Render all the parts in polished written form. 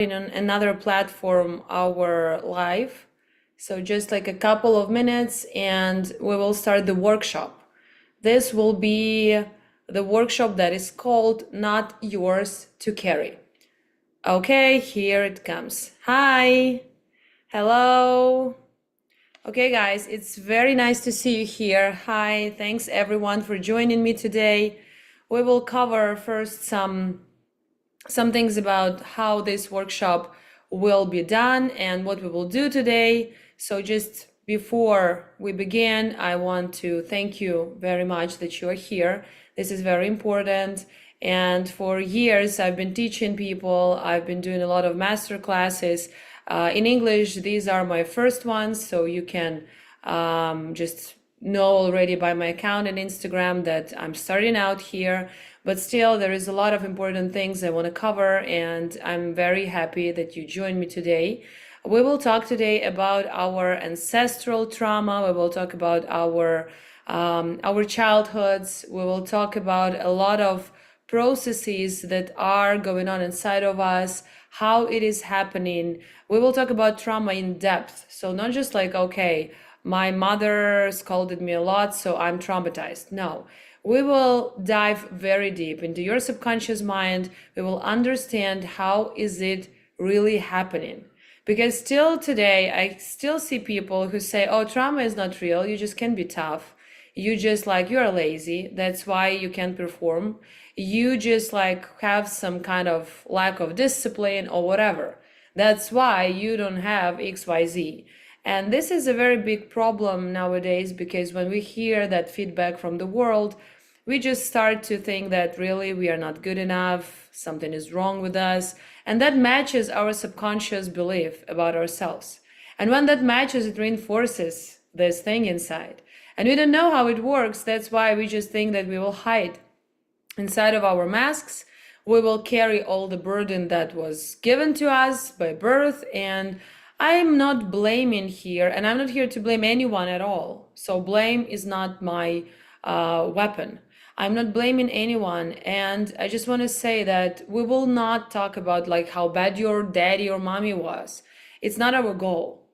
on another platform our live. So just like a couple of minutes and we will start the workshop. This will be the workshop that is called Not Yours to Carry. Okay, here it comes. Hi, hello. Okay, guys, it's very nice to see you here. Hi, thanks everyone for joining me today. We will cover first some things about how this workshop will be done and what we will do today. So just before we begin, I want to thank you very much that you are here. This is very important. And for years, I've been teaching people. I've been doing a lot of master classes. In English, these are my first ones. So you can just know already by my account and Instagram that I'm starting out here. But still, there is a lot of important things I want to cover, and I'm very happy that you joined me today. We will talk today about our ancestral trauma. We will talk about our childhoods. We will talk about a lot of processes that are going on inside of us, how it is happening. We will talk about trauma in depth. So not just like, okay, my mother scolded me a lot, so I'm traumatized. No. We will dive very deep into your subconscious mind. We will understand how is it really happening. Because still today, I still see people who say, oh, trauma is not real. You just can be tough. You just like, you're lazy. That's why you can't perform. You just like have some kind of lack of discipline or whatever. That's why you don't have XYZ. And this is a very big problem nowadays, because when we hear that feedback from the world, we just start to think that really we are not good enough, something is wrong with us, and that matches our subconscious belief about ourselves. And when that matches, it reinforces this thing inside. And we don't know how it works. That's why we just think that we will hide inside of our masks. We will carry all the burden that was given to us by birth. And I'm not blaming here, and I'm not here to blame anyone at all. So blame is not my weapon. I'm not blaming anyone. And I just want to say that we will not talk about like how bad your daddy or mommy was. It's not our goal.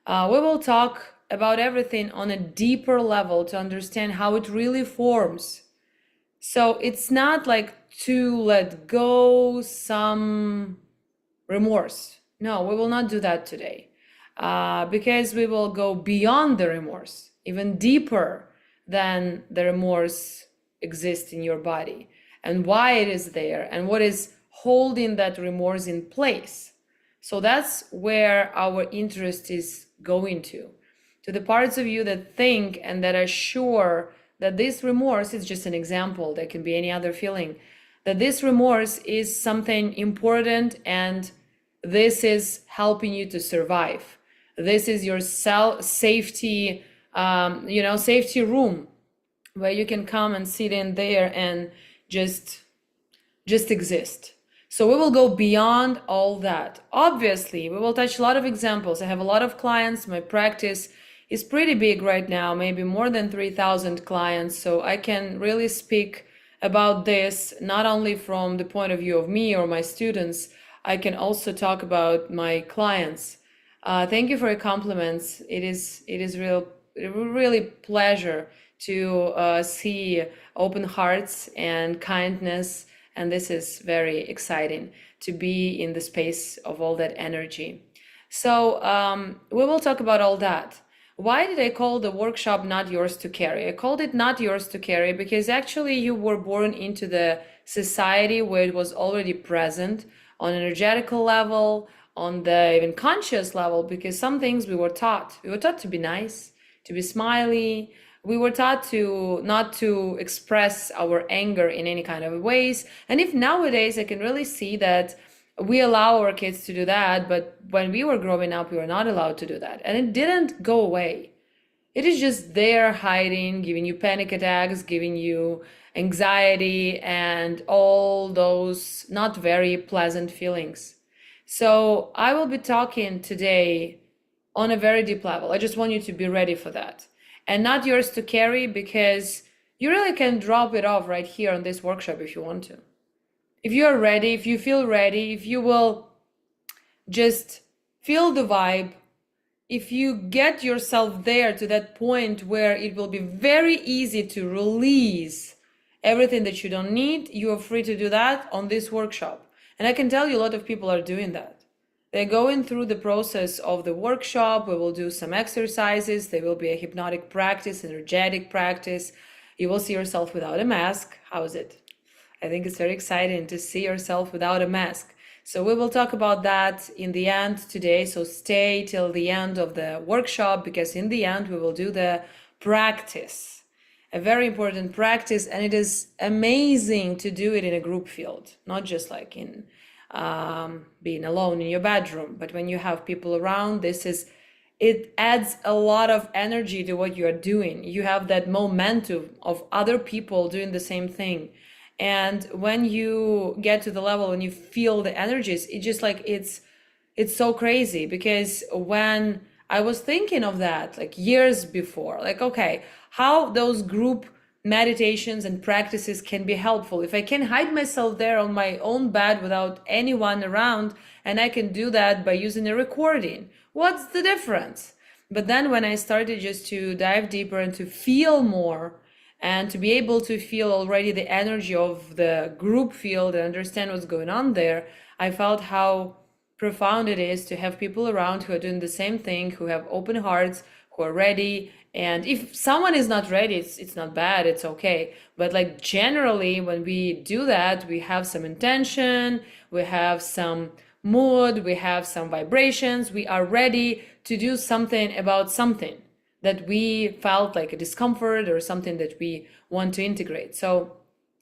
We will talk about everything on a deeper level to understand how it really forms. So it's not like to let go some remorse. No, we will not do that today, because we will go beyond the remorse, even deeper than the remorse exists in your body, and why it is there, and what is holding that remorse in place. So that's where our interest is going to the parts of you that think and that are sure that this remorse is just an example. There can be any other feeling, that this remorse is something important and this is helping you to survive. This is your safety, safety room where you can come and sit in there and just exist. So we will go beyond all that. Obviously, we will touch a lot of examples. I have a lot of clients. My practice is pretty big right now, maybe more than 3,000 clients. So I can really speak about this, not only from the point of view of me or my students. I can also talk about my clients. Thank you for your compliments. It is really pleasure to see open hearts and kindness, and this is very exciting to be in the space of all that energy. So we will talk about all that. Why did I call the workshop Not Yours to Carry? I called it Not Yours to Carry because actually you were born into the society where it was already present on an energetical level, on the even conscious level, because some things we were taught. We were taught to be nice, to be smiley. We were taught to not to express our anger in any kind of ways. And if nowadays I can really see that we allow our kids to do that, but when we were growing up, we were not allowed to do that. And it didn't go away. It is just there hiding, giving you panic attacks, giving you anxiety, and all those not very pleasant feelings. So I will be talking today on a very deep level. I just want you to be ready for that. And not yours to carry, because you really can drop it off right here on this workshop if you want to. If you are ready, if you feel ready, if you will just feel the vibe. If you get yourself there to that point where it will be very easy to release everything that you don't need, you are free to do that on this workshop. And I can tell you a lot of people are doing that. They're going through the process of the workshop. We will do some exercises. There will be a hypnotic practice, energetic practice. You will see yourself without a mask. How is it? I think it's very exciting to see yourself without a mask. So we will talk about that in the end today. So stay till the end of the workshop, because in the end we will do the practice, a very important practice. And it is amazing to do it in a group field, not just like in being alone in your bedroom, but when you have people around, it adds a lot of energy to what you are doing. You have that momentum of other people doing the same thing. And when you get to the level and you feel the energies, it just like, it's so crazy. Because when I was thinking of that, like years before, like, okay, how those group meditations and practices can be helpful. If I can hide myself there on my own bed without anyone around, and I can do that by using a recording, what's the difference? But then when I started just to dive deeper and to feel more, and to be able to feel already the energy of the group field and understand what's going on there, I felt how profound it is to have people around who are doing the same thing, who have open hearts, who are ready. And if someone is not ready, it's not bad, it's okay. But like generally, when we do that, we have some intention, we have some mood, we have some vibrations, we are ready to do something about something that we felt like a discomfort or something that we want to integrate. So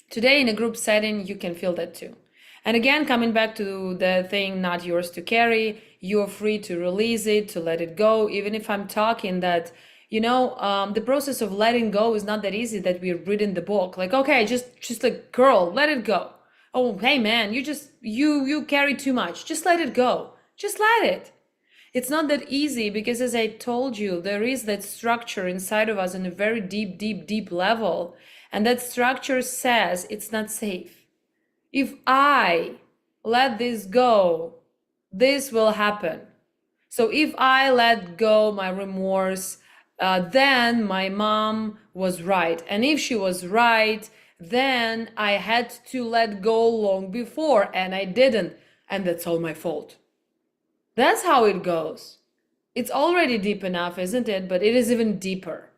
today in a group setting, you can feel that too. And again, coming back to the thing, not yours to carry, you're free to release it, to let it go. Even if I'm talking that, the process of letting go is not that easy that we read in the book. Like, okay, just like, girl, let it go. Oh, hey man, you carry too much. Just let it go. Just let it. It's not that easy, because as I told you, there is that structure inside of us on a very deep, deep, deep level. And that structure says it's not safe. If I let this go, this will happen. So if I let go my remorse, then my mom was right. And if she was right, then I had to let go long before, and I didn't. And that's all my fault. That's how it goes. It's already deep enough, isn't it? But it is even deeper.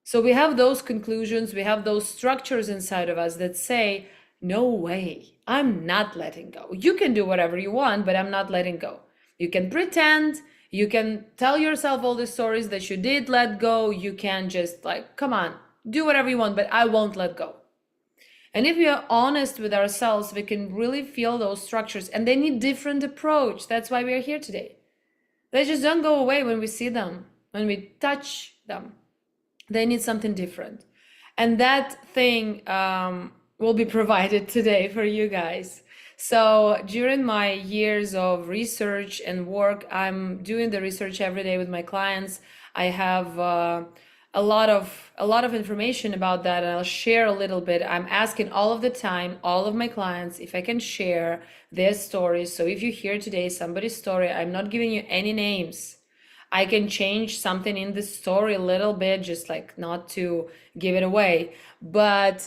So we have those conclusions, we have those structures inside of us that say, no way, I'm not letting go. You can do whatever you want, but I'm not letting go. You can pretend, you can tell yourself all the stories that you did let go. You can just like, come on, do whatever you want, but I won't let go. And if we are honest with ourselves, we can really feel those structures, and they need different approach. That's why we are here today. They just don't go away when we see them, when we touch them. They need something different. And that thing will be provided today for you guys. So during my years of research and work, I'm doing the research every day with my clients. I have a lot of information about that, and I'll share a little bit. I'm asking all of the time, all of my clients, if I can share their stories. So if you hear today somebody's story, I'm not giving you any names. I can change something in the story a little bit, just like not to give it away. But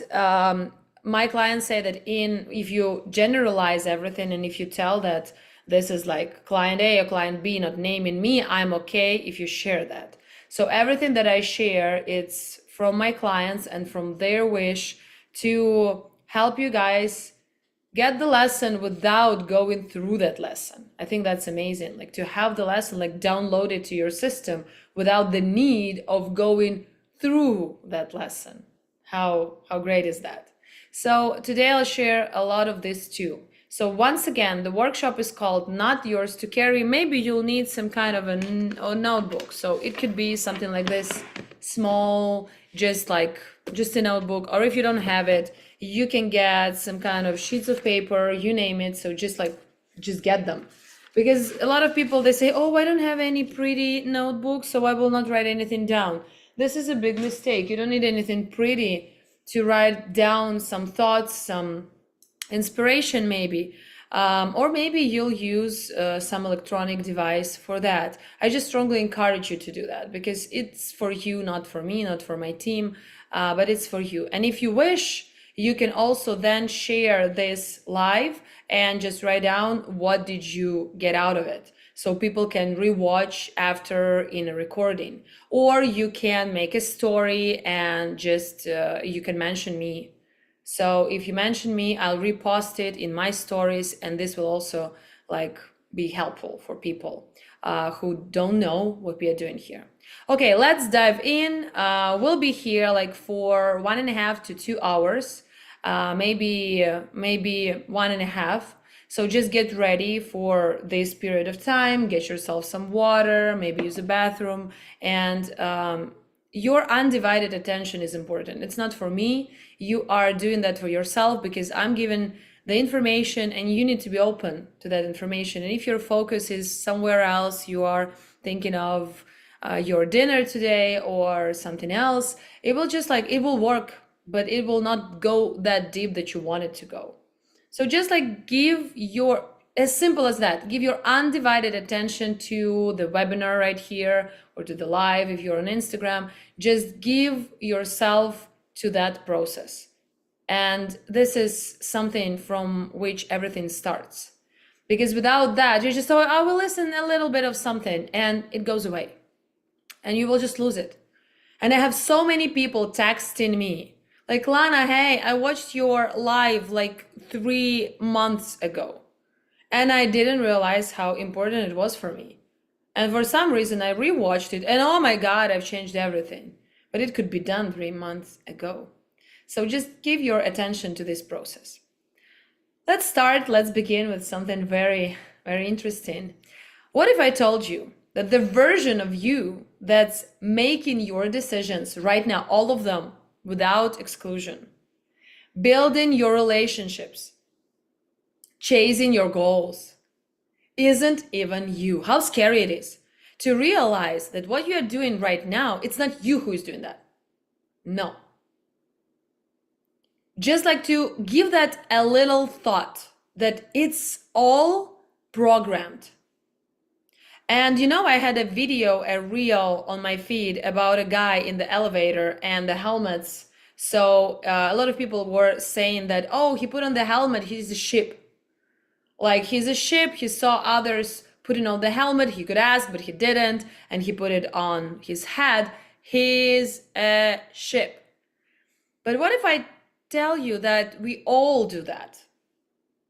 my clients say that if you generalize everything, and if you tell that this is like client A or client B, not naming me, I'm okay if you share that. So everything that I share, it's from my clients and from their wish to help you guys get the lesson without going through that lesson. I think that's amazing. Like to have the lesson, like download it to your system without the need of going through that lesson. How great is that? So today I'll share a lot of this too. So once again, the workshop is called Not Yours to Carry. Maybe you'll need some kind of a notebook. So it could be something like this, small, just a notebook. Or if you don't have it, you can get some kind of sheets of paper, you name it. So just get them. Because a lot of people, they say, oh, I don't have any pretty notebook, so I will not write anything down. This is a big mistake. You don't need anything pretty to write down some thoughts, some inspiration maybe. Or maybe you'll use some electronic device for that. I just strongly encourage you to do that because it's for you, not for me, not for my team, but it's for you. And if you wish, you can also then share this live and just write down what did you get out of it. So people can rewatch after in a recording, or you can make a story and just you can mention me. So if you mention me, I'll repost it in my stories, and this will also like be helpful for people who don't know what we are doing here. Okay, let's dive in. We'll be here like for 1.5 to 2 hours, maybe 1.5. So just get ready for this period of time, get yourself some water, maybe use a bathroom, and your undivided attention is important. It's not for me. You are doing that for yourself because I'm given the information and you need to be open to that information. And if your focus is somewhere else, you are thinking of your dinner today or something else, it will just like, it will work, but it will not go that deep that you want it to go. So just like give your, as simple as that, give your undivided attention to the webinar right here or to the live if you're on Instagram. Just give yourself to that process. And this is something from which everything starts. Because without that, you just, oh, I will listen a little bit of something and it goes away. And you will just lose it. And I have so many people texting me, like, Lana, hey, I watched your live like 3 months ago. And I didn't realize how important it was for me. And for some reason, I rewatched it and oh my God, I've changed everything. But it could be done 3 months ago. So just give your attention to this process. Let's begin with something very, very interesting. What if I told you that the version of you that's making your decisions right now, all of them without exclusion, building your relationships, chasing your goals, isn't even you? How scary it is to realize that what you are doing right now, it's not you who is doing that. No. Just like to give that a little thought that it's all programmed. And you know, I had a video, a reel on my feed about a guy in the elevator and the helmets. So a lot of people were saying that, oh, he put on the helmet, he's a ship. Like he's a ship, he saw others putting on the helmet, he could ask, but he didn't. And he put it on his head, he's a ship. But what if I tell you that we all do that?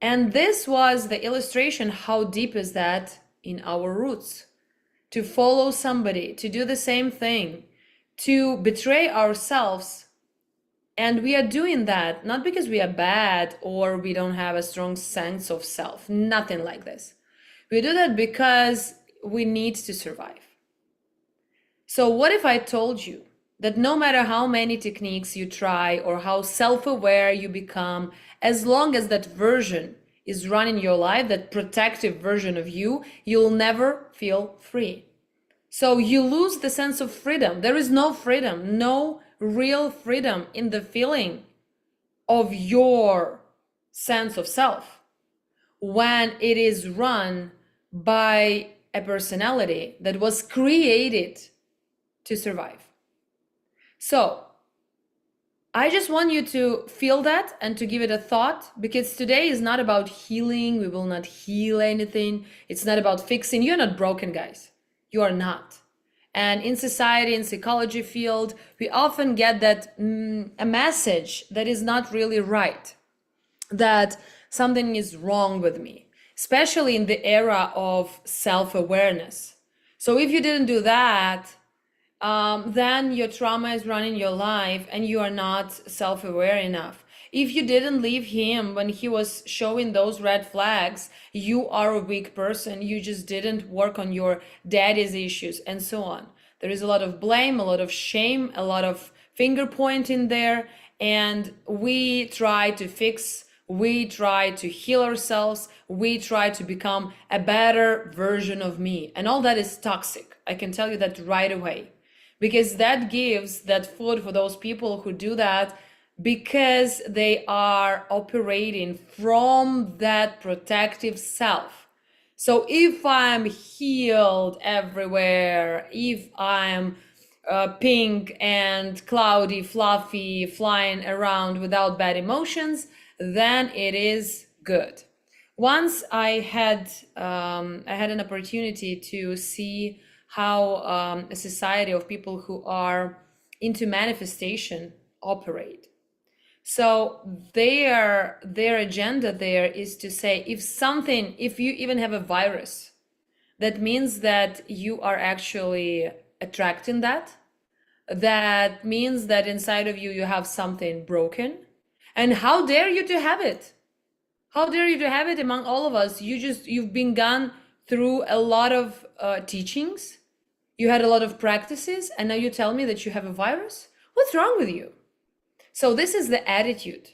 And this was the illustration, how deep is that in our roots, to follow somebody, to do the same thing, to betray ourselves. And we are doing that not because we are bad or we don't have a strong sense of self, nothing like this. We do that because we need to survive. So what if I told you that no matter how many techniques you try or how self-aware you become, as long as that version is running your life, that protective version of you, you'll never feel free. So you lose the sense of freedom. There is no freedom, no real freedom in the feeling of your sense of self when it is run by a personality that was created to survive. So I just want you to feel that and to give it a thought, because today is not about healing. We will not heal anything. It's not about fixing. You're not broken, guys. You are not. And in society, in psychology field, we often get that a message that is not really right, that something is wrong with me, especially in the era of self-awareness. So if you didn't do that, then your trauma is running your life and you are not self-aware enough. If you didn't leave him when he was showing those red flags, you are a weak person. You just didn't work on your daddy's issues and so on. There is a lot of blame, a lot of shame, a lot of finger pointing there. And we try to fix, we try to heal ourselves. We try to become a better version of me. And all that is toxic. I can tell you that right away. Because that gives that food for those people who do that because they are operating from that protective self. So if I'm healed everywhere, if I'm pink and cloudy, fluffy, flying around without bad emotions, then it is good. Once I had an opportunity to see how a society of people who are into manifestation operate. So their agenda there is to say, if you even have a virus, that means that you are actually attracting that. That means that inside of you, you have something broken. And how dare you to have it? How dare you to have it among all of us? You've been gone through a lot of teachings. You had a lot of practices, and now you tell me that you have a virus? What's wrong with you? So this is the attitude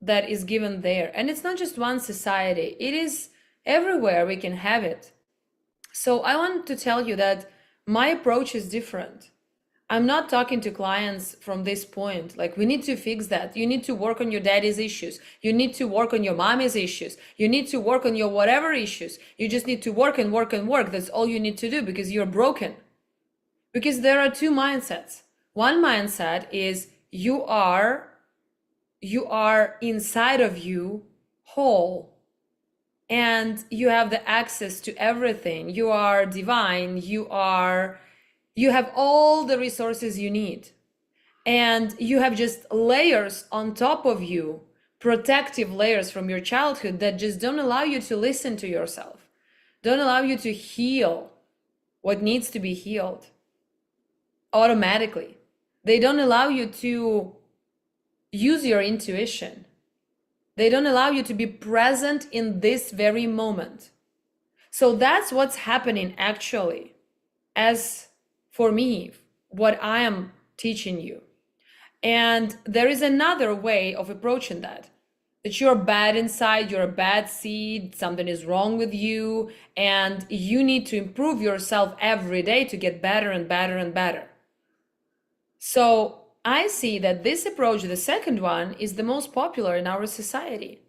that is given there. And it's not just one society, it is everywhere we can have it. So I want to tell you that my approach is different. I'm not talking to clients from this point, like, we need to fix that. You need to work on your daddy's issues. You need to work on your mommy's issues. You need to work on your whatever issues. You just need to work and work and work. That's all you need to do because you're broken. Because there are two mindsets. One mindset is you are inside of you whole, and you have the access to everything. You are divine. You have all the resources you need, and you have just layers on top of you, protective layers from your childhood that just don't allow you to listen to yourself, don't allow you to heal what needs to be healed automatically. They don't allow you to use your intuition. They don't allow you to be present in this very moment. So that's what's happening actually, as for me, what I am teaching you. And there is another way of approaching that you're bad inside, you're a bad seed, something is wrong with you, and you need to improve yourself every day to get better and better and better. So I see that this approach, the second one, is the most popular in our society.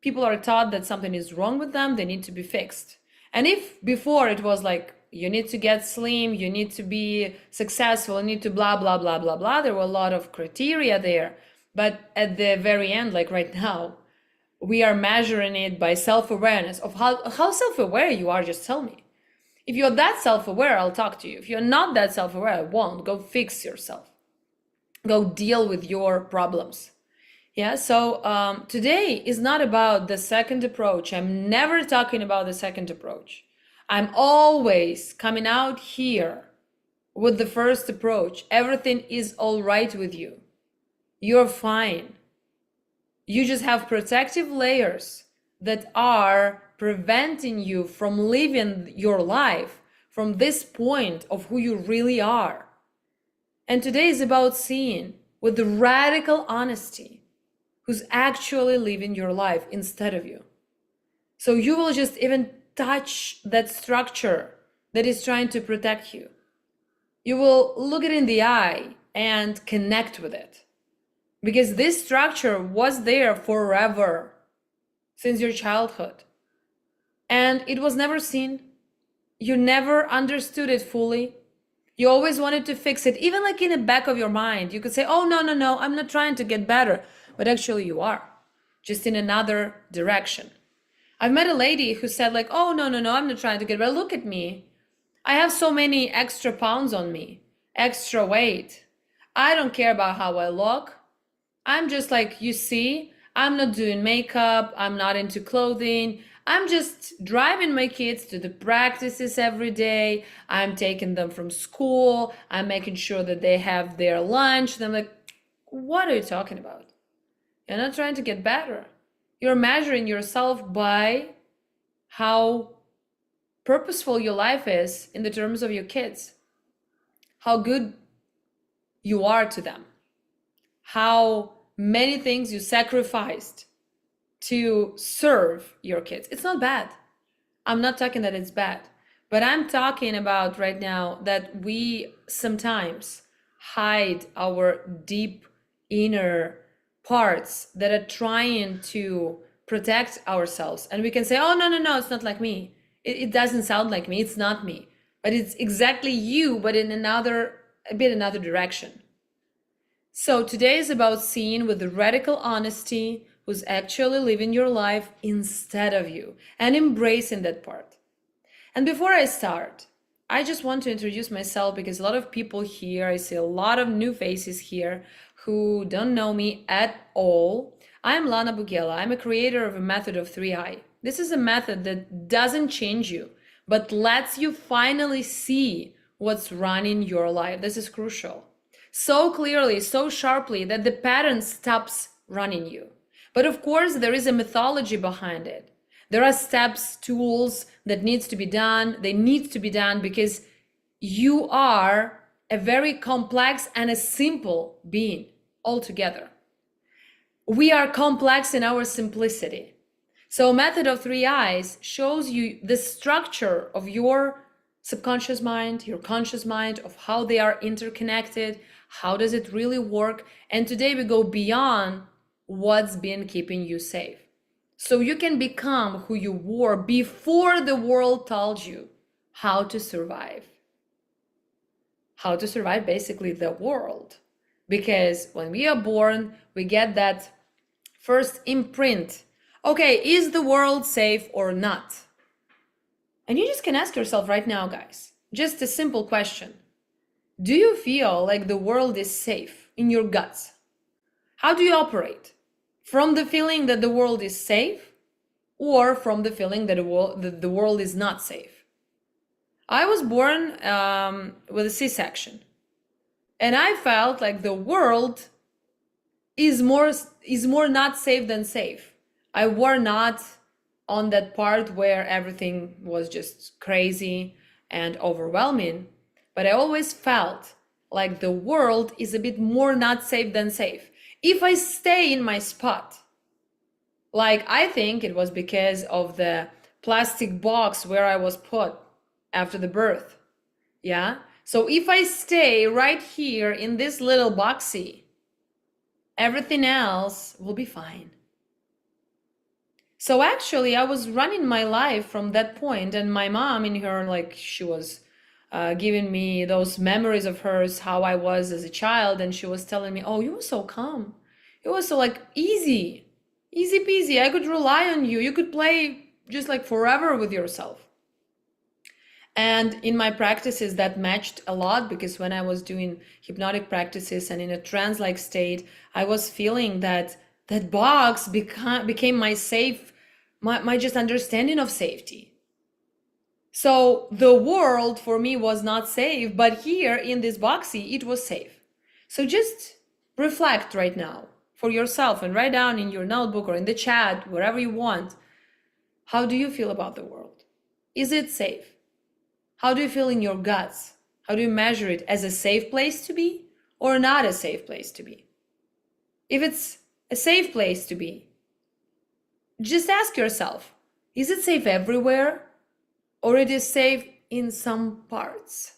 People are taught that something is wrong with them, they need to be fixed. And if before it was like, you need to get slim, you need to be successful, you need to blah, blah, blah, blah, blah, there were a lot of criteria there. But at the very end, like right now, we are measuring it by self-awareness of how self-aware you are. Just tell me. If you're that self-aware, I'll talk to you. If you're not that self-aware, I won't. Go fix yourself. Go deal with your problems. Yeah, so today is not about the second approach. I'm never talking about the second approach. I'm always coming out here with the first approach. Everything is all right with you. You're fine. You just have protective layers that are preventing you from living your life from this point of who you really are. And today is about seeing with the radical honesty who's actually living your life instead of you. So you will just even touch that structure that is trying to protect you. You will look it in the eye and connect with it. Because this structure was there forever, since your childhood. And it was never seen. You never understood it fully. You always wanted to fix it, even like in the back of your mind. You could say, oh, no, I'm not trying to get better. But actually you are, just in another direction. I've met a lady who said like, oh, no, I'm not trying to get better. Look at me. I have so many extra pounds on me, extra weight. I don't care about how I look. I'm just like, you see, I'm not doing makeup. I'm not into clothing. I'm just driving my kids to the practices every day. I'm taking them from school. I'm making sure that they have their lunch. And I'm like, what are you talking about? You're not trying to get better. You're measuring yourself by how purposeful your life is in the terms of your kids, how good you are to them, how many things you sacrificed to serve your kids. It's not bad. I'm not talking that it's bad, but I'm talking about right now that we sometimes hide our deep inner parts that are trying to protect ourselves. And we can say, oh, no, it's not like me. It doesn't sound like me. It's not me. But it's exactly you, but in another direction. So today is about seeing with radical honesty who's actually living your life instead of you and embracing that part. And before I start, I just want to introduce myself because a lot of people here, I see a lot of new faces here who don't know me at all. I'm Lana Bugela. I'm a creator of a method of 3I. This is a method that doesn't change you, but lets you finally see what's running your life. This is crucial. So clearly, so sharply that the pattern stops running you. But of course, there is a mythology behind it. There are steps, tools that needs to be done. They need to be done because you are a very complex and a simple being altogether. We are complex in our simplicity. So method of 3Is shows you the structure of your subconscious mind, your conscious mind, of how they are interconnected, how does it really work? And today we go beyond what's been keeping you safe. So you can become who you were before the world told you how to survive. How to survive basically the world. Because when we are born, we get that first imprint. Okay, is the world safe or not? And you just can ask yourself right now, guys, just a simple question. Do you feel like the world is safe in your guts? How do you operate? From the feeling that the world is safe or from the feeling that the world is not safe? I was born with a C-section and I felt like the world is more not safe than safe. I were not on that part where everything was just crazy and overwhelming, but I always felt like the world is a bit more not safe than safe. If I stay in my spot, like I think it was because of the plastic box where I was put after the birth, yeah? So if I stay right here in this little boxy, everything else will be fine. So actually I was running my life from that point, and my mom in her, like she was giving me those memories of hers, how I was as a child, and she was telling me, oh, you were so calm. It was so like easy peasy. I could rely on you. You could play just like forever with yourself. And in my practices that matched a lot, because when I was doing hypnotic practices and in a trance-like state, I was feeling that that box became my safe, my just understanding of safety. So the world for me was not safe, but here in this boxy, it was safe. So just reflect right now for yourself and write down in your notebook or in the chat, wherever you want. How do you feel about the world? Is it safe? How do you feel in your guts? How do you measure it as a safe place to be or not a safe place to be? If it's a safe place to be, just ask yourself, is it safe everywhere or it is safe in some parts?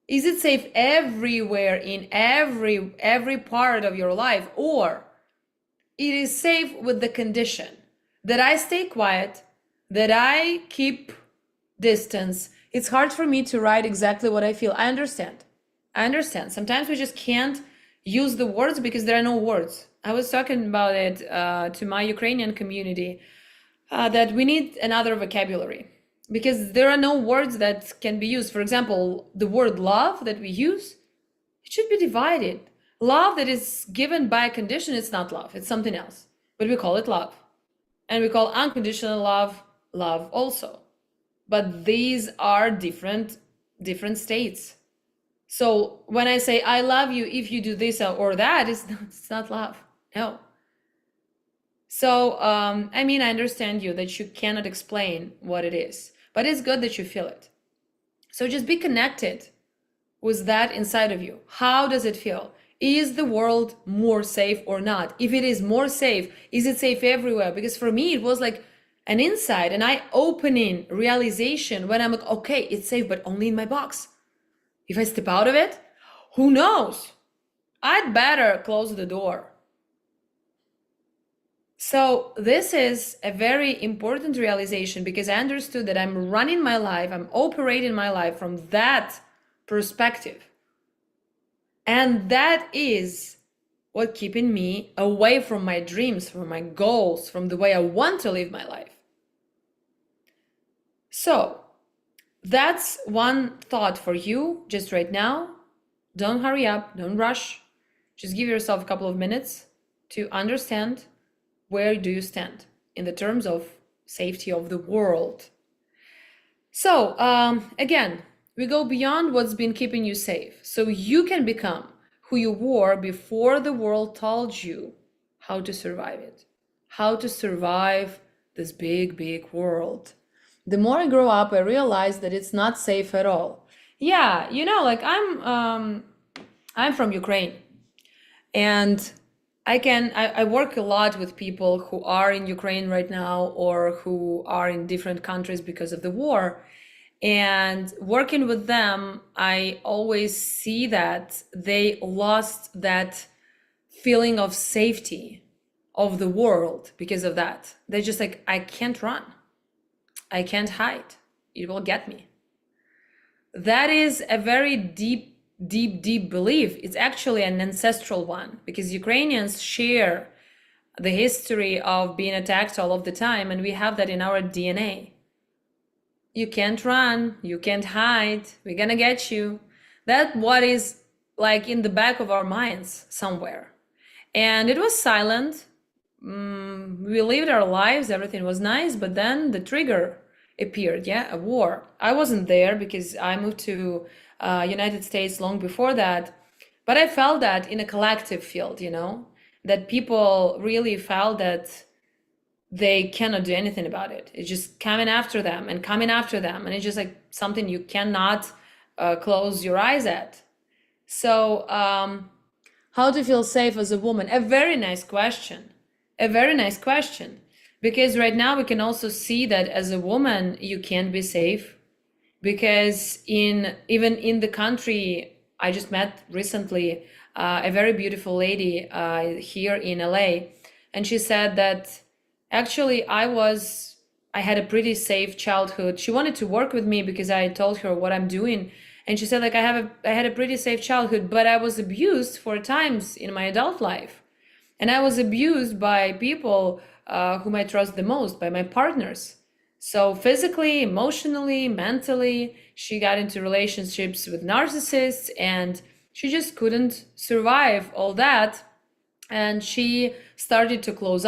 Is it safe everywhere in every part of your life, or it is safe with the condition that I stay quiet, that I keep distance? It's hard for me to write exactly what I feel. I understand. Sometimes we just can't use the words because there are no words. I was talking about it to my Ukrainian community, that we need another vocabulary because there are no words that can be used. For example, the word love that we use, it should be divided. Love that is given by a condition, it's not love, it's something else. But we call it love. And we call unconditional love, love also. But these are different states. So when I say, I love you if you do this or that, it's not love, no. So, I mean, I understand you that you cannot explain what it is, but it's good that you feel it. So just be connected with that inside of you. How does it feel? Is the world more safe or not? If it is more safe, is it safe everywhere? Because for me, it was like an insight, an eye-opening realization when I'm like, okay, it's safe, but only in my box. If I step out of it, who knows? I'd better close the door. So this is a very important realization because I understood that I'm running my life, I'm operating my life from that perspective. And that is what keeping me away from my dreams, from my goals, from the way I want to live my life. So that's one thought for you just right now. Don't hurry up, don't rush. Just give yourself a couple of minutes to understand where do you stand in the terms of safety of the world. So again, we go beyond what's been keeping you safe so you can become who you were before the world told you how to survive it, how to survive this big, big world. The more I grow up, I realize that it's not safe at all. Yeah, you know, like I'm from Ukraine, and I work a lot with people who are in Ukraine right now or who are in different countries because of the war. And working with them, I always see that they lost that feeling of safety of the world because of that. They're just like, I can't run. I can't hide. It will get me. That is a very deep, deep, deep belief. It's actually an ancestral one because Ukrainians share the history of being attacked all of the time, and we have that in our DNA. You can't run, you can't hide, we're gonna get you. That's what is like in the back of our minds somewhere. And it was silent. We lived our lives, everything was nice, but then the trigger appeared, yeah, a war. I wasn't there because I moved to United States long before that, but I felt that in a collective field, you know, that people really felt that they cannot do anything about it. It's just coming after them and coming after them, and it's just like something you cannot close your eyes at. So how to feel safe as a woman? A very nice question. A very nice question. Because right now we can also see that as a woman, you can't be safe. Because even in the country, I just met recently a very beautiful lady here in LA. And she said that actually I had a pretty safe childhood. She wanted to work with me because I told her what I'm doing. And she said like, I had a pretty safe childhood, but I was abused 4 times in my adult life. And I was abused by people whom I trust the most, by my partners. So physically, emotionally, mentally, she got into relationships with narcissists and she just couldn't survive all that. And she started to close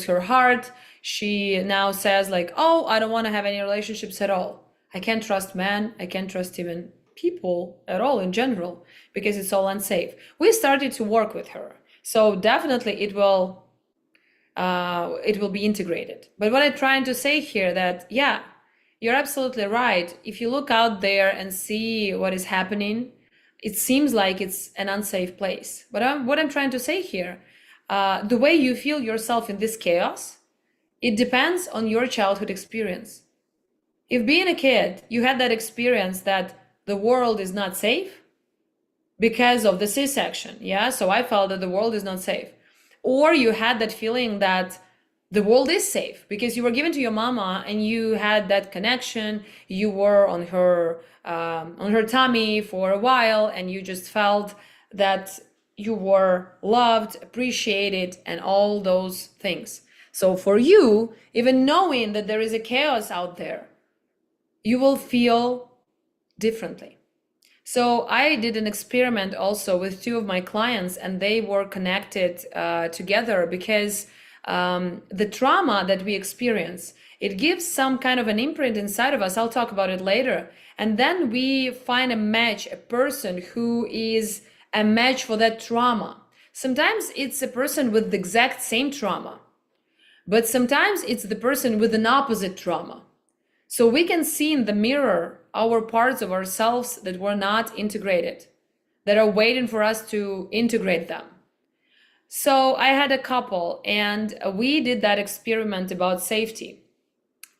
her heart. She now says like, oh, I don't want to have any relationships at all. I can't trust men. I can't trust even people at all in general because it's all unsafe. We started to work with her. So definitely it will be integrated. But what I'm trying to say here that, yeah, you're absolutely right. If you look out there and see what is happening, it seems like it's an unsafe place. But what I'm trying to say here, the way you feel yourself in this chaos, it depends on your childhood experience. If being a kid, you had that experience that the world is not safe because of the C-section, yeah? So I felt that the world is not safe. Or you had that feeling that the world is safe because you were given to your mama and you had that connection. You were on her tummy for a while and you just felt that you were loved, appreciated, and all those things. So for you, even knowing that there is a chaos out there, you will feel differently. So I did an experiment also with 2 of my clients, and they were connected together because the trauma that we experience, it gives some kind of an imprint inside of us. I'll talk about it later. And then we find a match, a person who is a match for that trauma. Sometimes it's a person with the exact same trauma, but sometimes it's the person with an opposite trauma. So we can see in the mirror our parts of ourselves that were not integrated, that are waiting for us to integrate them. So I had a couple and we did that experiment about safety.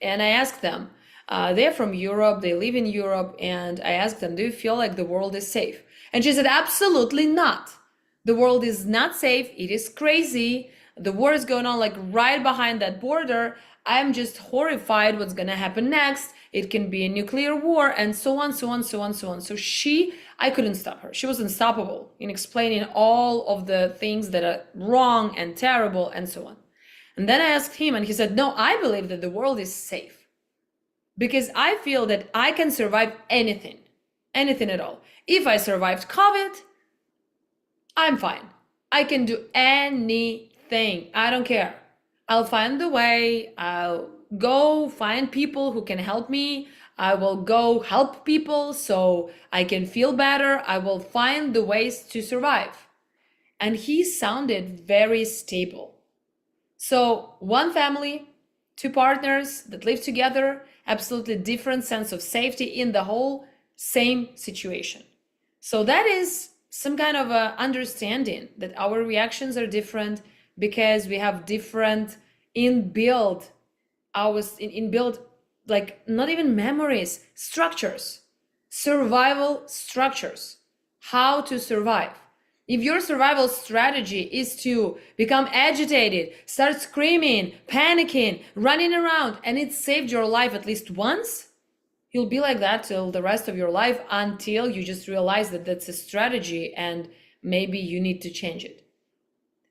And I asked them, they're from Europe, they live in Europe, and I asked them, do you feel like the world is safe? And she said, absolutely not. The world is not safe, it is crazy. The war is going on like right behind that border. I'm just horrified what's going to happen next. It can be a nuclear war and so on, so on, so on, so on. So I couldn't stop her. She was unstoppable in explaining all of the things that are wrong and terrible and so on. And then I asked him and he said, no, I believe that the world is safe because I feel that I can survive anything at all. If I survived COVID, I'm fine. I can do anything. I don't care. I'll find the way. I'll go find people who can help me. I will go help people so I can feel better. I will find the ways to survive. And he sounded very stable. So one family, two partners that live together, absolutely different sense of safety in the whole same situation. So that is some kind of a understanding that our reactions are different because we have different inbuilt like not even memories, structures, survival structures, how to survive. If your survival strategy is to become agitated, start screaming, panicking, running around, and it saved your life at least once, you'll be like that till the rest of your life until you just realize that that's a strategy and maybe you need to change it.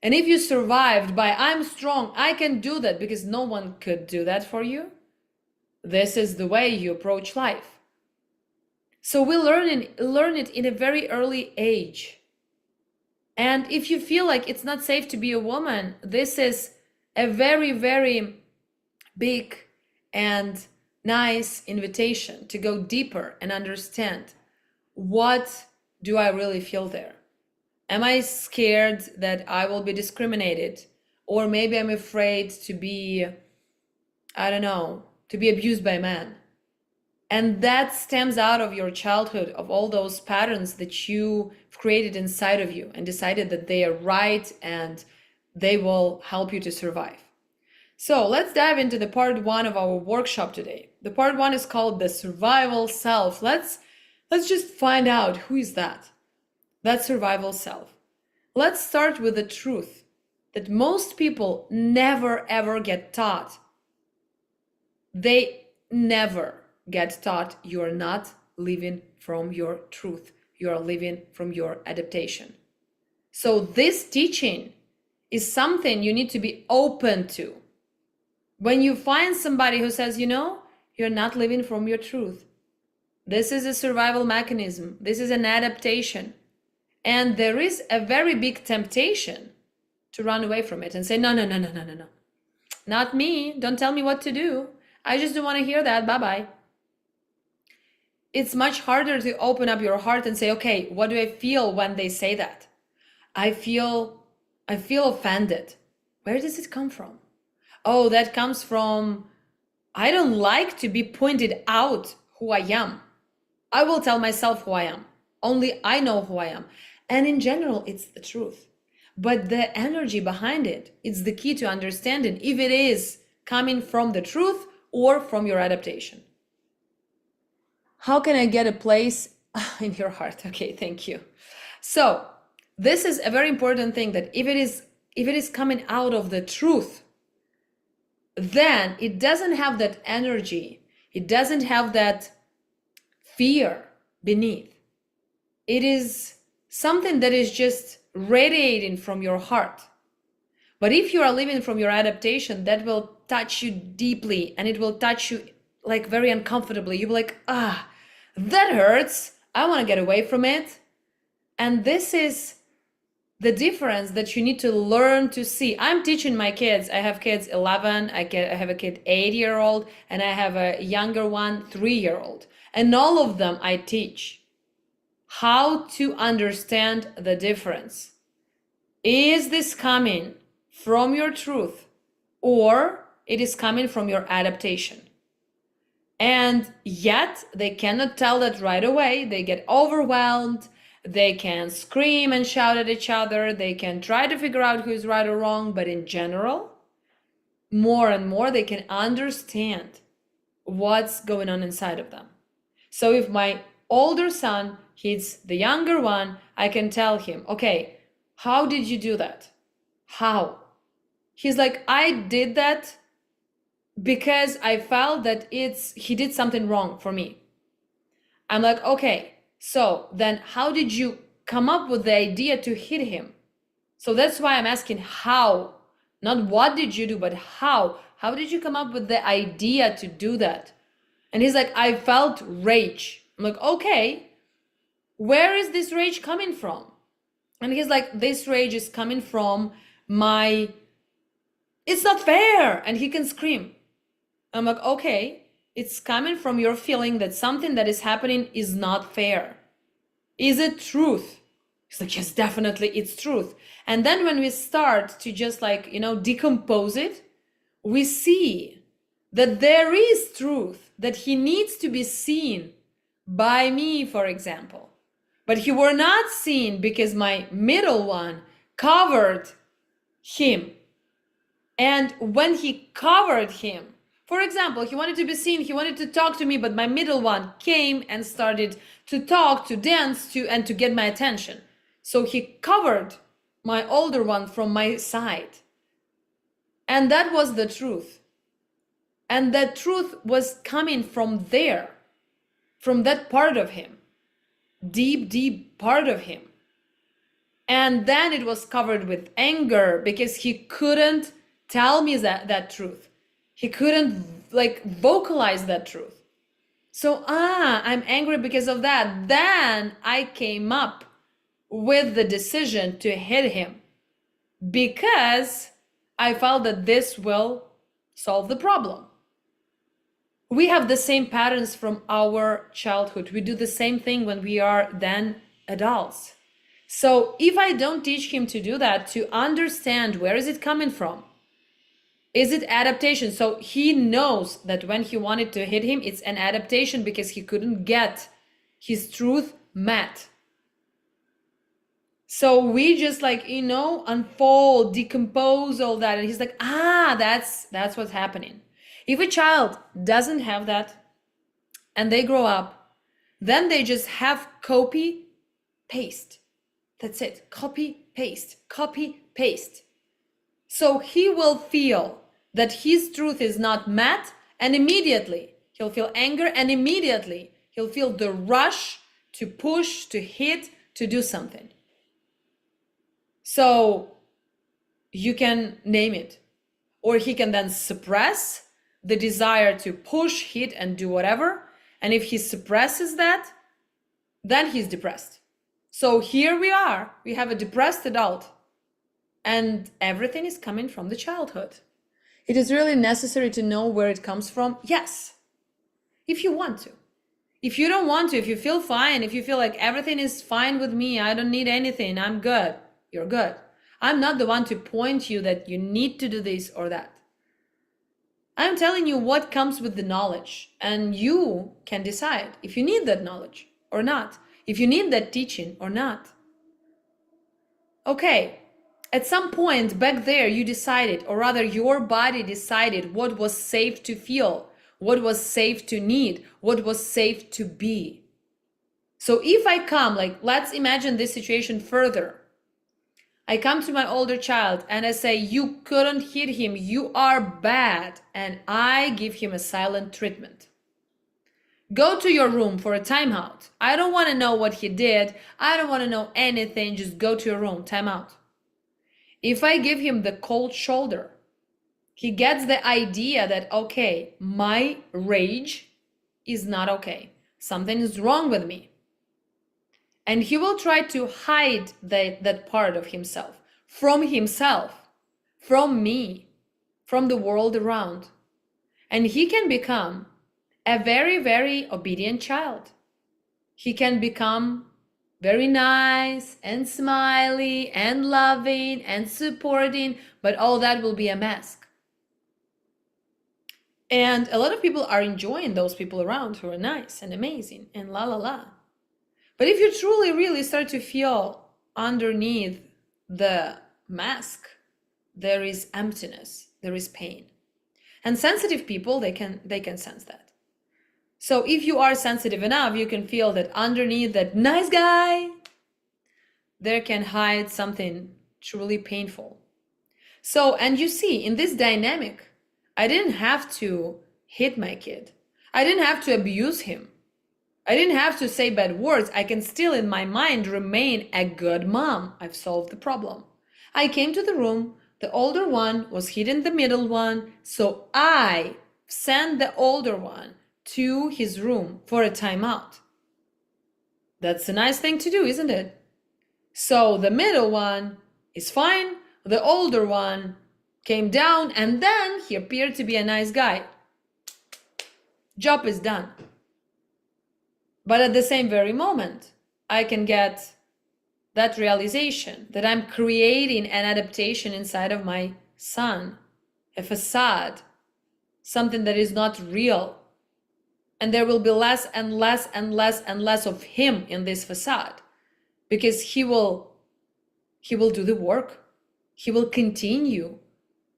And if you survived by I'm strong, I can do that because no one could do that for you, this is the way you approach life. So we learn it in a very early age. And if you feel like it's not safe to be a woman, this is a very, very big and nice invitation to go deeper and understand, what do I really feel there? Am I scared that I will be discriminated? Or maybe I'm afraid to be, I don't know, to be abused by a man. And that stems out of your childhood, of all those patterns that you've created inside of you and decided that they are right and they will help you to survive. So let's dive into the part 1 of our workshop today. The part 1 is called the survival self. Let's just find out who is that survival self. Let's start with the truth that most people never ever get taught. They never get taught you are not living from your truth. You are living from your adaptation. So this teaching is something you need to be open to. When you find somebody who says, you're not living from your truth, this is a survival mechanism. This is an adaptation. And there is a very big temptation to run away from it and say, no. Not me. Don't tell me what to do. I just don't want to hear that. Bye-bye. It's much harder to open up your heart and say, okay, what do I feel when they say that? I feel offended. Where does it come from? Oh, that comes from, I don't like to be pointed out who I am. I will tell myself who I am. Only I know who I am. And in general, it's the truth. But the energy behind it, it's the key to understanding if it is coming from the truth or from your adaptation. How can I get a place in your heart? Okay, thank you. So this is a very important thing, that if it is coming out of the truth, then it doesn't have that energy. It doesn't have that fear beneath. It is something that is just radiating from your heart. But if you are living from your adaptation, that will touch you deeply and it will touch you like very uncomfortably. You'll be like, that hurts. I want to get away from it. And this is the difference that you need to learn to see. I'm teaching my kids. I have kids 11, I have a kid 8-year-old, and I have a younger one, 3-year-old. And all of them I teach how to understand the difference. Is this coming from your truth or it is coming from your adaptation? And yet they cannot tell that right away. They get overwhelmed. They can scream and shout at each other. They can try to figure out who's right or wrong. But in general, more and more, they can understand what's going on inside of them. So if my older son hits the younger one, I can tell him, okay, how did you do that? How? He's like, I did that because I felt that he did something wrong for me. I'm like, okay, so then how did you come up with the idea to hit him? So that's why I'm asking how, not what did you do, but how. How did you come up with the idea to do that? And he's like, I felt rage. I'm like, okay, where is this rage coming from? And he's like, this rage is coming from it's not fair. And he can scream. I'm like, okay, it's coming from your feeling that something that is happening is not fair. Is it truth? He's like, yes, definitely, it's truth. And then when we start to just decompose it, we see that there is truth, that he needs to be seen by me, for example. But he were not seen because my middle one covered him. And when he covered him, for example, he wanted to be seen, he wanted to talk to me, but my middle one came and started to talk, to dance, and to get my attention. So he covered my older one from my side. And that was the truth. And that truth was coming from there, from that part of him, deep, deep part of him. And then it was covered with anger because he couldn't tell me that truth. He couldn't vocalize that truth. So, I'm angry because of that. Then I came up with the decision to hit him because I felt that this will solve the problem. We have the same patterns from our childhood. We do the same thing when we are then adults. So if I don't teach him to do that, to understand where is it coming from, is it adaptation? So he knows that when he wanted to hit him, it's an adaptation because he couldn't get his truth met. So we just unfold, decompose all that. And he's like, that's what's happening. If a child doesn't have that and they grow up, then they just have copy, paste. That's it. Copy, paste, copy, paste. So he will feel that his truth is not met, and immediately he'll feel anger, and immediately he'll feel the rush to push, to hit, to do something. So you can name it, or he can then suppress the desire to push, hit, and do whatever. And if he suppresses that, then he's depressed. So here we are, we have a depressed adult, and everything is coming from the childhood. It is really necessary to know where it comes from. Yes, if you want to. If you don't want to, if you feel fine, if you feel like everything is fine with me, I don't need anything, I'm good, you're good. I'm not the one to point you that you need to do this or that. I'm telling you what comes with the knowledge, and you can decide if you need that knowledge or not, if you need that teaching or not. Okay, at some point back there you decided, or rather your body decided what was safe to feel, what was safe to need, what was safe to be. So if I come, let's imagine this situation further. I come to my older child and I say, you couldn't hit him, you are bad, and I give him a silent treatment. Go to your room for a timeout. I don't want to know what he did. I don't want to know anything. Just go to your room, timeout. If I give him the cold shoulder, he gets the idea that, okay, my rage is not okay. Something is wrong with me. And he will try to hide that part of himself, from me, from the world around. And he can become a very, very obedient child. He can become very nice and smiley and loving and supporting, but all that will be a mask. And a lot of people are enjoying those people around who are nice and amazing and la la la. But if you truly really start to feel underneath the mask, there is emptiness, there is pain. And sensitive people, they can sense that. So if you are sensitive enough, you can feel that underneath that nice guy, there can hide something truly painful. So, and you see, in this dynamic, I didn't have to hit my kid. I didn't have to abuse him. I didn't have to say bad words. I can still, in my mind, remain a good mom. I've solved the problem. I came to the room. The older one was hitting the middle one. So I sent the older one to his room for a timeout. That's a nice thing to do, isn't it? So the middle one is fine. The older one came down, and then he appeared to be a nice guy. Job is done. But at the same very moment, I can get that realization that I'm creating an adaptation inside of my son, a facade, something that is not real. And there will be less and less and less and less of him in this facade, because he will do the work. He will continue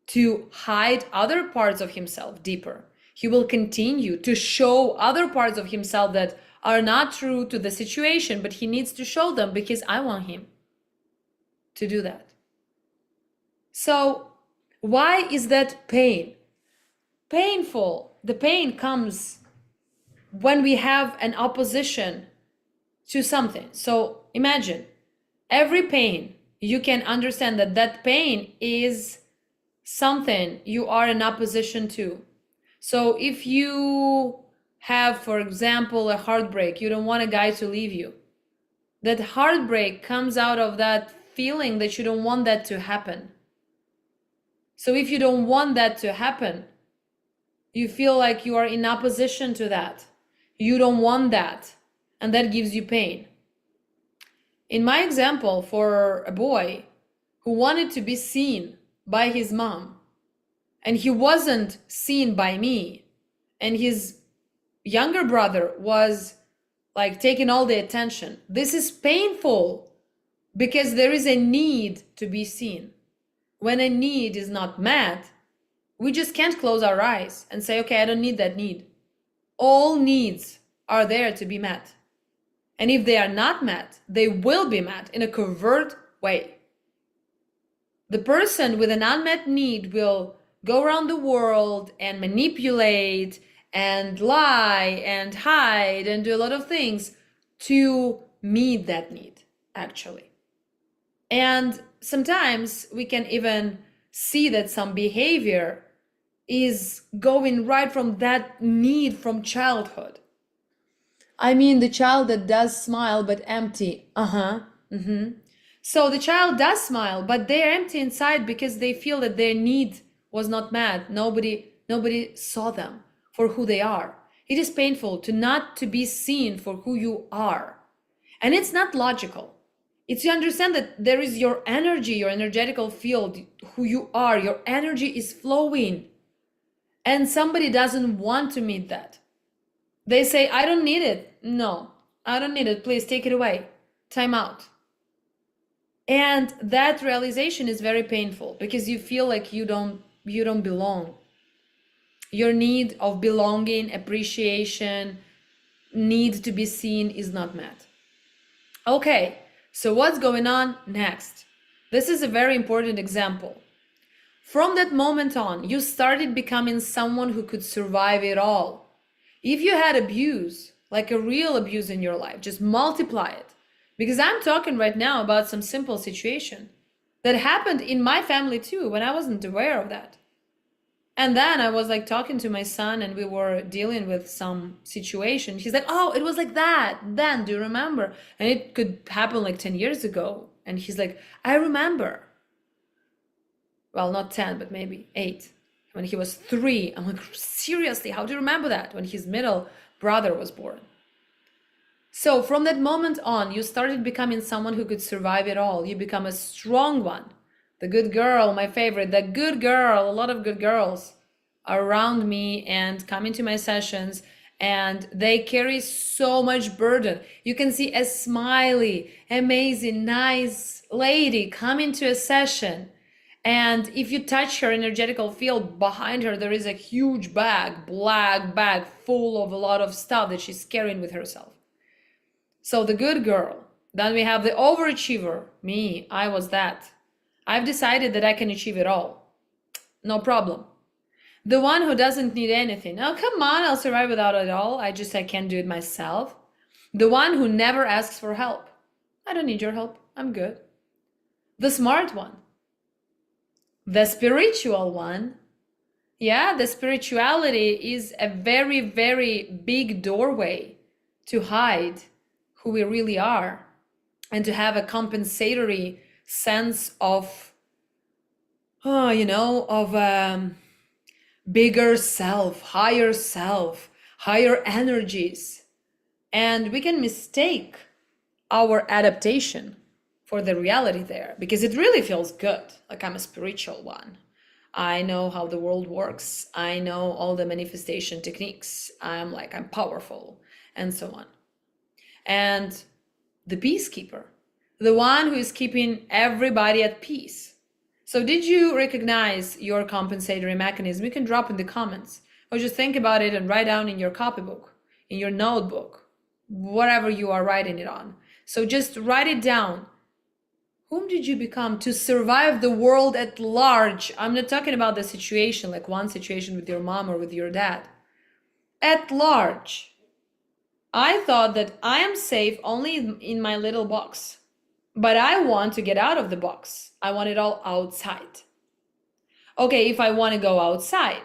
to hide other parts of himself deeper. He will continue to show other parts of himself that are not true to the situation, but he needs to show them because I want him to do that. So why is that pain? Painful. The pain comes when we have an opposition to something. So imagine every pain, you can understand that that pain is something you are in opposition to. So if you have, for example, a heartbreak, you don't want a guy to leave you. That heartbreak comes out of that feeling that you don't want that to happen. So if you don't want that to happen, you feel like you are in opposition to that. You don't want that, and that gives you pain. In my example, for a boy who wanted to be seen by his mom, and he wasn't seen by me, and his younger brother was like taking all the attention. This is painful because there is a need to be seen. When a need is not met, we just can't close our eyes and say, okay, I don't need that need. All needs are there to be met. And if they are not met, they will be met in a covert way. The person with an unmet need will go around the world and manipulate and lie and hide and do a lot of things to meet that need, actually. And sometimes we can even see that some behavior is going right from that need from childhood. I mean, the child that does smile but empty. So the child does smile, but they're empty inside because they feel that their need was not met. Nobody saw them for who they are. It is painful to be seen for who you are. And it's not logical. It's you understand that there is your energy, your energetical field, who you are. Your energy is flowing. And somebody doesn't want to meet that. They say, I don't need it. No, I don't need it. Please take it away. Time out. And that realization is very painful because you feel like you don't belong. Your need of belonging, appreciation, need to be seen is not met. Okay, so what's going on next? This is a very important example. From that moment on, you started becoming someone who could survive it all. If you had abuse, like a real abuse in your life, just multiply it. Because I'm talking right now about some simple situation that happened in my family too, when I wasn't aware of that. And then I was like talking to my son and we were dealing with some situation. He's like, oh, it was like that. Then, do you remember? And it could happen like 10 years ago. And he's like, I remember. Well, not 10, but maybe 8. When he was 3, I'm like, seriously, how do you remember that? When his middle brother was born. So from that moment on, you started becoming someone who could survive it all. You become a strong one. The good girl, my favorite, the good girl, a lot of good girls are around me and come into my sessions and they carry so much burden. You can see a smiley, amazing, nice lady come into a session. And if you touch her energetical field behind her, there is a huge bag, black bag full of a lot of stuff that she's carrying with herself. So the good girl. Then we have the overachiever, me, I was that. I've decided that I can achieve it all. No problem. The one who doesn't need anything. Oh, come on, I'll survive without it all. I can't do it myself. The one who never asks for help. I don't need your help. I'm good. The smart one. The spiritual one. Yeah, the spirituality is a very, very big doorway to hide who we really are and to have a compensatory sense of, bigger self, higher energies. And we can mistake our adaptation for the reality there because it really feels good. Like I'm a spiritual one. I know how the world works. I know all the manifestation techniques. I'm powerful and so on. And the peacekeeper, the one who is keeping everybody at peace. So did you recognize your compensatory mechanism? You can drop in the comments or just think about it and write down in your copybook, in your notebook, whatever you are writing it on. So just write it down. Whom did you become to survive the world at large? I'm not talking about the situation, like one situation with your mom or with your dad. At large. I thought that I am safe only in my little box, but I want to get out of the box. I want it all outside. Okay, if I want to go outside,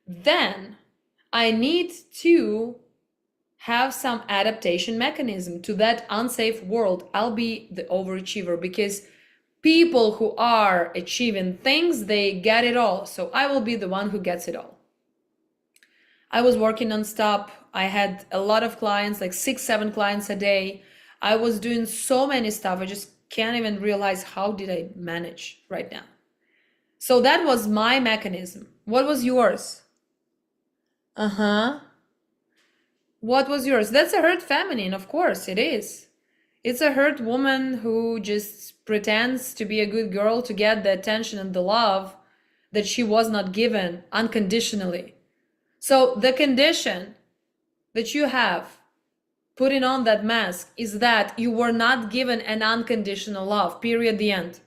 then I need to have some adaptation mechanism to that unsafe world. I'll be the overachiever because people who are achieving things, they get it all. So I will be the one who gets it all. I was working nonstop. I had a lot of clients, like 6-7 clients a day. I was doing so many stuff. I just can't even realize how did I manage right now. So that was my mechanism. What was yours? What was yours? That's a hurt feminine, of course it is. It's a hurt woman who just pretends to be a good girl to get the attention and the love that she was not given unconditionally. So the condition that you have putting on that mask is that you were not given an unconditional love, period, the end.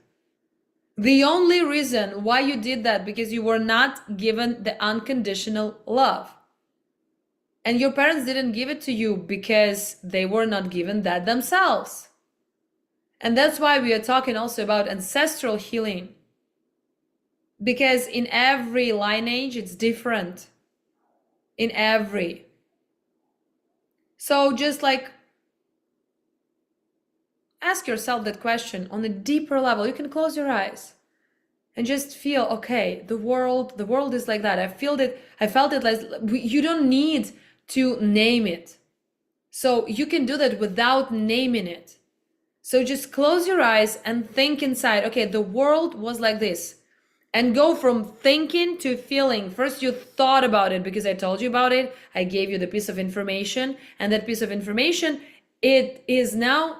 The only reason why you did that because you were not given the unconditional love. And your parents didn't give it to you because they were not given that themselves. And that's why we are talking also about ancestral healing. Because in every lineage, it's different. In every. So just ask yourself that question on a deeper level. You can close your eyes and just feel, okay, the world is like that. I felt it like you don't need to name it. So you can do that without naming it. So just close your eyes and think inside, okay, the world was like this. And go from thinking to feeling. First you thought about it because I told you about it. I gave you the piece of information, and that piece of information, it is now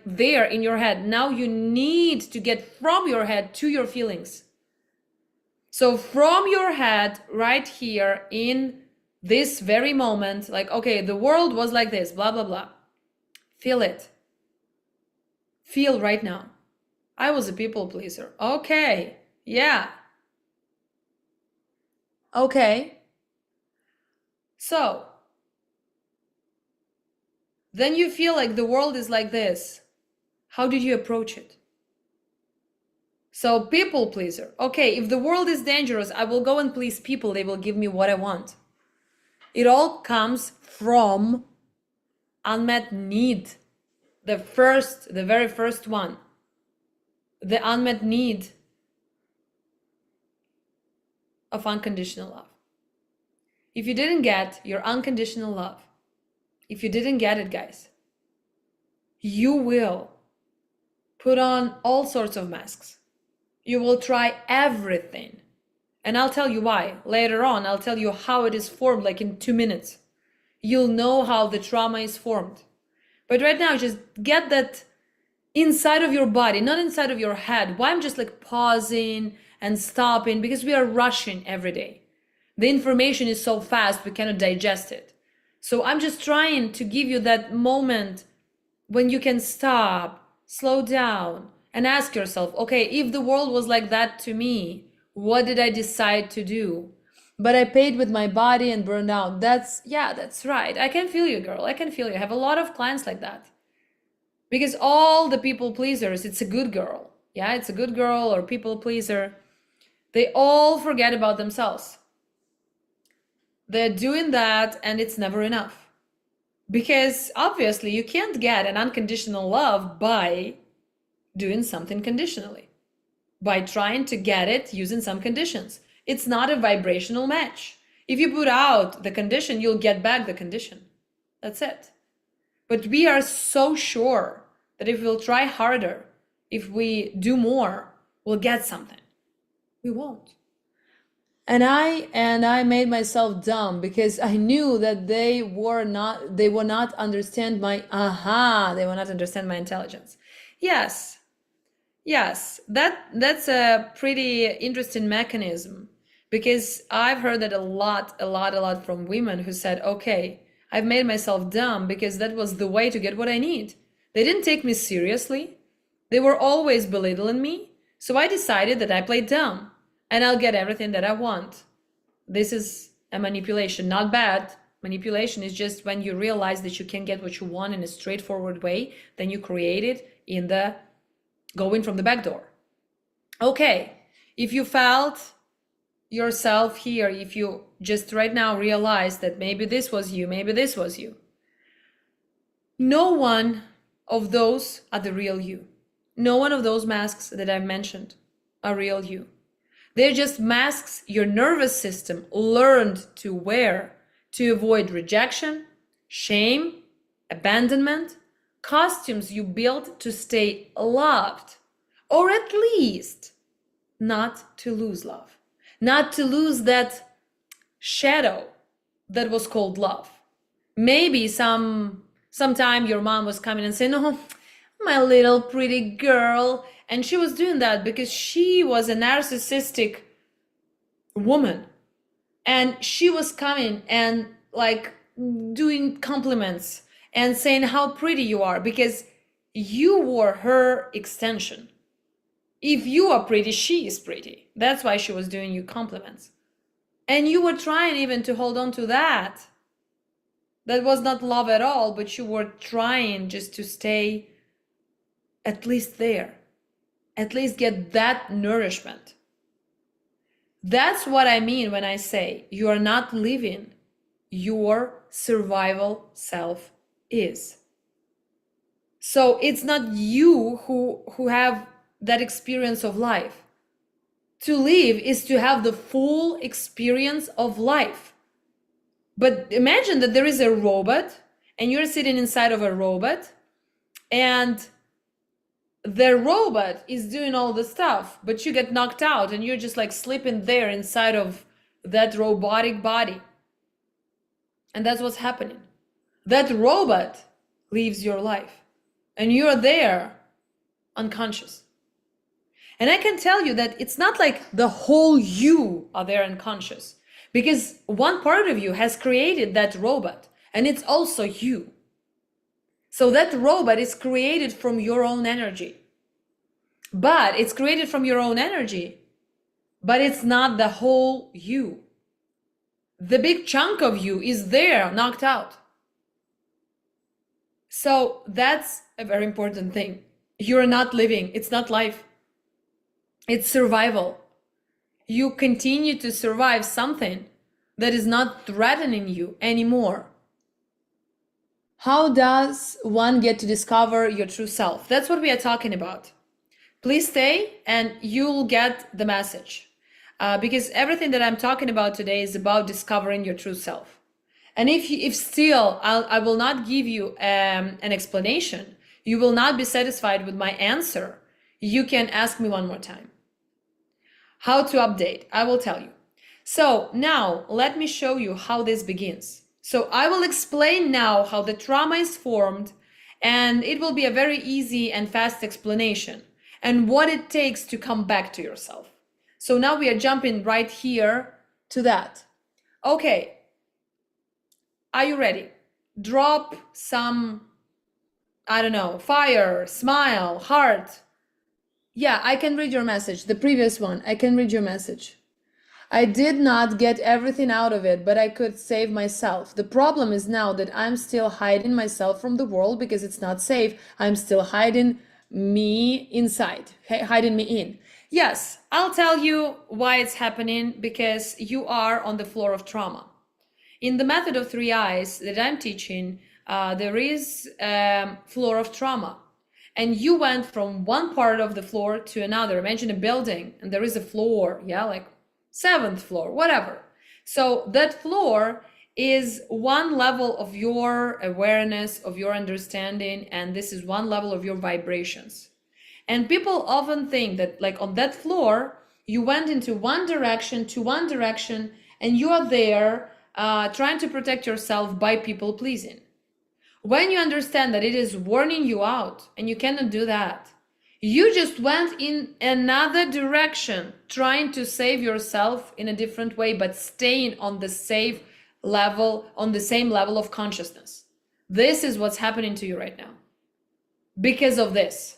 there in your head. Now you need to get from your head to your feelings. So from your head right here in this very moment, okay, the world was like this, blah, blah, blah. Feel it. Feel right now. I was a people pleaser. Okay. Yeah. Okay. So then you feel like the world is like this. How did you approach it? So people pleaser. Okay, if the world is dangerous, I will go and please people. They will give me what I want. It all comes from unmet need. The very first one. The unmet need of unconditional love. If you didn't get your unconditional love, if you didn't get it, guys, you will put on all sorts of masks. You will try everything. And I'll tell you why. Later on, I'll tell you how it is formed, in 2 minutes. You'll know how the trauma is formed. But right now, just get that inside of your body, not inside of your head. Why I'm just pausing and stopping? Because we are rushing every day. The information is so fast, we cannot digest it. So I'm just trying to give you that moment when you can stop, slow down, and ask yourself, okay, if the world was like that to me, what did I decide to do? But I paid with my body and burned out. That's right. I can feel you, girl. I can feel you. I have a lot of clients like that. Because all the people pleasers, it's a good girl. Yeah, it's a good girl or people pleaser. They all forget about themselves. They're doing that and it's never enough. Because obviously you can't get an unconditional love by doing something conditionally, by trying to get it using some conditions. It's not a vibrational match. If you put out the condition, you'll get back the condition. That's it. But we are so sure that if we'll try harder, if we do more, we'll get something. We won't. And I made myself dumb because I knew that they would not understand my they will not understand my intelligence. Yes, that's a pretty interesting mechanism, because I've heard that a lot from women who said, okay, I've made myself dumb because that was the way to get what I need. They didn't take me seriously. They were always belittling me. So I decided that I played dumb and I'll get everything that I want. This is a manipulation, not bad. Manipulation is just when you realize that you can get what you want in a straightforward way, then you create it in the going from the back door. Okay, if you felt yourself here, if you just right now realize that maybe this was you, maybe this was you, no one of those are the real you. No one of those masks that I've mentioned are real you. They're just masks your nervous system learned to wear to avoid rejection, shame, abandonment, costumes you built to stay loved, or at least not to lose love, not to lose that shadow that was called love. Maybe sometime your mom was coming and saying, "Oh, my little pretty girl," and she was doing that because she was a narcissistic woman, and she was coming and like doing compliments and saying how pretty you are because you were her extension. If you are pretty, she is pretty. That's why she was doing you compliments. And you were trying even to hold on to that. That was not love at all, but you were trying just to stay at least there, at least get that nourishment. That's what I mean when I say you are not living, your survival self is. So it's not you who have that experience of life. To live is to have the full experience of life. But imagine that there is a robot and you're sitting inside of a robot and the robot is doing all the stuff, but you get knocked out and you're just like sleeping there inside of that robotic body. And that's what's happening. That robot leaves your life and you're there unconscious. And I can tell you that it's not like the whole you are there unconscious, because one part of you has created that robot and it's also you. So that robot is created from your own energy. But it's created from your own energy, but it's not the whole you. The big chunk of you is there, knocked out. So that's a very important thing. You're not living, it's not life. It's survival. You continue to survive something that is not threatening you anymore. How does one get to discover your true self? That's what we are talking about. Please stay and you'll get the message. Because everything that I'm talking about today is about discovering your true self. And if still I will not give you an explanation, you will not be satisfied with my answer, you can ask me one more time. How to update, I will tell you. So now let me show you how this begins. So I will explain now how the trauma is formed, and it will be a very easy and fast explanation and what it takes to come back to yourself. So now we are jumping right here to that. Okay, are you ready? Drop some, I don't know, fire, smile, heart, Yeah, I can read your message. The previous one, I can read your message. I did not get everything out of it, but I could save myself. The problem is now that I'm still hiding myself from the world because it's not safe. I'm still hiding me inside, hiding me in. Yes, I'll tell you why it's happening, because you are on the floor of trauma. In the method of 3 eyes that I'm teaching, there is floor of trauma. And you went from one part of the floor to another. Imagine a building and there is a floor, yeah, like 7th floor, whatever. So that floor is one level of your awareness, of your understanding, and this is one level of your vibrations. And people often think that, like, on that floor, you went into one direction to one direction, and you are there trying to protect yourself by people pleasing. When you understand that it is warning you out and you cannot do that, you just went in another direction, trying to save yourself in a different way, but staying on the safe level, on the same level of consciousness. This is what's happening to you right now. Because of this,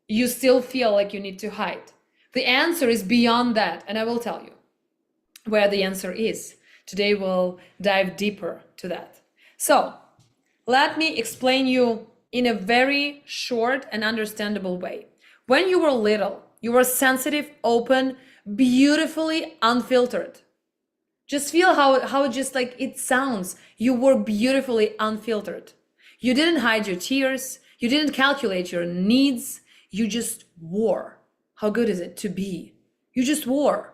you still feel like you need to hide. The answer is beyond that, and I will tell you where the answer is. Today we'll dive deeper to that. So let me explain you in a very short and understandable way. When you were little, you were sensitive, open, beautifully unfiltered. Just feel how just like it sounds. You were beautifully unfiltered. You didn't hide your tears. You didn't calculate your needs. You just were. How good is it to be? You just were.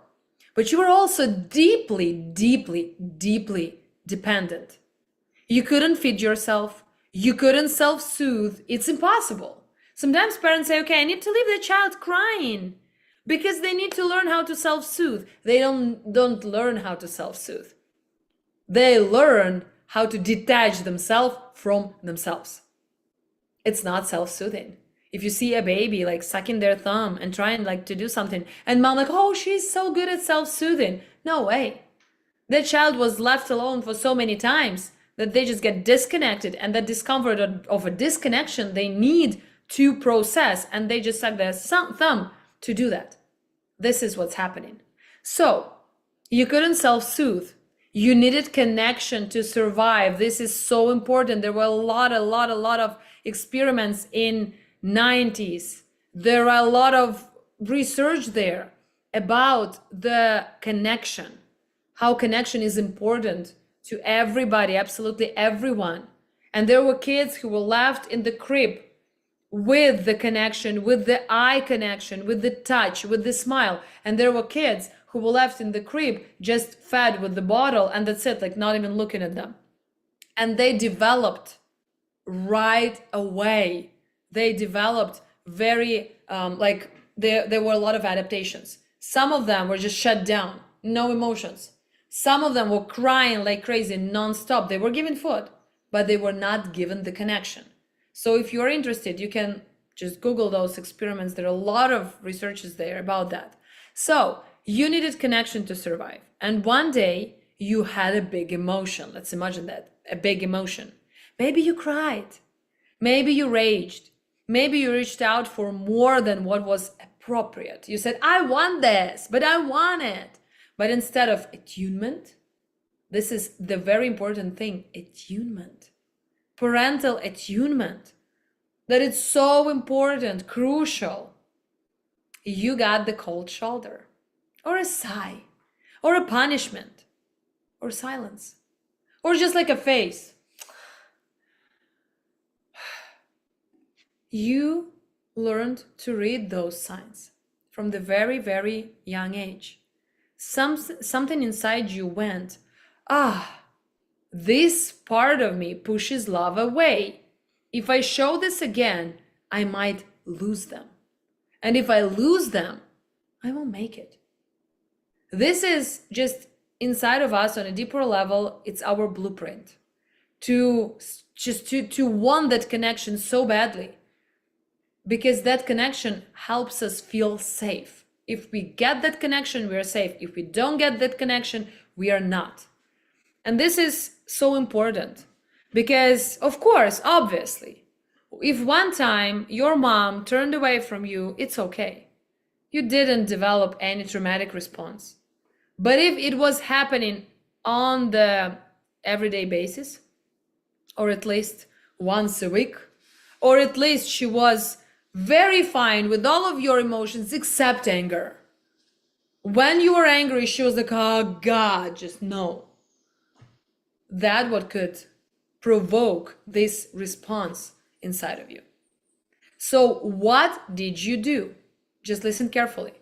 But you were also deeply, deeply, deeply dependent. You couldn't feed yourself. You couldn't self-soothe. It's impossible. Sometimes parents say, okay, I need to leave the child crying because they need to learn how to self-soothe. They don't learn how to self-soothe. They learn how to detach themselves from themselves. It's not self-soothing. If you see a baby like sucking their thumb and trying like to do something, and mom like, oh, she's so good at self-soothing. No way. That child was left alone for so many times that they just get disconnected, and that discomfort of a disconnection they need to process, and they just suck their thumb to do that. This is what's happening. So you couldn't self-soothe. You needed connection to survive. This is so important. There were a lot of experiments in 90s. There are a lot of research there about the connection, how connection is important to everybody, absolutely everyone. And there were kids who were left in the crib with the connection, with the eye connection, with the touch, with the smile. And there were kids who were left in the crib just fed with the bottle, and that's it, like not even looking at them. And they developed right away. They developed very, there were a lot of adaptations. Some of them were just shut down, no emotions. Some of them were crying like crazy nonstop. They were given food, but they were not given the connection. So if you're interested, you can just Google those experiments. There are a lot of researches there about that. So you needed connection to survive. And one day you had a big emotion. Let's imagine that, a big emotion. Maybe you cried. Maybe you raged. Maybe you reached out for more than what was appropriate. You said, I want this, but I want it. But instead of attunement, this is the very important thing, attunement. Parental attunement, that it's so important, crucial. You got the cold shoulder, or a sigh, or a punishment, or silence, or just like a face. You learned to read those signs from the very, very young age. Something inside you went, this part of me pushes love away. If I show this again, I might lose them. And if I lose them, I won't make it. This is just inside of us on a deeper level. It's our blueprint to want that connection so badly, because that connection helps us feel safe. If we get that connection, we are safe. If we don't get that connection, we are not. And this is so important because, of course, obviously, if one time your mom turned away from you, it's okay. you didn't develop any traumatic response. But if it was happening on the everyday basis, or at least once a week, or at least she was very fine with all of your emotions except anger. When you were angry, she was like, oh God, just no. That what could provoke this response inside of you. So what did you do? Just listen carefully.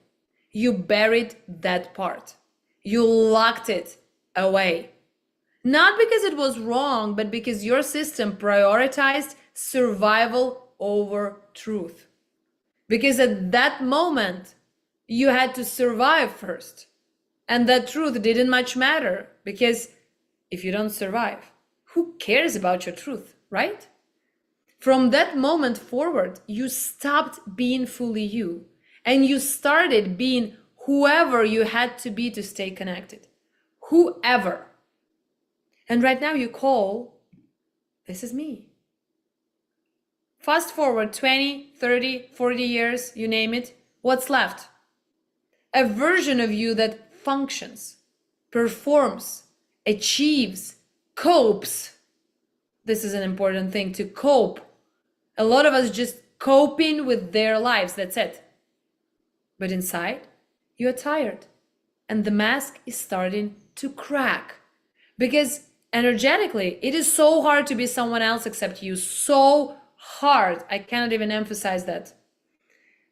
You buried that part. You locked it away. Not because it was wrong, but because your system prioritized survival over truth. Because at that moment, you had to survive first. And that truth didn't much matter, because if you don't survive, who cares about your truth, right? From that moment forward, you stopped being fully you, and you started being whoever you had to be to stay connected. Whoever. And right now you call, this is me. Fast forward 20, 30, 40 years, you name it, what's left? A version of you that functions, performs, achieves, copes. This is an important thing, to cope. A lot of us just coping with their lives, that's it. But inside, you are tired, and the mask is starting to crack. Because energetically, it is so hard to be someone else except you. So hard. I cannot even emphasize that.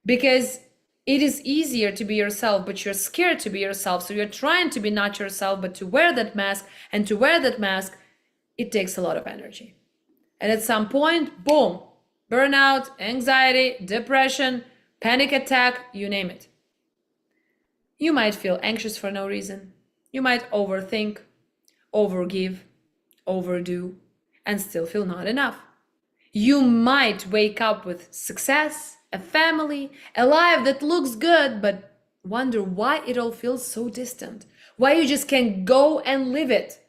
Because it is easier to be yourself, but you're scared to be yourself. So you're trying to be not yourself, but to wear that mask. And to wear that mask, it takes a lot of energy. And at some point, boom, burnout, anxiety, depression, panic attack, you name it. You might feel anxious for no reason. You might overthink, overgive, overdo, and still feel not enough. You might wake up with success, a family, a life that looks good, but wonder why it all feels so distant, why you just can't go and live it.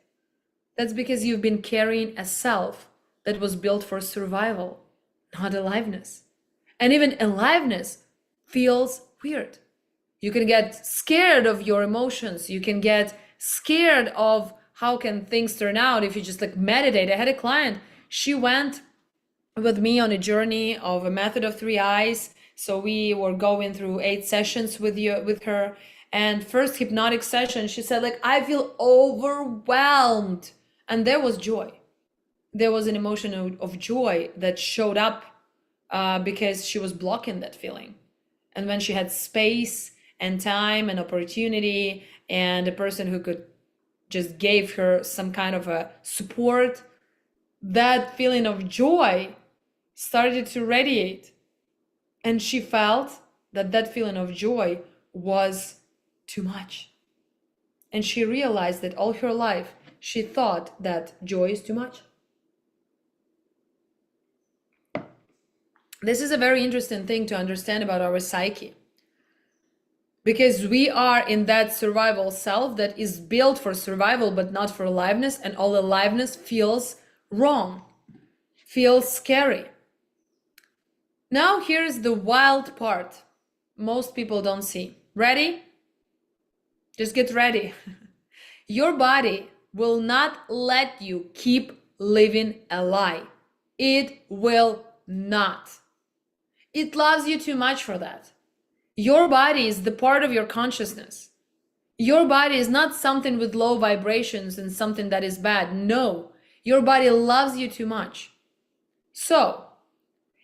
That's because you've been carrying a self that was built for survival, not aliveness. And even aliveness feels weird. You can get scared of your emotions. You can get scared of how can things turn out if you just like meditate. I had a client, she went with me on a journey of a method of 3 eyes. So we were going through 8 sessions with her. And first hypnotic session, she said like, I feel overwhelmed. And there was joy. There was an emotion of joy that showed up because she was blocking that feeling. And when she had space and time and opportunity and a person who could just gave her some kind of a support, that feeling of joy started to radiate. And she felt that that feeling of joy was too much. And she realized that all her life, she thought that joy is too much. This is a very interesting thing to understand about our psyche. Because we are in that survival self that is built for survival, but not for aliveness. And all aliveness feels wrong, feels scary. Now here's the wild part most people don't see. Ready? Just get ready. Your body will not let you keep living a lie. It will not. It loves you too much for that. Your body is the part of your consciousness. Your body is not something with low vibrations and something that is bad. No, your body loves you too much. So,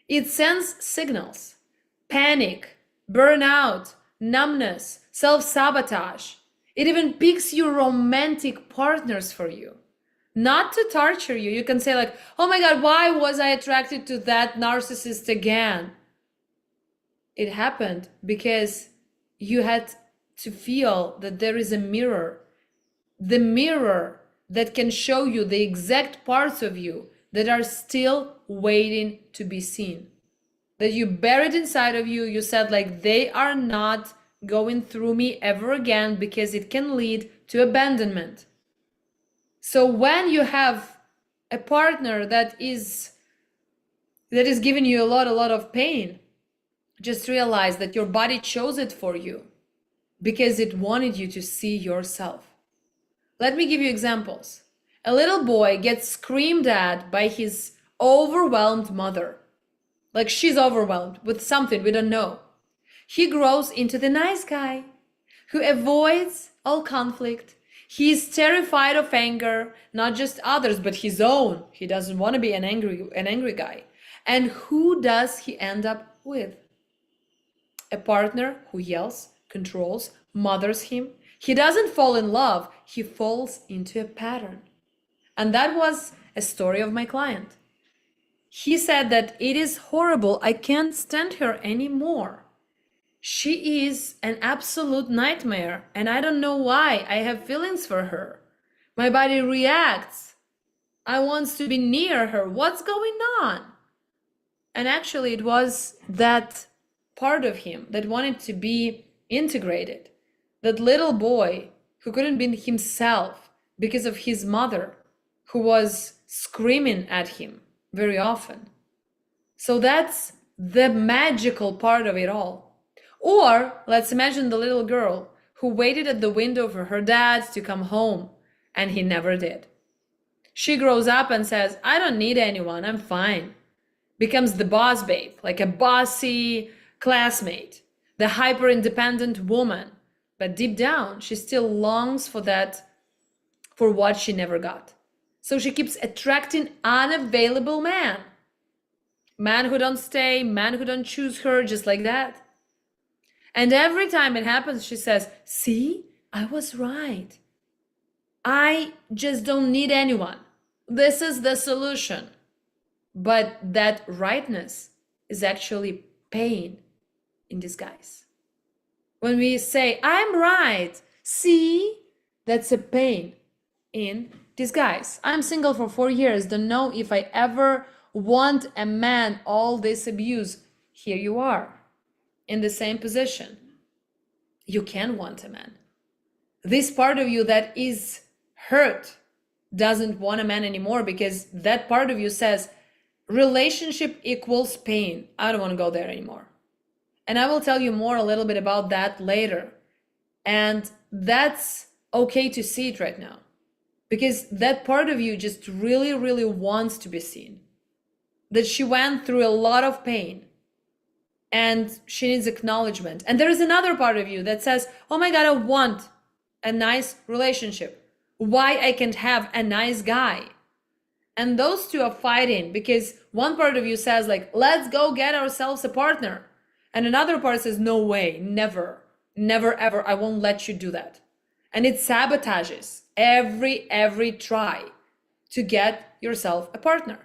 it sends signals, panic, burnout, numbness, self-sabotage. It even picks your romantic partners for you. Not to torture you. You can say like, oh my God, why was I attracted to that narcissist again? It happened because you had to feel that there is a mirror. The mirror that can show you the exact parts of you that are still waiting to be seen. That you buried inside of you. You said like, they are not going through me ever again because it can lead to abandonment. So when you have a partner that is giving you a lot of pain, just realize that your body chose it for you because it wanted you to see yourself. Let me give you examples. A little boy gets screamed at by his overwhelmed mother. Like she's overwhelmed with something we don't know. He grows into the nice guy who avoids all conflict. He's terrified of anger, not just others, but his own. He doesn't want to be an angry guy. And who does he end up with? A partner who yells, controls, mothers him. He doesn't fall in love, he falls into a pattern. And that was a story of my client. He said that it is horrible, I can't stand her anymore. She is an absolute nightmare, and I don't know why. I have feelings for her. My body reacts. I want to be near her. What's going on? And actually, it was that part of him that wanted to be integrated. That little boy who couldn't be himself because of his mother, who was screaming at him very often. So that's the magical part of it all. Or let's imagine the little girl who waited at the window for her dad to come home, and he never did. She grows up and says, I don't need anyone, I'm fine. Becomes the boss babe, like a bossy classmate, the hyper-independent woman. But deep down, she still longs for that, for what she never got. So she keeps attracting unavailable men. Men who don't stay, men who don't choose her, just like that. And every time it happens, she says, see, I was right. I just don't need anyone. This is the solution. But that rightness is actually pain in disguise. When we say, I'm right, see, that's a pain in disguise. I'm single for 4 years, don't know if I ever want a man, all this abuse. Here you are. In the same position. You can want a man. This part of you that is hurt doesn't want a man anymore because that part of you says relationship equals pain. I don't want to go there anymore. And I will tell you more a little bit about that later. And that's okay to see it right now because that part of you just really, really wants to be seen. That she went through a lot of pain. And she needs acknowledgement. And there is another part of you that says, oh my God, I want a nice relationship. Why I can't have a nice guy? And those two are fighting because one part of you says like, let's go get ourselves a partner. And another part says, no way, never, never, ever. I won't let you do that. And it sabotages every try to get yourself a partner.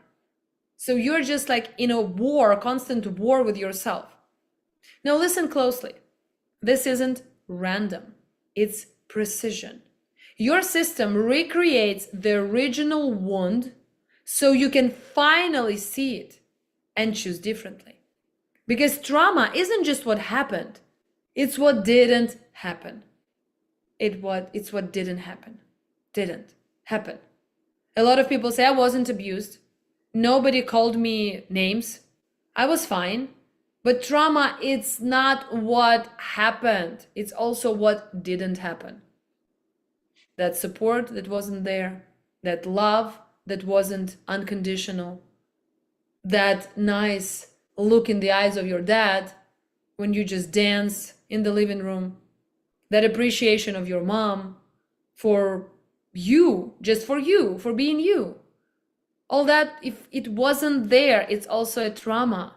So you're just like in a war, a constant war with yourself. Now listen closely. This isn't random. It's precision. Your system recreates the original wound so you can finally see it and choose differently. Because trauma isn't just what happened. It's what didn't happen. It's what didn't happen. Didn't happen. A lot of people say I wasn't abused. Nobody called me names. I was fine. But trauma, it's not what happened. It's also what didn't happen. That support that wasn't there. That love that wasn't unconditional. That nice look in the eyes of your dad when you just dance in the living room. That appreciation of your mom for you, just for you, for being you. All that, if it wasn't there, it's also a trauma.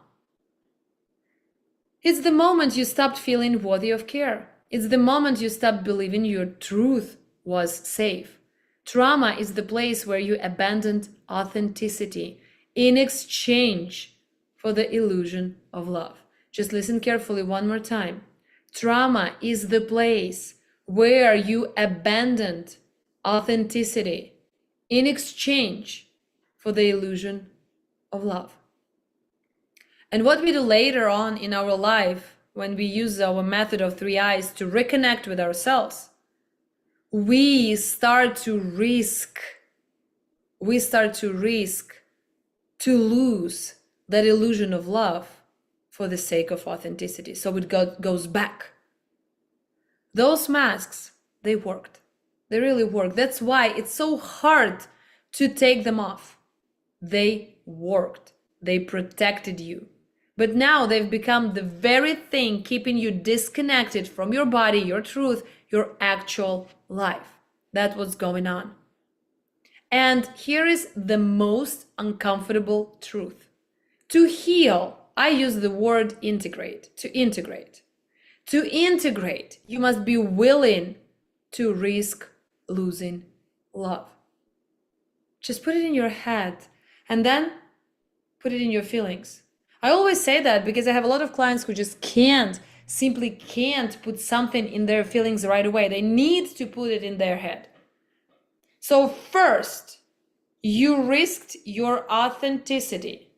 It's the moment you stopped feeling worthy of care. It's the moment you stopped believing your truth was safe. Trauma is the place where you abandoned authenticity in exchange for the illusion of love. Just listen carefully one more time. Trauma is the place where you abandoned authenticity in exchange for the illusion of love. And what we do later on in our life, when we use our method of 3 eyes to reconnect with ourselves, we start to risk to lose that illusion of love for the sake of authenticity. So it goes back. Those masks, they worked. They really worked. That's why it's so hard to take them off. They worked. They protected you. But now they've become the very thing keeping you disconnected from your body, your truth, your actual life. That's what's going on. And here is the most uncomfortable truth. To heal, I use the word integrate, to integrate. To integrate, you must be willing to risk losing love. Just put it in your head and then put it in your feelings. I always say that because I have a lot of clients who just simply can't put something in their feelings right away. They need to put it in their head. So first, you risked your authenticity.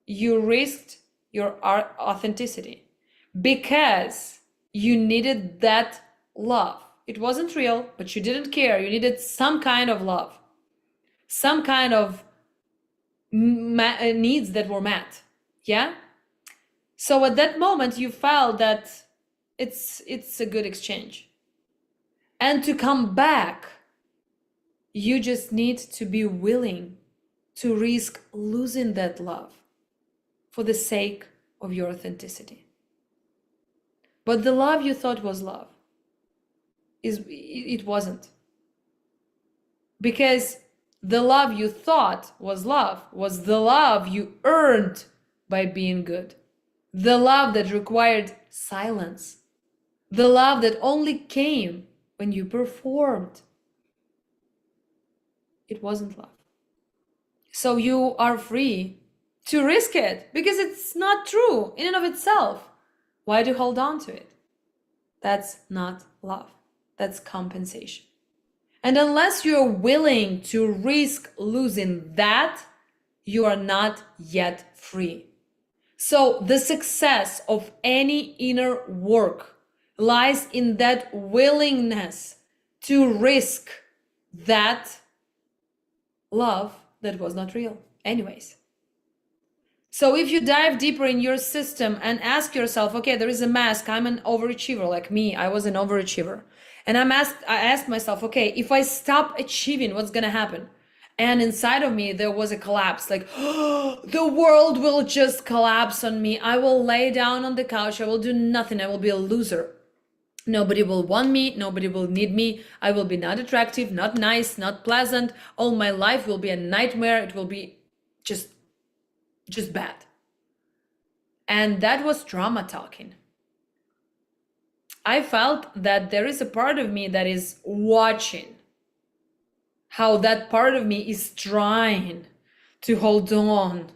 You risked your authenticity because you needed that love. It wasn't real, but you didn't care. You needed some kind of love, some kind of needs that were met. Yeah? So at that moment, you felt that it's a good exchange. And to come back, you just need to be willing to risk losing that love for the sake of your authenticity. But the love you thought was love, it wasn't. Because the love you thought was the love you earned by being good. The love that required silence. The love that only came when you performed. It wasn't love. So you are free to risk it because it's not true in and of itself. Why do you hold on to it? That's not love. That's compensation. And unless you're willing to risk losing that, you are not yet free. So the success of any inner work lies in that willingness to risk that love that was not real anyways. So if you dive deeper in your system and ask yourself, okay, there is a mask, I'm an overachiever, like me, I was an overachiever. And I asked myself, okay, if I stop achieving, what's gonna happen? And inside of me, there was a collapse, like, oh, the world will just collapse on me. I will lay down on the couch, I will do nothing, I will be a loser. Nobody will want me, nobody will need me, I will be not attractive, not nice, not pleasant. All my life will be a nightmare, it will be just bad. And that was trauma talking. I felt that there is a part of me that is watching how that part of me is trying to hold on,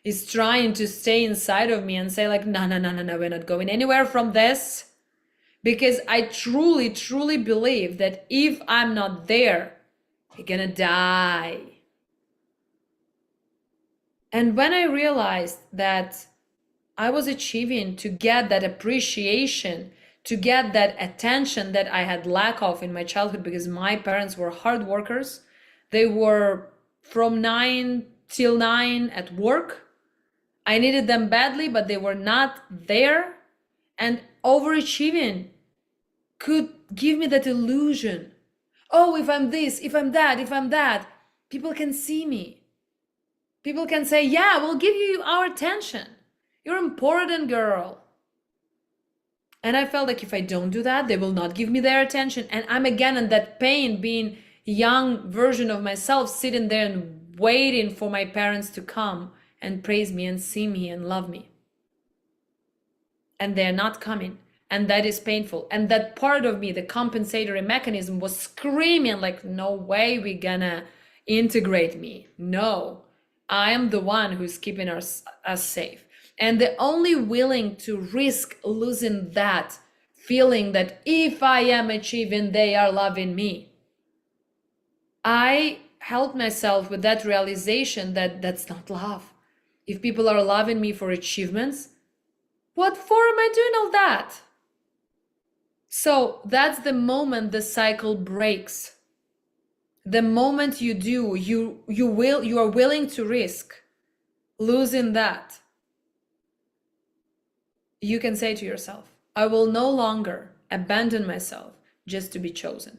is trying to stay inside of me and say like, no, we're not going anywhere from this. Because I truly, truly believe that if I'm not there, you're gonna die. And when I realized that I was achieving to get that appreciation, to get that attention that I had lack of in my childhood, because my parents were hard workers. They were from 9 till 9 at work. I needed them badly, but they were not there. And overachieving could give me that illusion. Oh, if I'm this, if I'm that, people can see me. People can say, yeah, we'll give you our attention. You're important, girl. And I felt like if I don't do that, they will not give me their attention. And I'm again in that pain, being a young version of myself, sitting there and waiting for my parents to come and praise me and see me and love me. And they're not coming. And that is painful. And that part of me, the compensatory mechanism, was screaming like, no way we're gonna integrate me. No, I am the one who's keeping us safe. And the only willing to risk losing that feeling that if I am achieving, they are loving me. I helped myself with that realization that that's not love. If people are loving me for achievements, what for am I doing all that? So that's the moment the cycle breaks. The moment you do, you are willing to risk losing that. you can say to yourself, I will no longer abandon myself just to be chosen.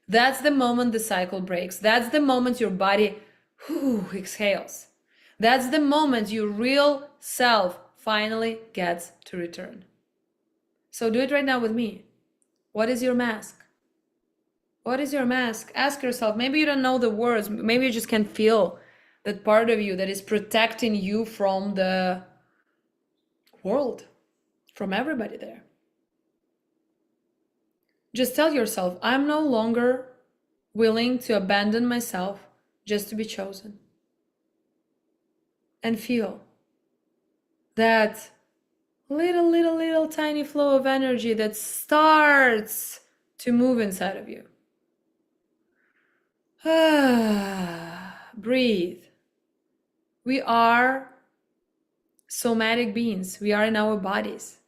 That's the moment the cycle breaks. That's the moment your body exhales. That's the moment your real self finally gets to return. So do it right now with me. What is your mask? What is your mask? Ask yourself. Maybe you don't know the words. Maybe you just can feel that part of you that is protecting you from the world, from everybody there. Just tell yourself, I'm no longer willing to abandon myself just to be chosen. And feel that little tiny flow of energy that starts to move inside of you. Breathe. We are somatic beings. We are in our bodies.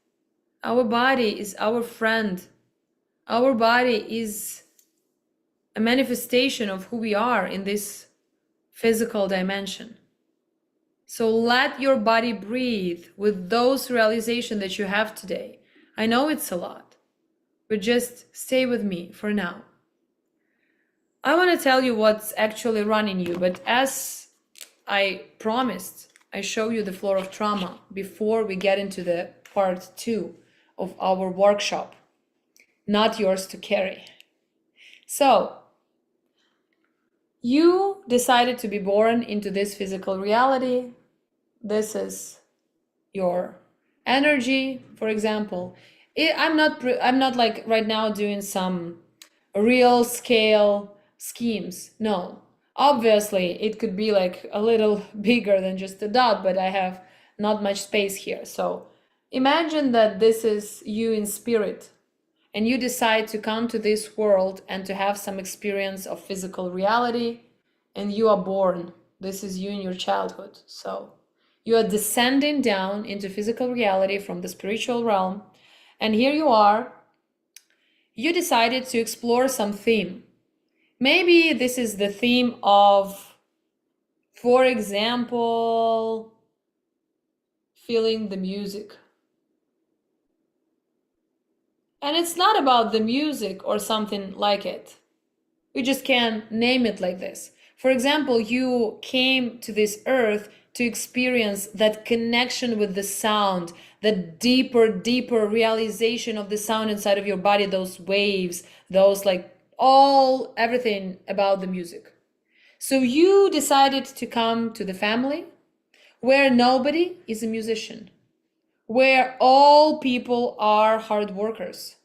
Our body is our friend. Our body is a manifestation of who we are in this physical dimension. So let your body breathe with those realizations that you have today. I know it's a lot, but just stay with me for now. I want to tell you what's actually running you, but as I promised, I show you the floor of trauma before we get into the part 2 of our workshop, not yours to carry. So, you decided to be born into this physical reality. This is your energy, for example. I'm not like right now doing some real scale schemes. No, obviously it could be like a little bigger than just a dot, but I have not much space here. So imagine that this is you in spirit, and you decide to come to this world and to have some experience of physical reality, and you are born. This is you in your childhood. So you are descending down into physical reality from the spiritual realm, and here you are. You decided to explore some theme. Maybe this is the theme of, for example, feeling the music. And it's not about the music or something like it. We just can't name it like this. For example, you came to this earth to experience that connection with the sound, the deeper realization of the sound inside of your body, those waves, those like everything about the music. So you decided to come to the family where nobody is a musician, where all people are hard workers.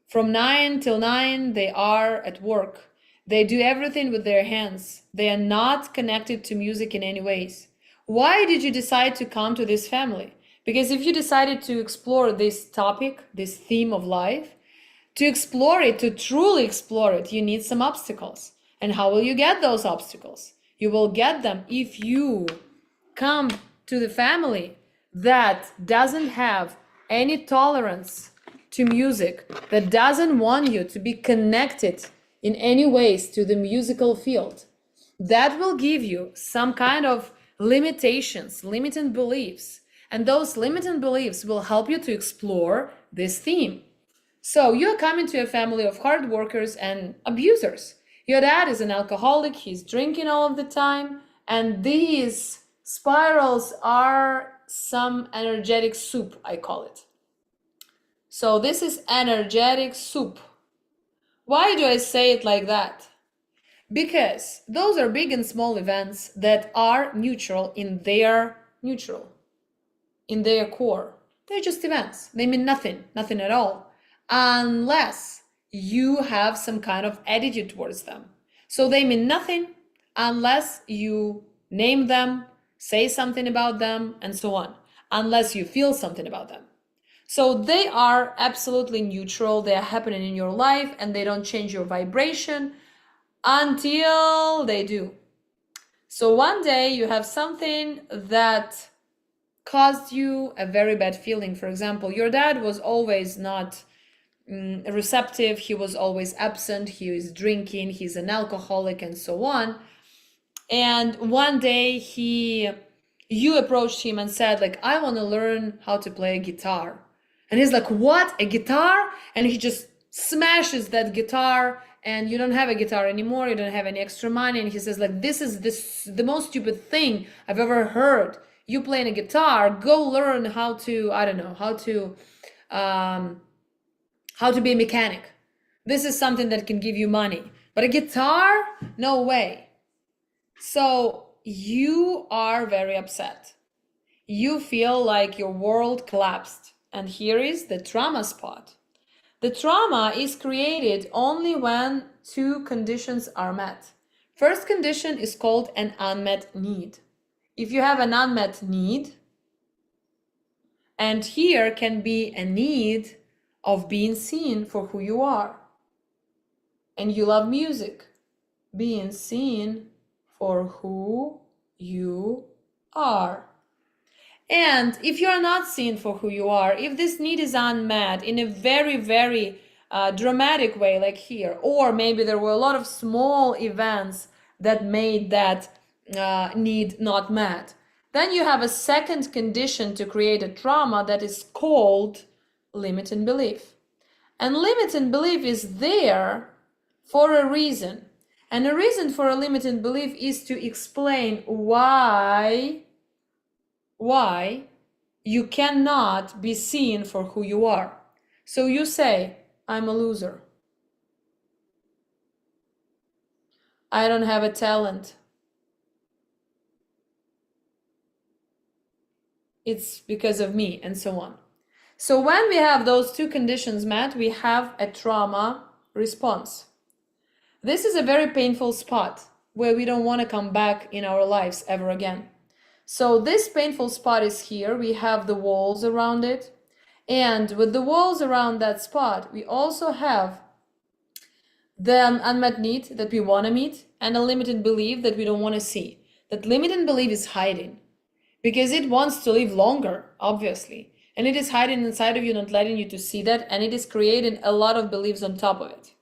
From 9 till 9, they are at work. They do everything with their hands. They are not connected to music in any ways. Why did you decide to come to this family? Because if you decided to explore this topic, this theme of life, to explore it, to truly explore it, you need some obstacles. And how will you get those obstacles? You will get them if you come to the family that doesn't have any tolerance to music, that doesn't want you to be connected in any ways to the musical field. That will give you some kind of limitations, limiting beliefs. And those limiting beliefs will help you to explore this theme. So you're coming to a family of hard workers and abusers. Your dad is an alcoholic, he's drinking all of the time, and these spirals are some energetic soup, I call it. So this is energetic soup. Why do I say it like that? Because those are big and small events that are neutral in their core. They're just events. They mean nothing at all, unless you have some kind of attitude towards them. So they mean nothing unless you name them, say something about them, and so on, unless you feel something about them. So they are absolutely neutral. They are happening in your life and they don't change your vibration until they do. So one day you have something that caused you a very bad feeling. For example, your dad was always not receptive. He was always absent. He is drinking. He's an alcoholic and so on. And one day he You approached him and said like, I want to learn how to play a guitar. And he's like, what, a guitar? And he just smashes that guitar, and you don't have a guitar anymore, you don't have any extra money, and he says like, this is the most stupid thing I've ever heard. You playing a guitar, go learn how to, I don't know, how to be a mechanic. This is something that can give you money. But a guitar? No way. So you are very upset. You feel like your world collapsed. And here is the trauma spot. The trauma is created only when two conditions are met. First condition is called an unmet need. If you have an unmet need, and here can be a need of being seen for who you are. And you love music, being seen for who you are. And if you are not seen for who you are, if this need is unmet in a very, very dramatic way, like here, or maybe there were a lot of small events that made that need not met, then you have a second condition to create a trauma that is called limiting belief. And limiting belief is there for a reason. And the reason for a limiting belief is to explain why you cannot be seen for who you are. So you say, I'm a loser. I don't have a talent. It's because of me, and so on. So when we have those two conditions met, we have a trauma response. This is a very painful spot where we don't want to come back in our lives ever again. So this painful spot is here. We have the walls around it. And with the walls around that spot, we also have the unmet need that we want to meet and a limited belief that we don't want to see. That limited belief is hiding because it wants to live longer, obviously. And it is hiding inside of you, not letting you to see that. And it is creating a lot of beliefs on top of it.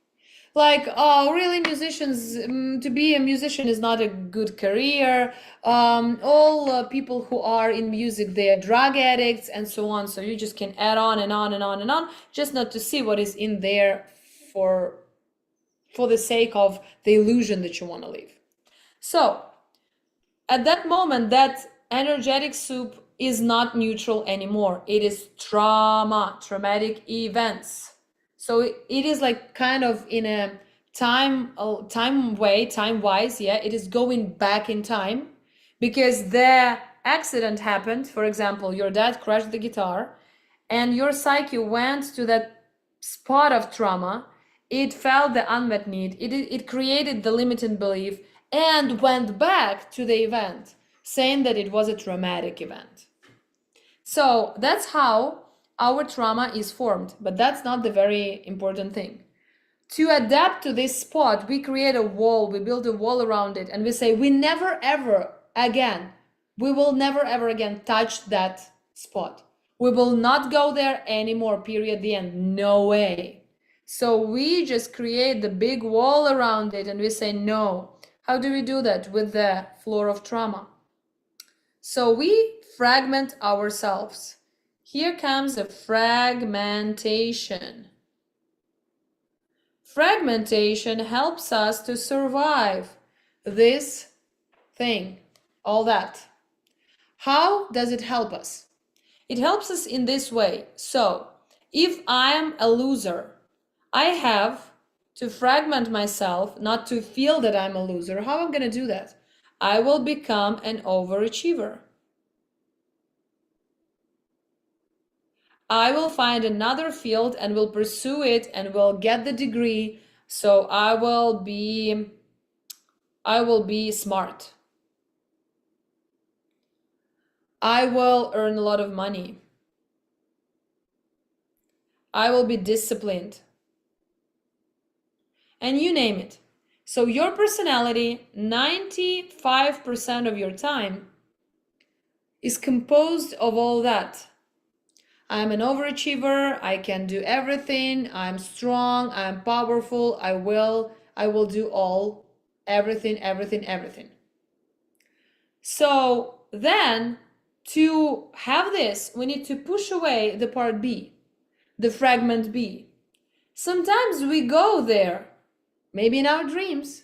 Like, oh, really, musicians, to be a musician is not a good career. All people who are in music, they are drug addicts and so on. So you just can add on and on and on and on, just not to see what is in there for the sake of the illusion that you want to live. So at that moment, that energetic soup is not neutral anymore. It is trauma, traumatic events. So it is like kind of in a time-wise, yeah, it is going back in time because the accident happened. For example, your dad crashed the guitar and your psyche went to that spot of trauma. It felt the unmet need. It created the limiting belief and went back to the event, saying that it was a traumatic event. So that's how our trauma is formed, but that's not the very important thing. To adapt to this spot, we create a wall, we build a wall around it, and we say, we will never ever again touch that spot. We will not go there anymore, period, the end, no way. So we just create the big wall around it and we say no. How do we do that? With the floor of trauma. So we fragment ourselves. Here comes a fragmentation. Fragmentation helps us to survive this thing, all that. How does it help us? It helps us in this way. So, if I am a loser, I have to fragment myself, not to feel that I'm a loser. How am I going to do that? I will become an overachiever. I will find another field and will pursue it and will get the degree. So I will be smart. I will earn a lot of money. I will be disciplined. And you name it. So your personality, 95% of your time is composed of all that. I'm an overachiever, I can do everything, I'm strong, I'm powerful, I will do everything. So then to have this, we need to push away the part B, the fragment B. Sometimes we go there, maybe in our dreams,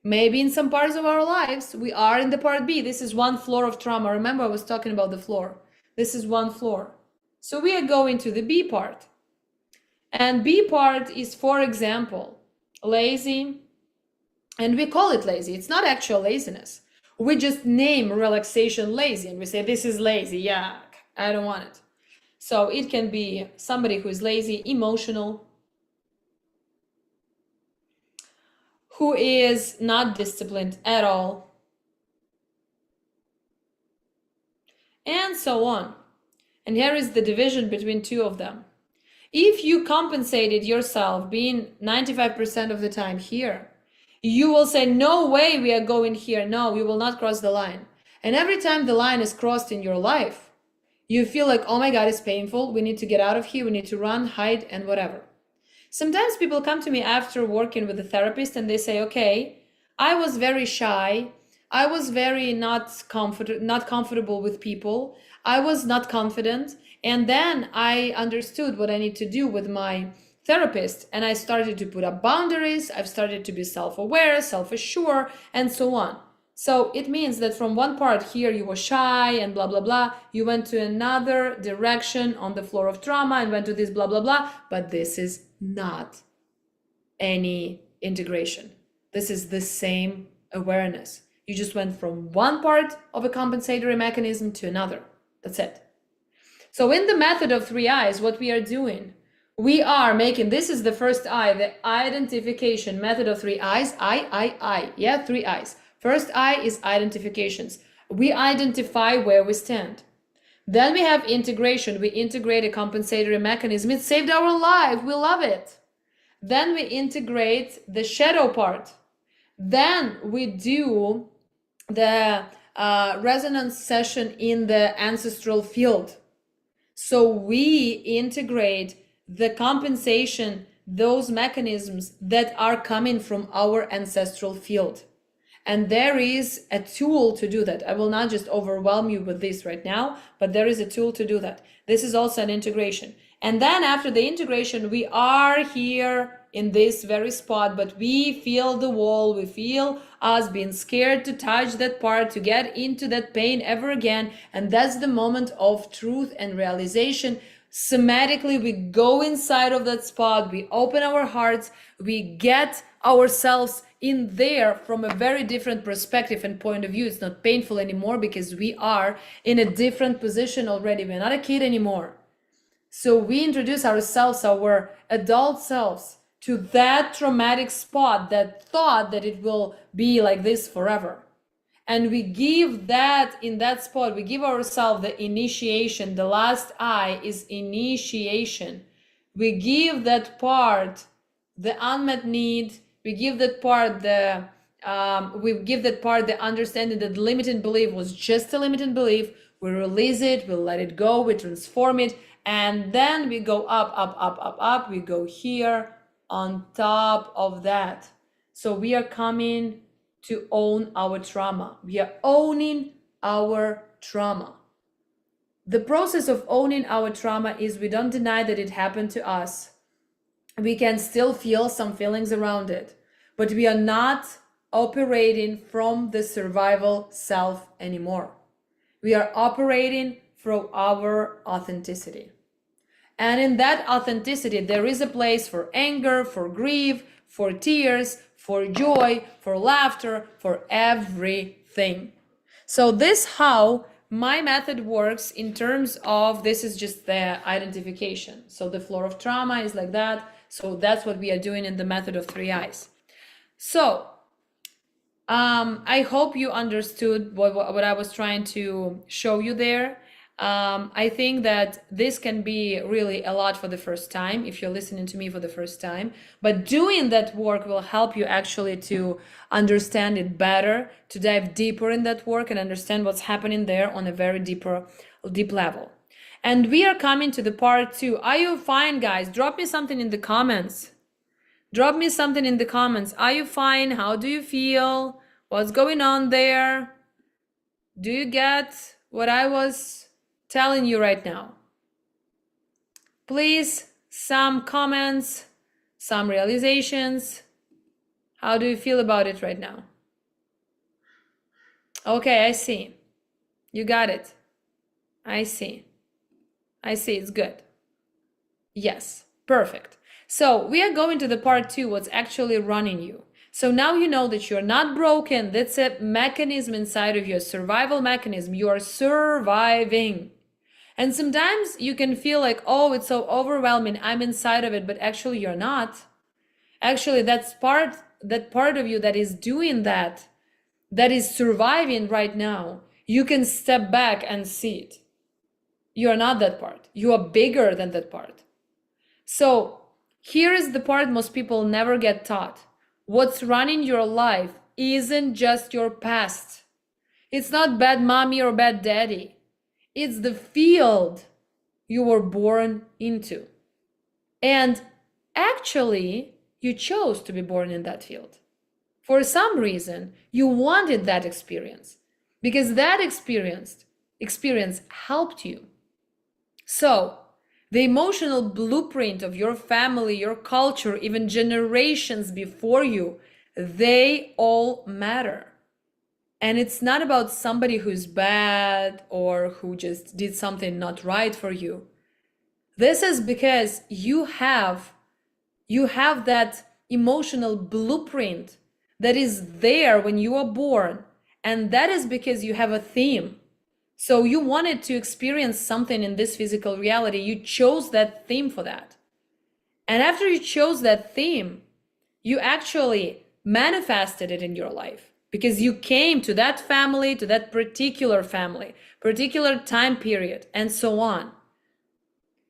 maybe in some parts of our lives, we are in the part B. This is one floor of trauma. Remember, I was talking about the floor. This is one floor. So we are going to the B part. And B part is, for example, lazy. And we call it lazy. It's not actual laziness. We just name relaxation lazy and we say, this is lazy. Yeah, I don't want it. So it can be somebody who is lazy, emotional, who is not disciplined at all, and so on. And here is the division between two of them. If you compensated yourself being 95% of the time here, you will say, no way we are going here. No, we will not cross the line. And every time the line is crossed in your life, you feel like, oh my God, it's painful. We need to get out of here. We need to run, hide, and whatever. Sometimes people come to me after working with a therapist and they say, okay, I was very shy. I was very not comfortable with people. I was not confident. And then I understood what I need to do with my therapist. And I started to put up boundaries. I've started to be self-aware, self-assured, and so on. So it means that from one part here, you were shy and blah, blah, blah. You went to another direction on the floor of trauma and went to this blah, blah, blah. But this is not any integration. This is the same awareness. You just went from one part of a compensatory mechanism to another. That's it. So in the method of 3 eyes, what we are doing, we are making, this is the first eye, the identification method of 3 eyes, I. Yeah, 3 eyes. First eye is identifications. We identify where we stand. Then we have integration. We integrate a compensatory mechanism. It saved our life. We love it. Then we integrate the shadow part. Then we do the resonance session in the ancestral field. So we integrate the compensation, those mechanisms that are coming from our ancestral field. And there is a tool to do that. I will not just overwhelm you with this right now, but there is a tool to do that. This is also an integration. And then after the integration, we are here in this very spot, but we feel the wall. We feel us being scared to touch that part, to get into that pain ever again. And that's the moment of truth and realization. Somatically, we go inside of that spot. We open our hearts. We get ourselves in there from a very different perspective and point of view. It's not painful anymore because we are in a different position already. We're not a kid anymore. So we introduce ourselves, our adult selves, to that traumatic spot, that thought that it will be like this forever. And we give that, in that spot, we give ourselves the initiation. The last eye is initiation. We give that part the unmet need. We give that part the understanding that limiting belief was just a limiting belief. We release it, we let it go, we transform it, and then we go up, up, up, up, up. We go here on top of that. So we are coming to own our trauma. We are owning our trauma. The process of owning our trauma is we don't deny that it happened to us. We can still feel some feelings around it, but we are not operating from the survival self anymore. We are operating from our authenticity. And in that authenticity, there is a place for anger, for grief, for tears, for joy, for laughter, for everything. So this how my method works in terms of, this is just the identification. So the floor of trauma is like that. So that's what we are doing in the method of 3 eyes. So I hope you understood what I was trying to show you there. I think that this can be really a lot for the first time, if you're listening to me for the first time, but doing that work will help you actually to understand it better, to dive deeper in that work and understand what's happening there on a very deep level. And we are coming to the part 2. Are you fine, guys? Drop me something in the comments. Drop me something in the comments. Are you fine? How do you feel? What's going on there? Do you get what I was telling you right now? Please, some comments, some realizations. How do you feel about it right now? Okay, I see. You got it. I see. I see, it's good. Yes, perfect. So we are going to the part 2, what's actually running you. So now you know that you're not broken. That's a mechanism inside of you, a survival mechanism. You are surviving. And sometimes you can feel like, oh, it's so overwhelming, I'm inside of it, but actually you're not. Actually, that part of you that is doing that is surviving right now. You can step back and see it. You are not that part. You are bigger than that part. So here is the part most people never get taught. What's running your life isn't just your past. It's not bad mommy or bad daddy. It's the field you were born into. And actually, you chose to be born in that field. For some reason, you wanted that experience because that experience helped you. So, the emotional blueprint of your family, your culture, even generations before you, they all matter. And it's not about somebody who's bad or who just did something not right for you. This is because you have that emotional blueprint that is there when you are born. And that is because you have a theme. So you wanted to experience something in this physical reality. You chose that theme for that. And after you chose that theme, you actually manifested it in your life because you came to that family, to that particular family, particular time period, and so on.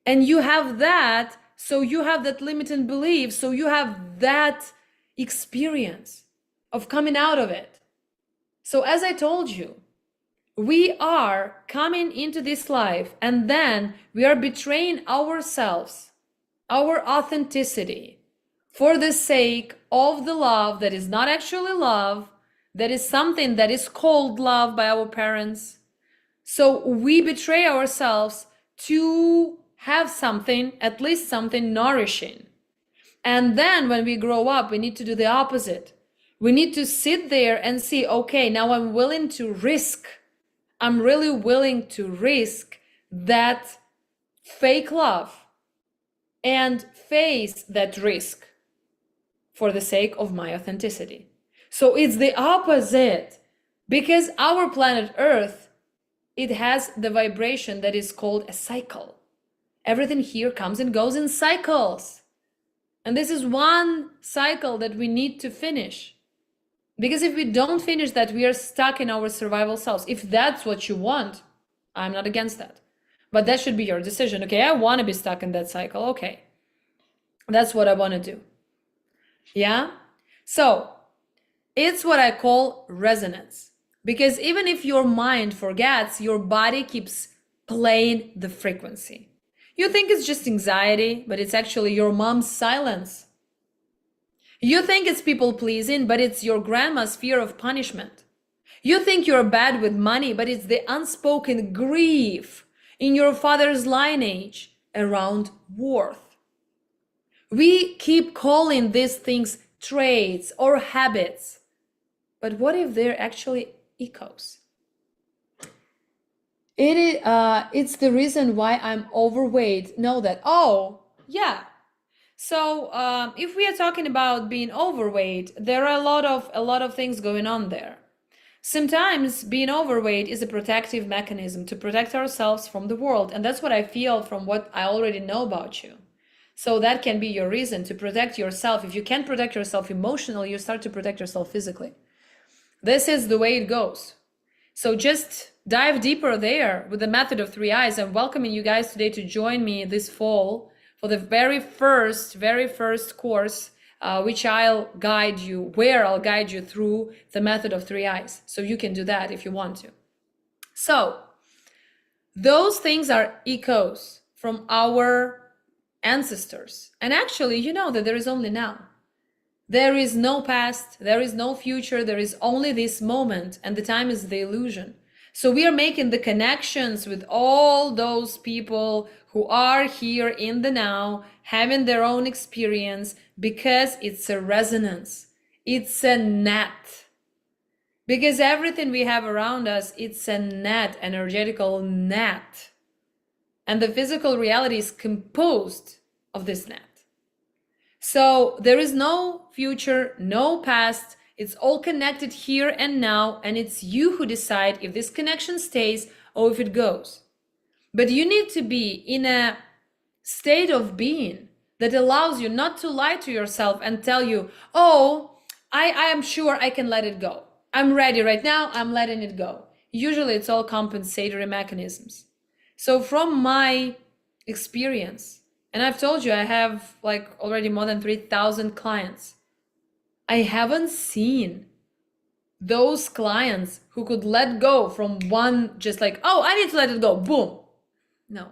And you have that, so you have that limiting belief, so you have that experience of coming out of it. So as I told you, we are coming into this life and then we are betraying ourselves, our authenticity, for the sake of the love that is not actually love, that is something that is called love by our parents. So we betray ourselves to have something, at least something nourishing. And then when we grow up, we need to do the opposite. We need to sit there and see, okay, now I'm willing to risk. I'm really willing to risk that fake love and face that risk for the sake of my authenticity. So it's the opposite because our planet Earth, it has the vibration that is called a cycle. Everything here comes and goes in cycles. And this is one cycle that we need to finish. Because if we don't finish that, we are stuck in our survival selves. If that's what you want, I'm not against that. But that should be your decision. Okay, I want to be stuck in that cycle. Okay, that's what I want to do. Yeah? So, it's what I call resonance. Because even if your mind forgets, your body keeps playing the frequency. You think it's just anxiety, but it's actually your mom's silence. You think it's people pleasing, but it's your grandma's fear of punishment. You think you're bad with money, but it's the unspoken grief in your father's lineage around worth. We keep calling these things traits or habits, but what if they're actually echoes? It's the reason why I'm overweight. Know that. Oh, yeah. So if we are talking about being overweight, there are a lot of things going on there. Sometimes being overweight is a protective mechanism to protect ourselves from the world, and that's what I feel from what I already know about you. So that can be your reason to protect yourself. If you can't protect yourself emotionally, you start to protect yourself physically. This is the way it goes. So just dive deeper there with the method of 3 eyes. I'm welcoming you guys today to join me this fall for the very first course, which I'll guide you through the method of 3 eyes. So you can do that if you want to. So those things are echoes from our ancestors. And actually, you know that there is only now. There is no past, there is no future, there is only this moment, and the time is the illusion. So we are making the connections with all those people who are here in the now, having their own experience, because it's a resonance. It's a net. Because everything we have around us, it's a net, energetical net. And the physical reality is composed of this net. So there is no future, no past. It's all connected here and now, and it's you who decide if this connection stays or if it goes. But you need to be in a state of being that allows you not to lie to yourself and tell you, oh, I am sure I can let it go. I'm ready right now, I'm letting it go. Usually it's all compensatory mechanisms. So from my experience, and I've told you I have like already more than 3,000 clients, I haven't seen those clients who could let go from one, just like, oh, I need to let it go, boom. No.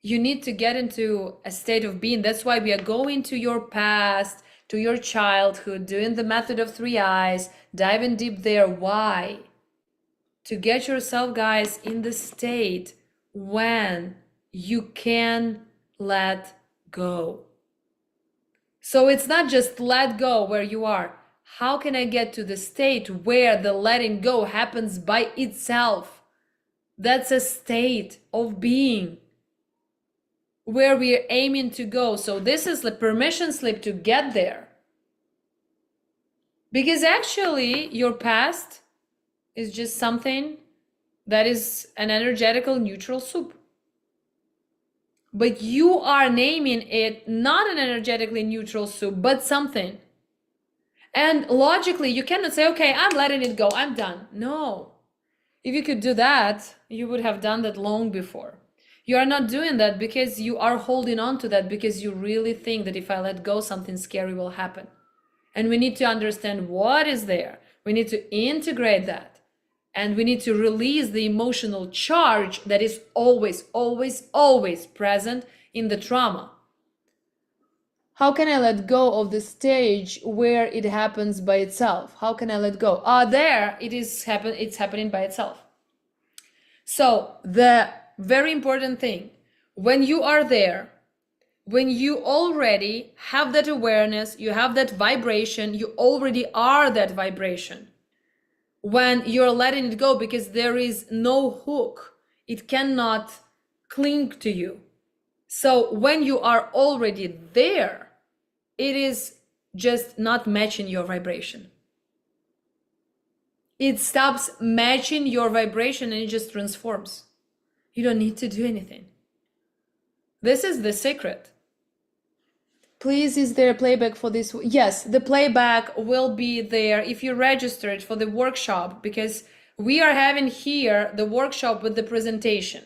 You need to get into a state of being. That's why we are going to your past, to your childhood, doing the method of 3 eyes, diving deep there. Why? To get yourself, guys, in the state when you can let go. So it's not just let go where you are. How can I get to the state where the letting go happens by itself? That's a state of being where we are aiming to go. So this is the permission slip to get there. Because actually your past is just something that is an energetical neutral soup. But you are naming it not an energetically neutral soup, but something. And logically, you cannot say, okay, I'm letting it go, I'm done. No. If you could do that, you would have done that long before. You are not doing that because you are holding on to that because you really think that if I let go, something scary will happen. And we need to understand what is there. We need to integrate that. And we need to release the emotional charge that is always, always, always present in the trauma. How can I let go of the stage where it happens by itself? How can I let go? There it is it's happening by itself. So the very important thing, when you are there, when you already have that awareness, you have that vibration, you already are that vibration. When you're letting it go, because there is no hook, it cannot cling to you. So when you are already there, it is just not matching your vibration. It stops matching your vibration and it just transforms. You don't need to do anything. This is the secret. Please, is there a playback for this? Yes, the playback will be there if you registered for the workshop, because we are having here the workshop with the presentation.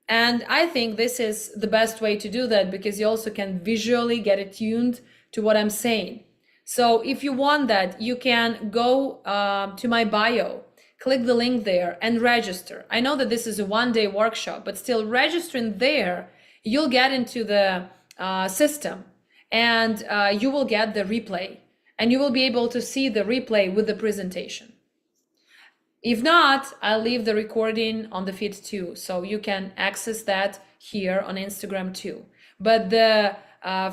And I think this is the best way to do that, because you also can visually get attuned to what I'm saying. So if you want that, you can go to my bio, click the link there and register. I know that this is a one-day workshop, but still registering there, you'll get into the system. And you will get the replay, and you will be able to see the replay with the presentation. If not, I'll leave the recording on the feed too, so you can access that here on Instagram too. But the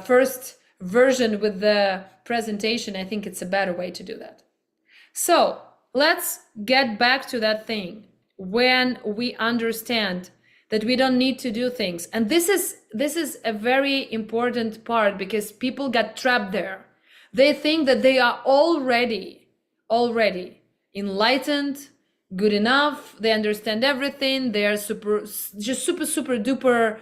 first version with the presentation, I think it's a better way to do that. So let's get back to that thing when we understand that we don't need to do things. And this is a very important part, because people get trapped there. They think that they are already enlightened, good enough, they understand everything, they are super duper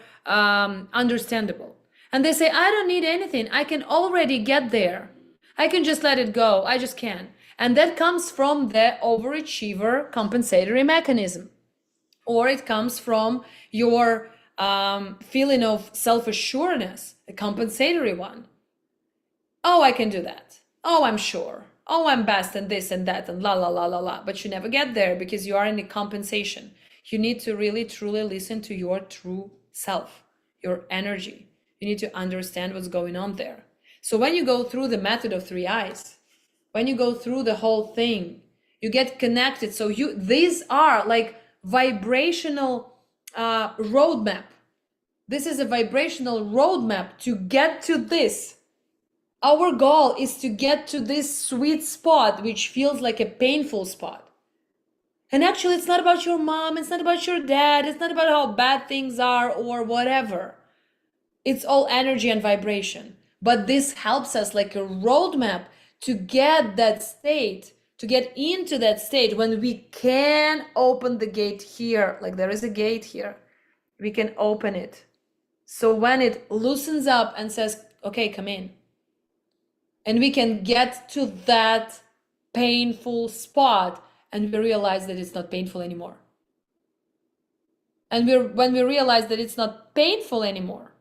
understandable. And they say, I don't need anything, I can already get there. I can just let it go, I just can. And that comes from the overachiever compensatory mechanism. Or it comes from your feeling of self-assuredness, a compensatory one. Oh, I can do that. Oh, I'm sure. Oh, I'm best and this and that and la, la, la, la, la. But you never get there because you are in a compensation. You need to really, truly listen to your true self, your energy. You need to understand what's going on there. So when you go through the method of 3 eyes, when you go through the whole thing, You get connected. So these are like vibrational roadmap. This is a vibrational roadmap to get to this. Our goal is to get to this sweet spot, which feels like a painful spot. And actually, it's not about your mom, it's not about your dad, it's not about how bad things are or whatever. It's all energy and vibration. But this helps us like a roadmap to get that state, to get into that state when we can open the gate here. Like there is a gate here. We can open it. So when it loosens up and says, okay, come in. And we can get to that painful spot and we realize that it's not painful anymore. And when we realize that it's not painful anymore,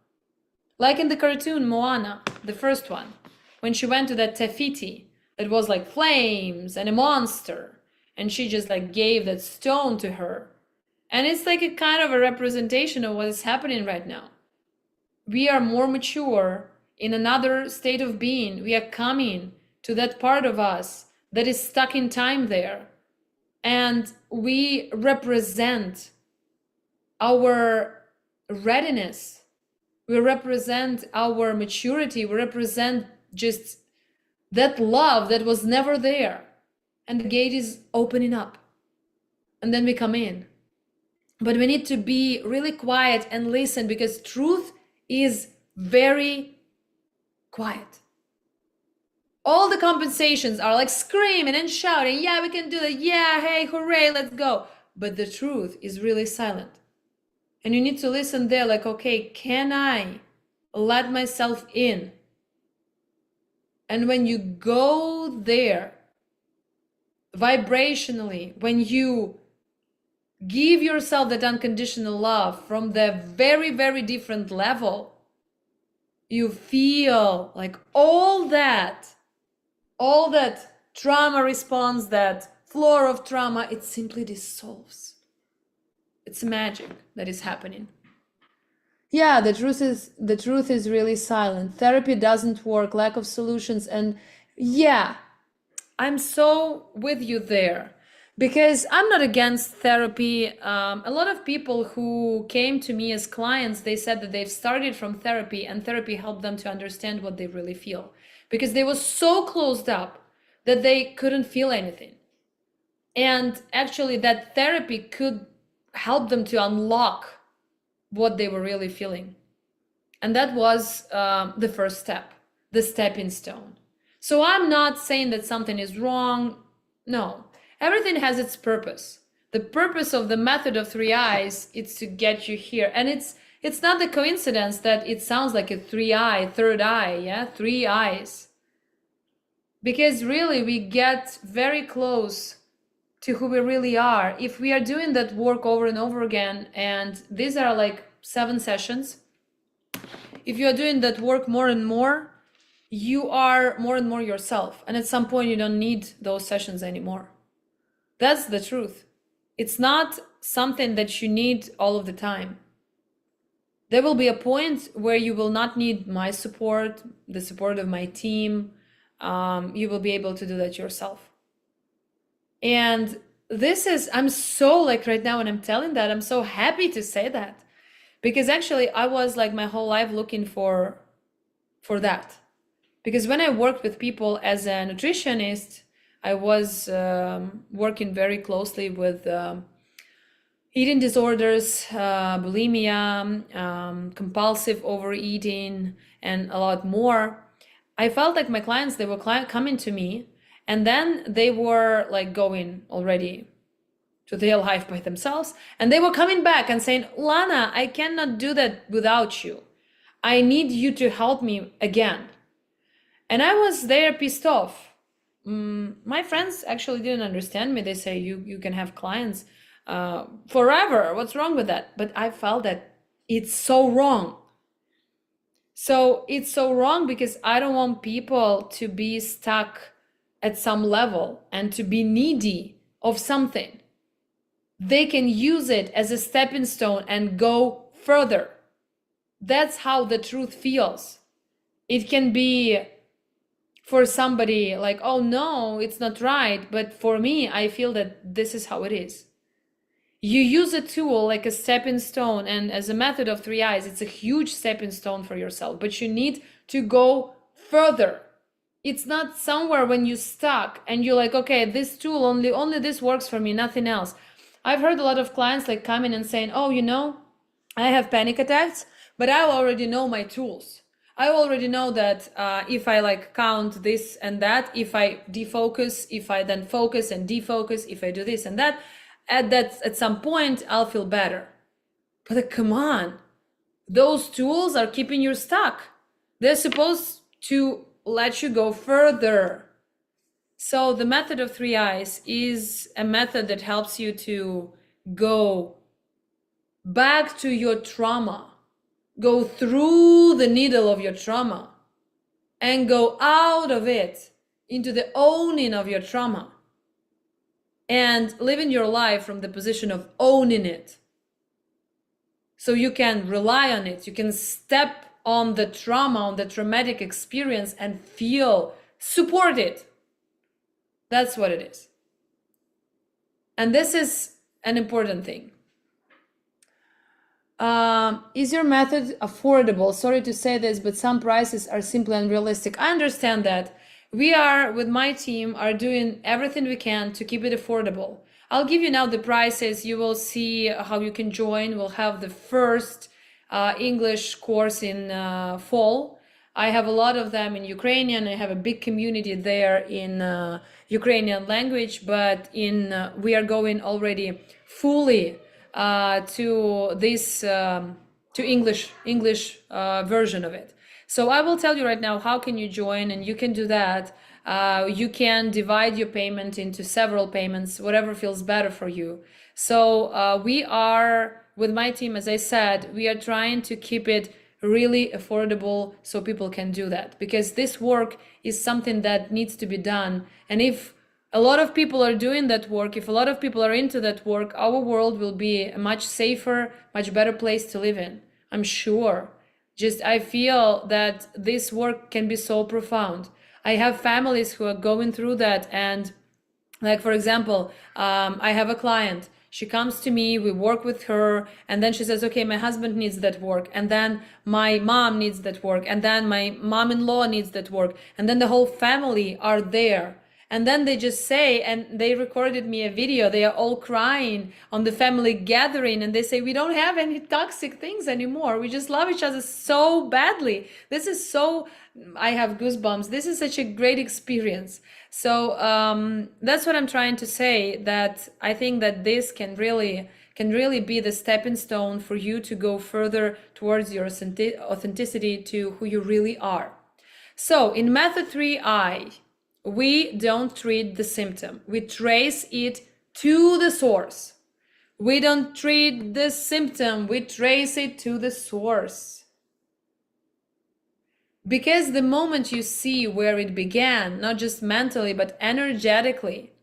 like in the cartoon Moana, the first one, when she went to that Tefiti, it was like flames and a monster, and she just like gave that stone to her. And it's like a kind of a representation of what is happening right now. We are more mature in another state of being. We are coming to that part of us that is stuck in time there. And we represent our readiness. We represent our maturity. We represent just that love that was never there. And the gate is opening up. And then we come in. But we need to be really quiet and listen, because truth is very quiet. All the compensations are like screaming and shouting, yeah, we can do that, yeah, hey, hooray, let's go. But the truth is really silent. And you need to listen there like, okay, can I let myself in? And when you go there, vibrationally, when you give yourself that unconditional love from the very, very different level, you feel like all that trauma response, that floor of trauma, it simply dissolves. It's magic that is happening. Yeah, the truth is really silent. Therapy doesn't work, lack of solutions. And yeah, I'm so with you there, because I'm not against therapy. A lot of people who came to me as clients, they said that they've started from therapy and therapy helped them to understand what they really feel, because they were so closed up that they couldn't feel anything. And actually that therapy could help them to unlock what they were really feeling. And that was the first step, the stepping stone. So I'm not saying that something is wrong. No, everything has its purpose. The purpose of the method of 3 eyes is to get you here. And it's not the coincidence that it sounds like a 3-eye, third eye, yeah, 3 eyes. Because really we get very close to who we really are if we are doing that work over and over again. And these are like 7 sessions. If you are doing that work more and more, you are more and more yourself. And at some point you don't need those sessions anymore. That's the truth. It's not something that you need all of the time. There will be a point where you will not need my support, the support of my team. You will be able to do that yourself. And this is, I'm so like right now when I'm telling that, I'm so happy to say that, because actually I was like my whole life looking for that. Because when I worked with people as a nutritionist, I was working very closely with eating disorders, bulimia, compulsive overeating, and a lot more. I felt like my clients, they were coming to me, and then they were like going already to their life by themselves. And they were coming back and saying, Lana, I cannot do that without you. I need you to help me again. And I was there pissed off. My friends actually didn't understand me. They say, you can have clients forever. What's wrong with that? But I felt that it's so wrong. So it's so wrong because I don't want people to be stuck at some level and to be needy of something. They can use it as a stepping stone and go further. That's how the truth feels. It can be for somebody like, oh no, it's not right. But for me, I feel that this is how it is. You use a tool like a stepping stone, and as a method of 3 eyes, it's a huge stepping stone for yourself, but you need to go further. It's not somewhere when you stuck and you're like, okay, this tool only this works for me, nothing else. I've heard a lot of clients like coming and saying, oh, I have panic attacks, but I already know my tools. I already know that if I like count this and that, if I defocus, if I then focus and defocus, if I do this and that, at some point I'll feel better. But like, come on, those tools are keeping you stuck. They're supposed to let you go further. So the method of 3 eyes is a method that helps you to go back to your trauma, go through the needle of your trauma, and go out of it into the owning of your trauma, and living your life from the position of owning it. So you can rely on it, you can step on the trauma, on the traumatic experience, and feel supported. That's what it is. And this is an important thing. Is your method affordable? Sorry to say this, but some prices are simply unrealistic. I understand that. We are, with my team, are doing everything we can to keep it affordable. I'll give you now the prices. You will see how you can join. We'll have the first English course in fall. I have a lot of them in Ukrainian. I have a big community there in Ukrainian language, but we are going already fully to this to English version of it. So I will tell you right now how can you join, and you can do that. You can divide your payment into several payments, whatever feels better for you. So we are, with my team, as I said, we are trying to keep it really affordable so people can do that, because this work is something that needs to be done. And if a lot of people are doing that work, if a lot of people are into that work, our world will be a much safer, much better place to live in, I'm sure. Just I feel that this work can be so profound. I have families who are going through that, and like, for example, I have a client. She comes to me, we work with her, and then she says, okay, my husband needs that work, and then my mom needs that work, and then my mom-in-law needs that work, and then the whole family are there. And then they just say, and they recorded me a video, they are all crying on the family gathering, and they say, we don't have any toxic things anymore. We just love each other so badly. This is so, I have goosebumps. This is such a great experience. So that's what I'm trying to say, that I think that this can really be the stepping stone for you to go further towards your authenticity, to who you really are. So in method 3I, we don't treat the symptom. We trace it to the source. We don't treat the symptom. We trace it to the source. Because the moment you see where it began, not just mentally, but energetically,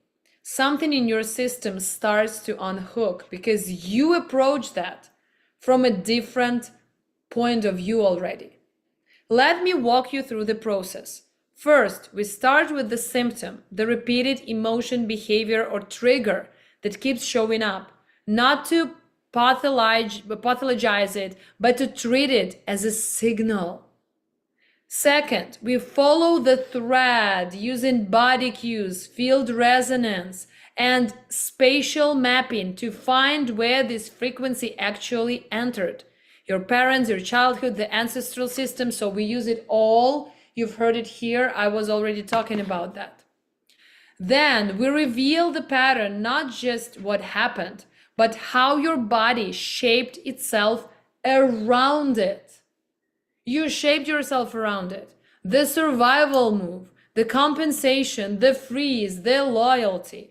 something in your system starts to unhook, because you approach that from a different point of view already. Let me walk you through the process. First, we start with the symptom, the repeated emotion, behavior, or trigger that keeps showing up, not to pathologize it, but to treat it as a signal. Second, we follow the thread using body cues, field resonance, and spatial mapping to find where this frequency actually entered. Your parents, your childhood, the ancestral system, so we use it all. You've heard it here. I was already talking about that. Then we reveal the pattern, not just what happened, but how your body shaped itself around it. You shaped yourself around it. The survival move, the compensation, the freeze, the loyalty.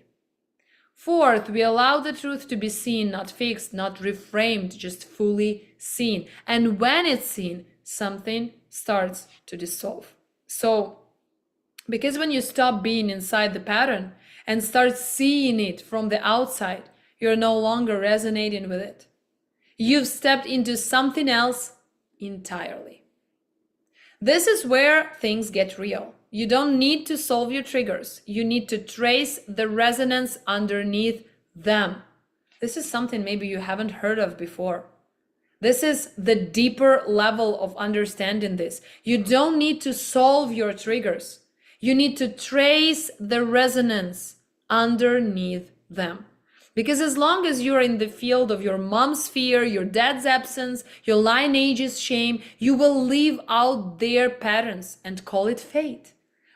Fourth, we allow the truth to be seen, not fixed, not reframed, just fully seen. And when it's seen, something starts to dissolve. So, because when you stop being inside the pattern and start seeing it from the outside, you're no longer resonating with it. You've stepped into something else entirely. This is where things get real. You don't need to solve your triggers. You need to trace the resonance underneath them. This is something maybe you haven't heard of before. This is the deeper level of understanding this. You don't need to solve your triggers. You need to trace the resonance underneath them. Because as long as you're in the field of your mom's fear, your dad's absence, your lineage's shame, you will live out their patterns and call it fate,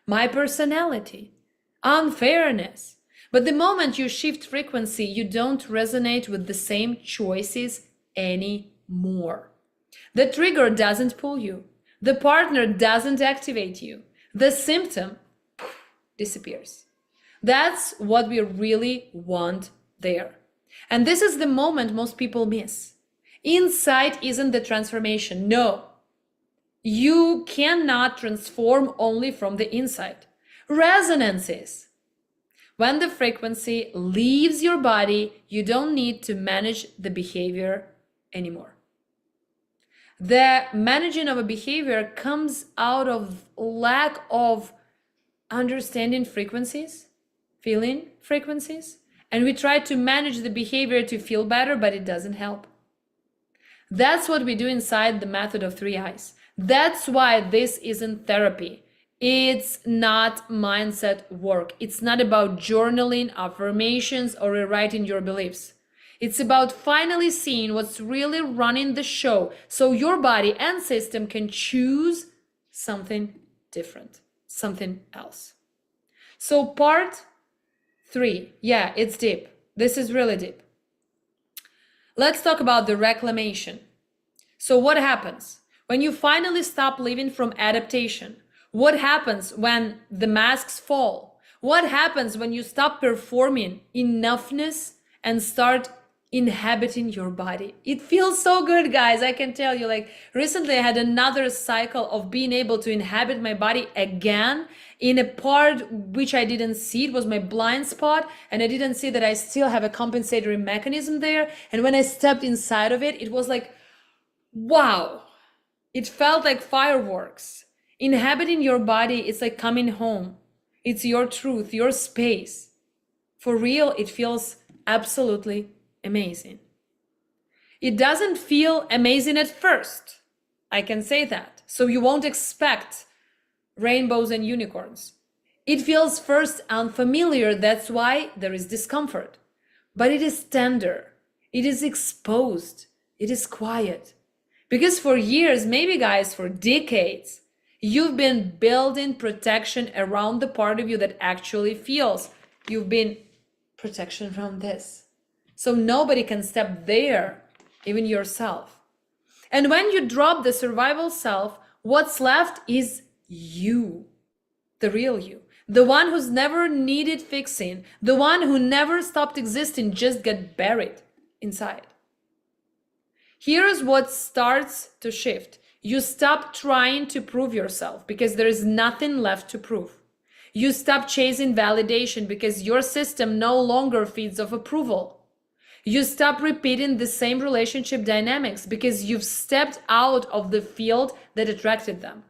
my personality, unfairness. But the moment you shift frequency, you don't resonate with the same choices anymore. The trigger doesn't pull you. The partner doesn't activate you. The symptom disappears. That's what we really want there. And this is the moment most people miss. Insight isn't the transformation. No. You cannot transform only from the inside. Resonance is. When the frequency leaves your body, you don't need to manage the behavior anymore. The managing of a behavior comes out of lack of understanding frequencies, feeling frequencies, and we try to manage the behavior to feel better, but it doesn't help. That's what we do inside the method of 3 eyes. That's why this isn't therapy. It's not mindset work. It's not about journaling, affirmations, or rewriting your beliefs. It's about finally seeing what's really running the show so your body and system can choose something different, something else. So part 3, yeah, it's deep. This is really deep. Let's talk about the reclamation. So what happens when you finally stop living from adaptation? What happens when the masks fall? What happens when you stop performing enoughness and start inhabiting your body? It feels so good, guys. I can tell you, like recently I had another cycle of being able to inhabit my body again in a part which I didn't see. It was my blind spot, and I didn't see that I still have a compensatory mechanism there. And when I stepped inside of it, it was like, wow, it felt like fireworks. Inhabiting your body, it's like coming home. It's your truth, your space. For real, it feels absolutely amazing. It doesn't feel amazing at first. I can say that. So you won't expect rainbows and unicorns. It feels first unfamiliar. That's why there is discomfort. But it is tender. It is exposed. It is quiet. Because for years, maybe guys, for decades, you've been building protection around the part of you that actually feels. You've been protection from this. So nobody can step there, even yourself. And when you drop the survival self, what's left is you, the real you, the one who's never needed fixing, the one who never stopped existing, just get buried inside. Here's what starts to shift. You stop trying to prove yourself because there is nothing left to prove. You stop chasing validation because your system no longer feeds off approval. You stop repeating the same relationship dynamics because you've stepped out of the field that attracted them.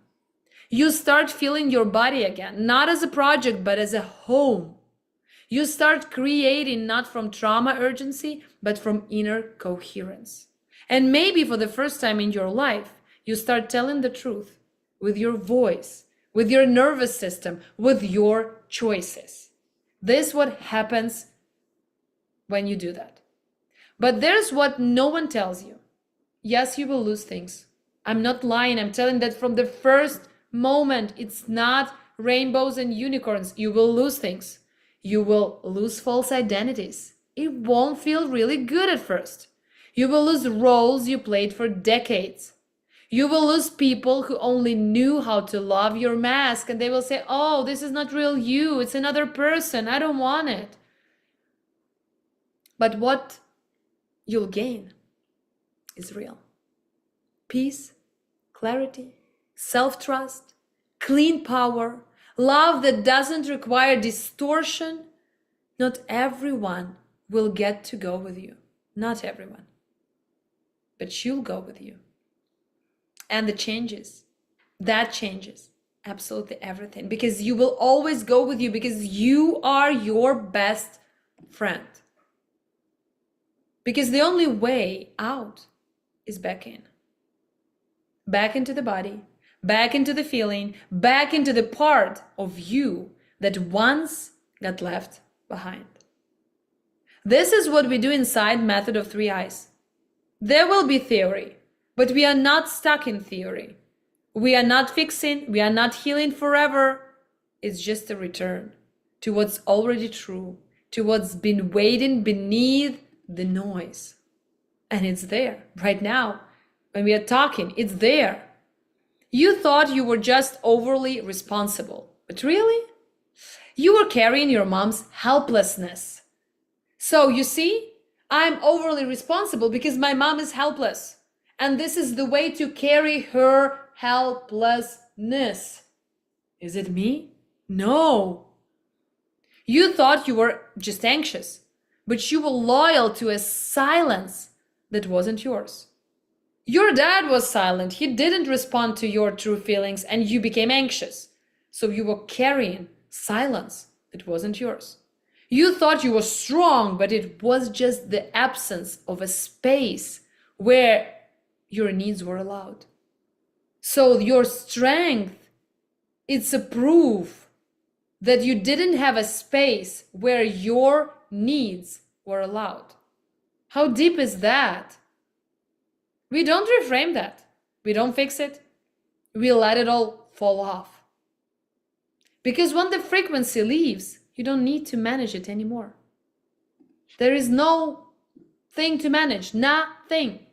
You start feeling your body again, not as a project, but as a home. You start creating not from trauma urgency, but from inner coherence. And maybe for the first time in your life, you start telling the truth with your voice, with your nervous system, with your choices. This is what happens when you do that. But there's what no one tells you. Yes, you will lose things. I'm not lying. I'm telling that from the first moment. It's not rainbows and unicorns. You will lose things. You will lose false identities. It won't feel really good at first. You will lose roles you played for decades. You will lose people who only knew how to love your mask, and they will say, oh, this is not real you. It's another person. I don't want it. But what you'll gain is real. Peace, clarity, self-trust, clean power, love that doesn't require distortion. Not everyone will get to go with you. Not everyone. But you'll go with you. And that changes. Absolutely everything, because you will always go with you, because you are your best friend. Because the only way out is back in. Back into the body, back into the feeling, back into the part of you that once got left behind. This is what we do inside Method of Three Eyes. There will be theory, but we are not stuck in theory. We are not fixing, we are not healing forever. It's just a return to what's already true, to what's been waiting beneath the noise. And it's there right now. When we are talking, it's there. You thought you were just overly responsible, but really? You were carrying your mom's helplessness. So you see, I'm overly responsible because my mom is helpless. And this is the way to carry her helplessness. Is it me? No. You thought you were just anxious, but you were loyal to a silence that wasn't yours. Your dad was silent. He didn't respond to your true feelings and you became anxious. So you were carrying silence that wasn't yours. You thought you were strong, but it was just the absence of a space where your needs were allowed. So your strength, it's a proof that you didn't have a space where your needs were allowed. How deep is that? We don't reframe that. We don't fix it. We let it all fall off. Because when the frequency leaves, you don't need to manage it anymore. There is no thing to manage, nothing.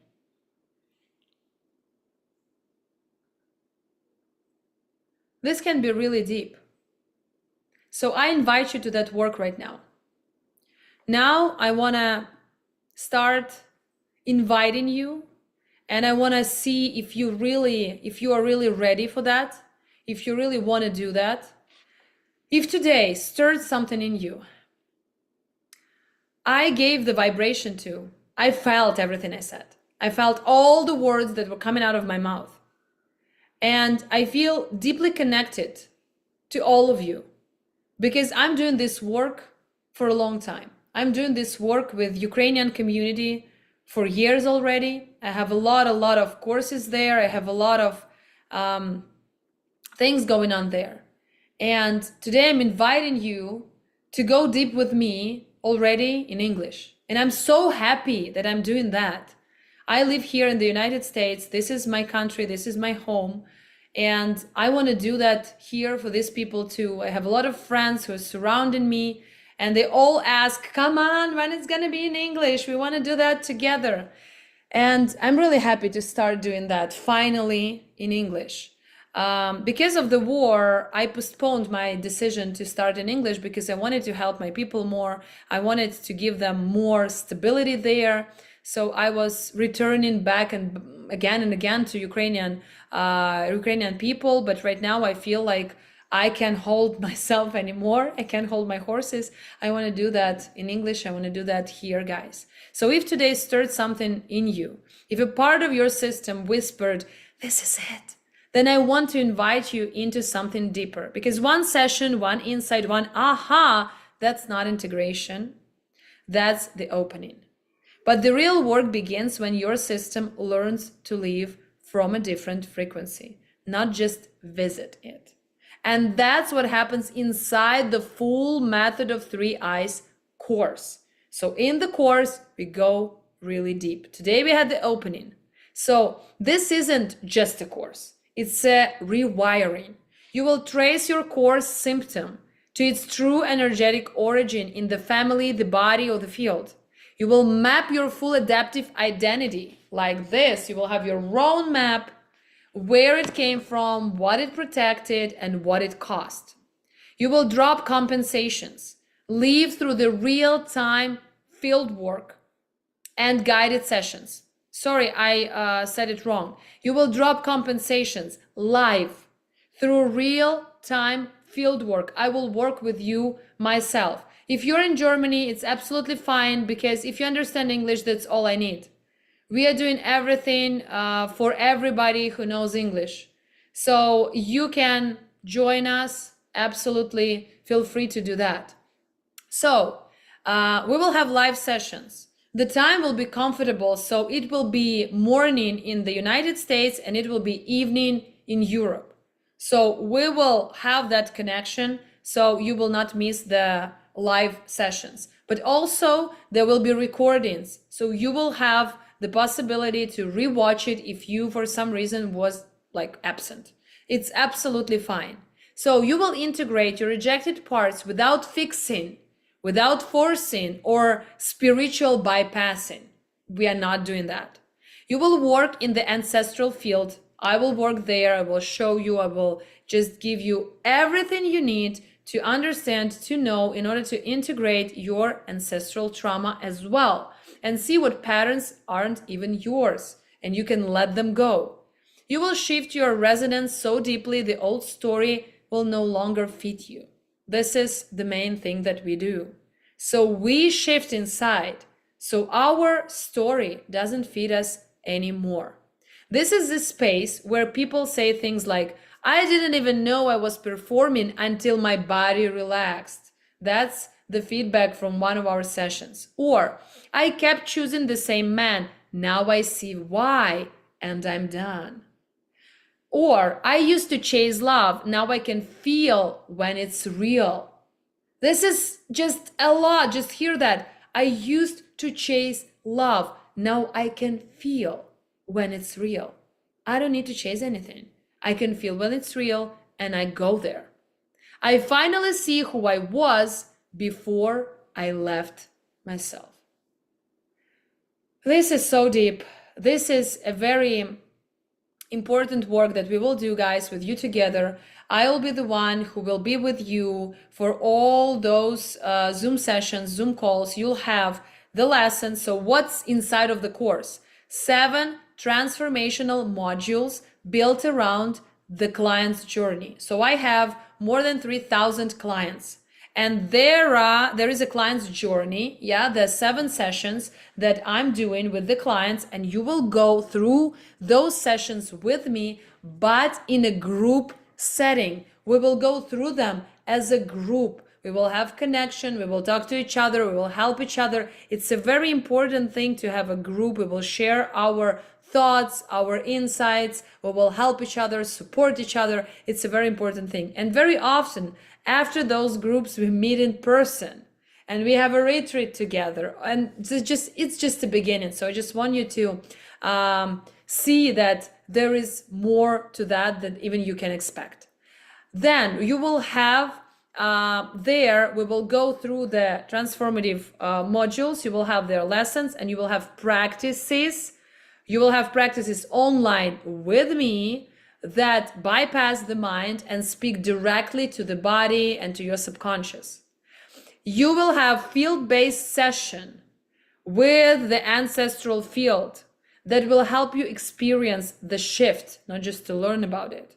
This can be really deep. So I invite you to that work right now. Now I want to start inviting you, and I want to see if you are really ready for that, if you really want to do that. If today stirred something in you, I gave the vibration to, I felt everything I said. I felt all the words that were coming out of my mouth. And I feel deeply connected to all of you because I'm doing this work for a long time. I'm doing this work with Ukrainian community for years already. I have a lot of courses there. I have a lot of things going on there. And today I'm inviting you to go deep with me already in English. And I'm so happy that I'm doing that. I live here in the United States. This is my country. This is my home. And I want to do that here for these people too. I have a lot of friends who are surrounding me and they all ask, come on, when it's going to be in English? We want to do that together. And I'm really happy to start doing that finally in English. Because of the war, I postponed my decision to start in English because I wanted to help my people more. I wanted to give them more stability there. So I was returning back and again to Ukrainian people. But right now I feel like I can't hold myself anymore. I can't hold my horses. I want to do that in English. I want to do that here, guys. So if today stirred something in you, if a part of your system whispered, this is it, then I want to invite you into something deeper. Because one session, one insight, one aha, that's not integration. That's the opening. But the real work begins when your system learns to live from a different frequency, not just visit it. And that's what happens inside the full Method of Three Eyes course. So in the course, we go really deep. Today we had the opening. So this isn't just a course. It's a rewiring. You will trace your core symptom to its true energetic origin in the family, the body, or the field. You will map your full adaptive identity like this. You will have your own map, where it came from, what it protected, and what it cost. You will drop compensations, live through the real-time field work and guided sessions. Sorry, I said it wrong. You will drop compensations live through real-time field work. I will work with you myself. If you're in Germany, it's absolutely fine because if you understand English, that's all I need. We are doing everything for everybody who knows English. So you can join us. Absolutely feel free to do that. So we will have live sessions. The time will be comfortable, so it will be morning in the United States and it will be evening in Europe. So we will have that connection, so you will not miss the live sessions. But also there will be recordings, so you will have the possibility to rewatch it if you for some reason was like absent. It's absolutely fine. So you will integrate your rejected parts without fixing, without forcing or spiritual bypassing. We are not doing that. You will work in the ancestral field. I will work there. I will show you. I will just give you everything you need to understand, to know, in order to integrate your ancestral trauma as well and see what patterns aren't even yours and you can let them go. You will shift your resonance so deeply the old story will no longer fit you. This is the main thing that we do. So we shift inside, so our story doesn't fit us anymore. This is the space where people say things like, I didn't even know I was performing until my body relaxed. That's the feedback from one of our sessions. Or, I kept choosing the same man. Now I see why, and I'm done. Or, I used to chase love. Now I can feel when it's real. This is just a lot. Just hear that. I used to chase love. Now I can feel when it's real. I don't need to chase anything. I can feel when it's real and I go there. I finally see who I was before I left myself. This is so deep. This is a very important work that we will do, guys, with you together. I will be the one who will be with you for all those Zoom sessions, Zoom calls. You'll have the lessons. So what's inside of the course? 7 transformational modules built around the client's journey. So I have more than 3,000 clients. And there is a client's journey. Yeah, there's 7 sessions that I'm doing with the clients, and you will go through those sessions with me, but in a group setting. We will go through them as a group. We will have connection. We will talk to each other. We will help each other. It's a very important thing to have a group. We will share our thoughts, our insights. We will help each other, support each other. It's a very important thing. And very often after those groups, we meet in person and we have a retreat together. And it's just the beginning. So I just want you to see that there is more to that than even you can expect. Then you will have we will go through the transformative modules. You will have their lessons and you will have practices. You will have practices online with me that bypass the mind and speak directly to the body and to your subconscious. You will have field-based session with the ancestral field that will help you experience the shift, not just to learn about it.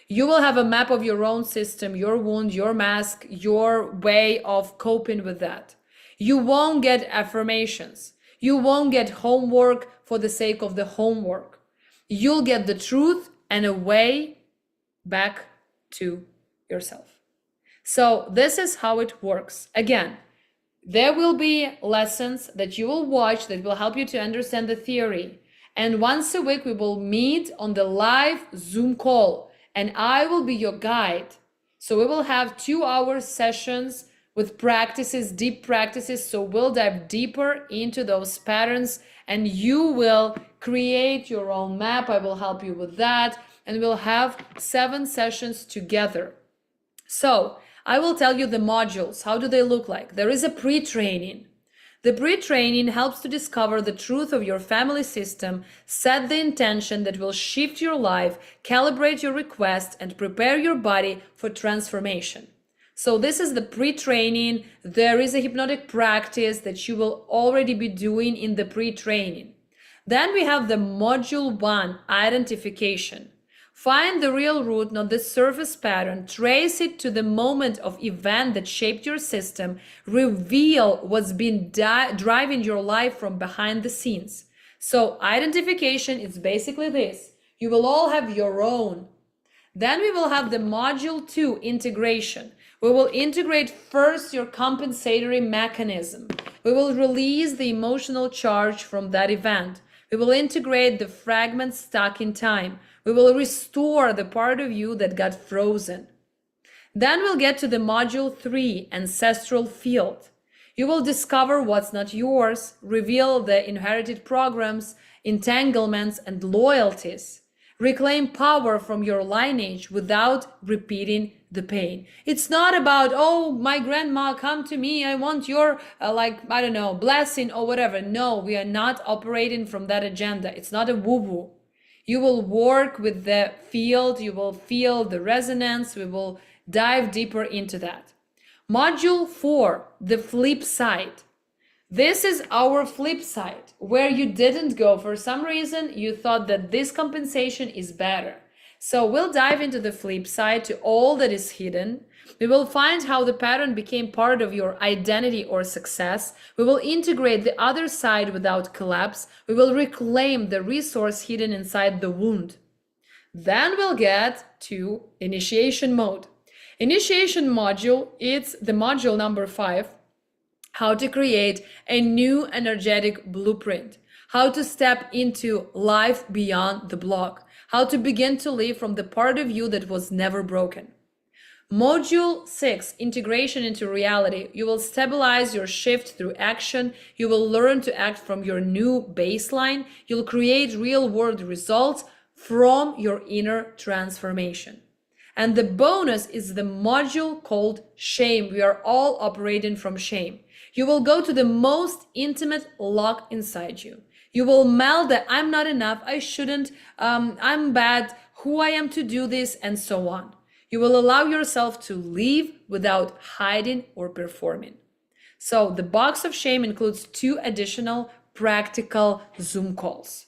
You will have a map of your own system, your wound, your mask, your way of coping with that. You won't get affirmations. You won't get homework for the sake of the homework. You'll get the truth and a way back to yourself. So this is how it works. Again, there will be lessons that you will watch that will help you to understand the theory. And once a week, we will meet on the live Zoom call and I will be your guide. So we will have 2-hour sessions with practices, deep practices. So we'll dive deeper into those patterns and you will create your own map. I will help you with that. And we'll have 7 sessions together. So I will tell you the modules. How do they look like? There is a pre-training. The pre-training helps to discover the truth of your family system, set the intention that will shift your life, calibrate your request, and prepare your body for transformation. So this is the pre-training. There is a hypnotic practice that you will already be doing in the pre-training. Then we have the module 1, identification. Find the real root, not the surface pattern. Trace it to the moment of event that shaped your system. Reveal what's been driving your life from behind the scenes. So identification is basically this. You will all have your own. Then we will have the module 2, integration. We will integrate first your compensatory mechanism. We will release the emotional charge from that event. We will integrate the fragments stuck in time. We will restore the part of you that got frozen. Then we'll get to the module 3, ancestral field. You will discover what's not yours, reveal the inherited programs, entanglements, and loyalties. Reclaim power from your lineage without repeating the pain. It's not about, oh, my grandma, come to me, I want your, I don't know, blessing or whatever. No, we are not operating from that agenda. It's not a woo-woo. You will work with the field, you will feel the resonance, we will dive deeper into that. Module 4, the flip side. This is our flip side, where you didn't go. For some reason, you thought that this compensation is better. So we'll dive into the flip side, to all that is hidden. We will find how the pattern became part of your identity or success. We will integrate the other side without collapse. We will reclaim the resource hidden inside the wound. Then we'll get to initiation mode. Initiation module, it's the module number 5, how to create a new energetic blueprint, how to step into life beyond the block, how to begin to live from the part of you that was never broken. Module 6, integration into reality. You will stabilize your shift through action. You will learn to act from your new baseline. You'll create real-world results from your inner transformation. And the bonus is the module called shame. We are all operating from shame. You will go to the most intimate lock inside you. You will melt that I'm not enough, I shouldn't, I'm bad, who I am to do this, and so on. You will allow yourself to live without hiding or performing. So the box of shame includes 2 additional practical Zoom calls.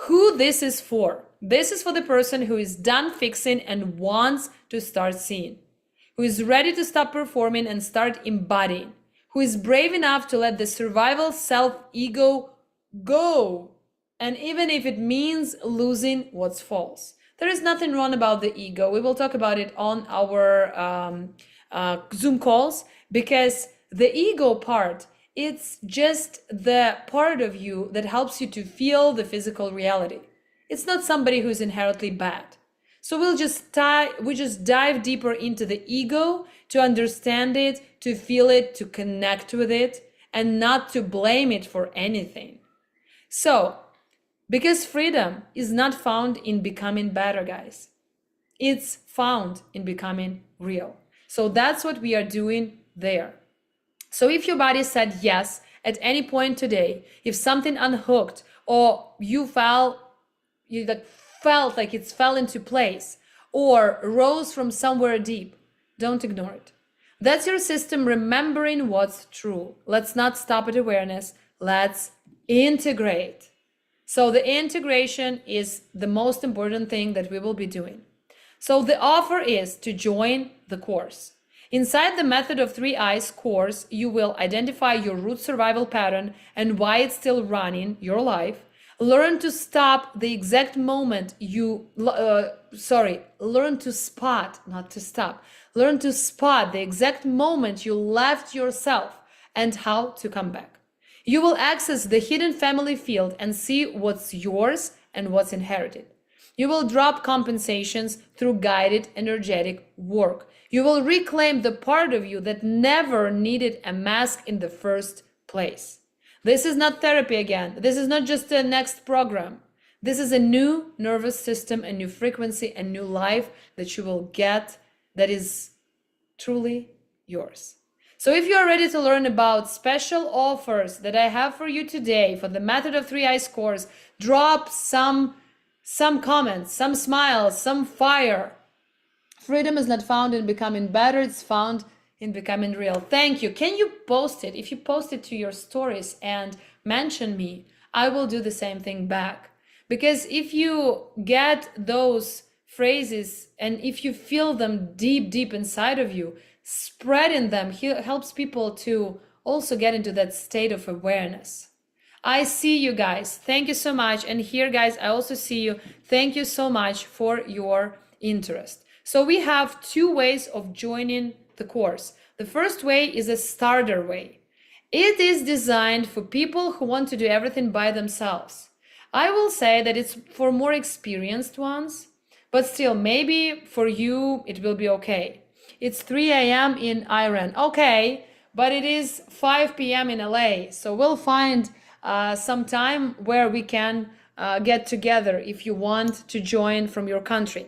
Who this is for? This is for the person who is done fixing and wants to start seeing, who is ready to stop performing and start embodying, who is brave enough to let the survival self-ego go, and even if it means losing what's false. There is nothing wrong about the ego. We will talk about it on our Zoom calls, because the ego part, it's just the part of you that helps you to feel the physical reality. It's not somebody who's inherently bad. So we just dive deeper into the ego to understand it, to feel it, to connect with it, and not to blame it for anything. So, because freedom is not found in becoming better, guys. It's found in becoming real. So that's what we are doing there. So if your body said yes at any point today, if something unhooked, or you felt like it fell into place, or rose from somewhere deep, don't ignore it. That's your system remembering what's true. Let's not stop at awareness. Let's integrate. So the integration is the most important thing that we will be doing. So the offer is to join the course. Inside the Method of 3 Eyes course, you will identify your root survival pattern and why it's still running your life. Learn to stop the exact moment learn to spot, not to stop. Learn to spot the exact moment you left yourself and how to come back. You will access the hidden family field and see what's yours and what's inherited. You will drop compensations through guided energetic work. You will reclaim the part of you that never needed a mask in the first place. This is not therapy again. This is not just a next program. This is a new nervous system, a new frequency, a new life that you will get that is truly yours. So if you are ready to learn about special offers that I have for you today for the Method of 3 Eyes course, drop some comments, some smiles, some fire. Freedom is not found in becoming better, it's found in becoming real. Thank you. Can you post it? If you post it to your stories and mention me, I will do the same thing back. Because if you get those phrases and if you feel them deep inside of you, spreading them helps people to also get into that state of awareness. I see you guys. Thank you so much. And here, guys, I also see you. Thank you so much for your interest. So we have two ways of joining the course. The first way is a starter way. It is designed for people who want to do everything by themselves. I will say that it's for more experienced ones, but still, maybe for you, it will be okay. It's 3 a.m. in Iran. Okay, but it is 5 p.m. in LA. So we'll find some time where we can get together if you want to join from your country.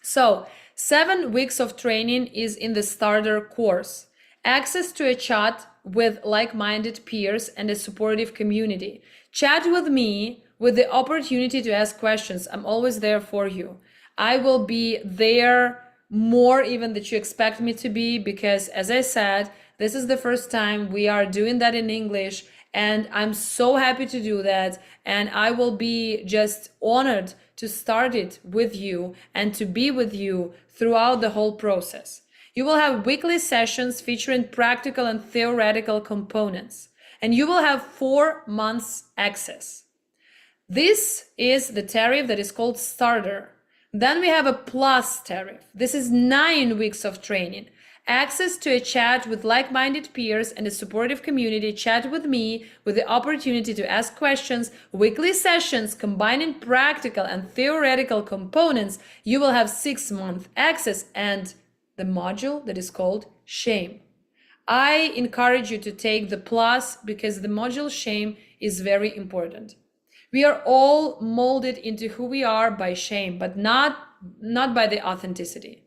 So 7 weeks of training is in the starter course. Access to a chat with like-minded peers and a supportive community. Chat with me with the opportunity to ask questions. I'm always there for you. I will be there more even that you expect me to be, because as I said, this is the first time we are doing that in English, and I'm so happy to do that. And I will be just honored to start it with you and to be with you throughout the whole process. You will have weekly sessions featuring practical and theoretical components, and you will have 4 months access. This is the tariff that is called starter. Then we have a plus tariff. This is 9 weeks of training. Access to a chat with like-minded peers and a supportive community. Chat with me with the opportunity to ask questions. Weekly sessions combining practical and theoretical components. You will have 6-month access and the module that is called shame. I encourage you to take the plus because the module shame is very important. We are all molded into who we are by shame, but not by the authenticity.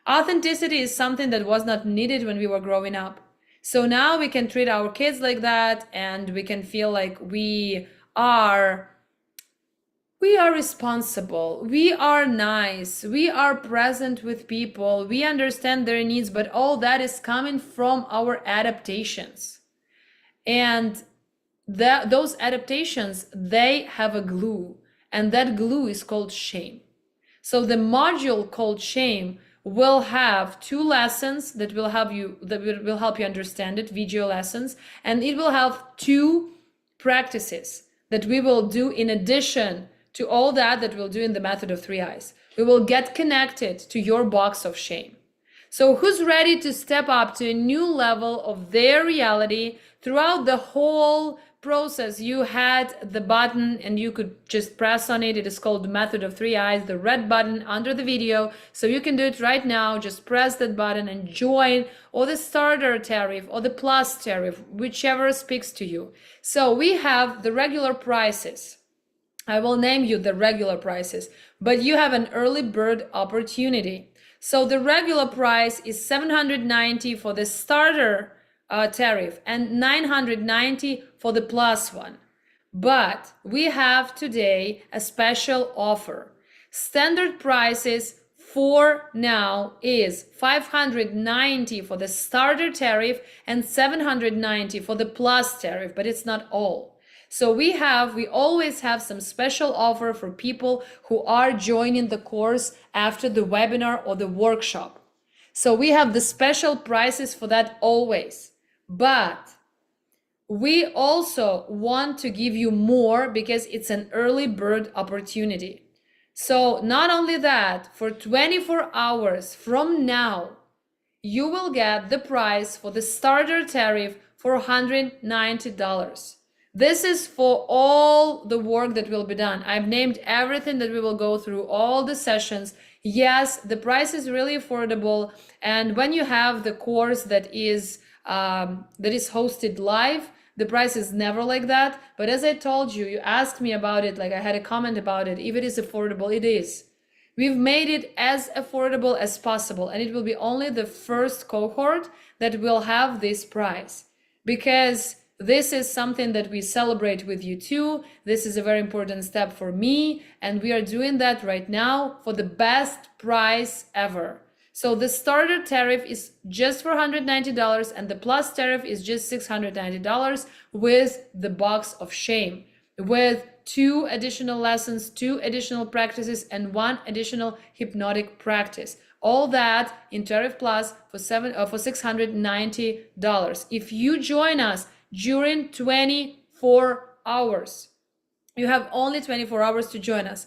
Authenticity is something that was not needed when we were growing up. So now we can treat our kids like that, and we can feel like we are responsible, we are nice, we are present with people, we understand their needs, but all that is coming from our adaptations. And those adaptations, they have a glue, and that glue is called shame. So the module called shame will have 2 lessons that will help you understand it, video lessons, and it will have 2 practices that we will do in addition to all that we'll do in the method of 3 eyes. We will get connected to your box of shame. So who's ready to step up to a new level of their reality? Throughout the whole process, you had the button and you could just press on it. It is called the method of 3 eyes, the red button under the video. So you can do it right now. Just press that button and join, or the starter tariff or the plus tariff, whichever speaks to you. So we have the regular prices. I will name you the regular prices, but you have an early bird opportunity. So the regular price is $790 for the starter tariff and $990 for the plus one. But we have today a special offer. Standard prices for now is $590 for the starter tariff and $790 for the plus tariff, but it's not all. So we always have some special offer for people who are joining the course after the webinar or the workshop. So we have the special prices for that always. But we also want to give you more because it's an early bird opportunity. So not only that, for 24 hours from now, you will get the price for the starter tariff for $190. This is for all the work that will be done. I've named everything that we will go through, all the sessions. Yes, the price is really affordable. And when you have the course that is hosted live, the price is never like that. But as I told you, you asked me about it, like I had a comment about it. If it is affordable, it is. We've made it as affordable as possible, and it will be only the first cohort that will have this price, because this is something that we celebrate with you too. This is a very important step for me, and we are doing that right now for the best price ever. So the starter tariff is just for $190 and the plus tariff is just $690 with the box of shame, with 2 additional lessons, 2 additional practices, and 1 additional hypnotic practice. All that in Tariff Plus for $690. If you join us during 24 hours, you have only 24 hours to join us.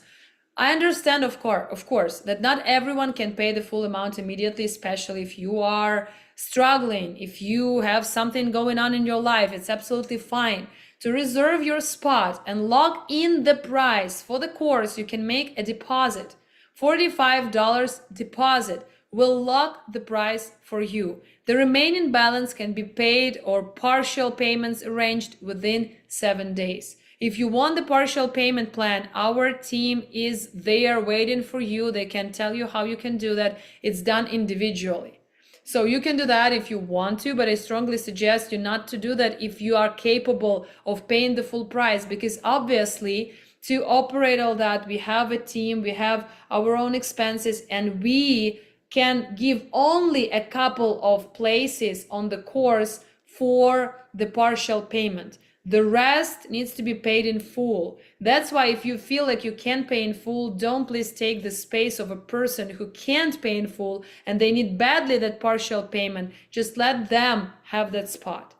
I understand, of course, that not everyone can pay the full amount immediately, especially if you are struggling, if you have something going on in your life. It's absolutely fine to reserve your spot and lock in the price for the course. You can make a deposit. $45 deposit will lock the price for you. The remaining balance can be paid or partial payments arranged within 7 days. If you want the partial payment plan, our team is there waiting for you. They can tell you how you can do that. It's done individually. So you can do that if you want to, but I strongly suggest you not to do that if you are capable of paying the full price, because obviously to operate all that, we have a team, we have our own expenses, and we can give only a couple of places on the course for the partial payment. The rest needs to be paid in full. That's why if you feel like you can't pay in full, don't please take the space of a person who can't pay in full and they need badly that partial payment. Just let them have that spot.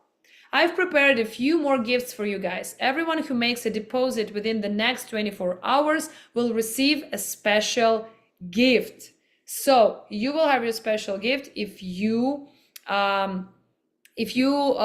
I've prepared a few more gifts for you guys. Everyone who makes a deposit within the next 24 hours will receive a special gift. So you will have your special gift if you if you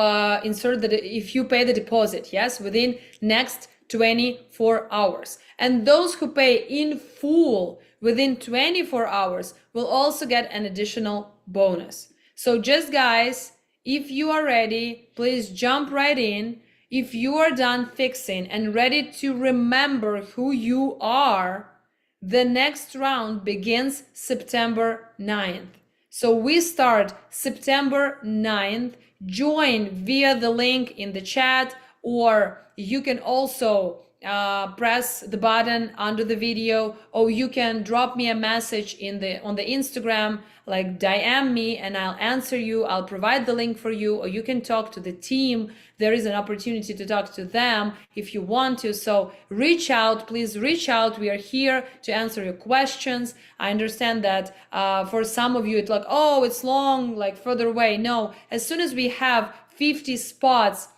pay the deposit, yes, within next 24 hours. And those who pay in full within 24 hours will also get an additional bonus. So just guys, if you are ready, please jump right in. If you are done fixing and ready to remember who you are, the next round begins September 9th. So we start September 9th. Join via the link in the chat, or you can also press the button under the video, or you can drop me a message on the Instagram, like DM me and I'll answer you. I'll provide the link for you, or you can talk to the team. There is an opportunity to talk to them if you want to. So reach out, please reach out. We are here to answer your questions. I understand that for some of you, it's like, oh, it's long, like further away. No, as soon as we have 50 spots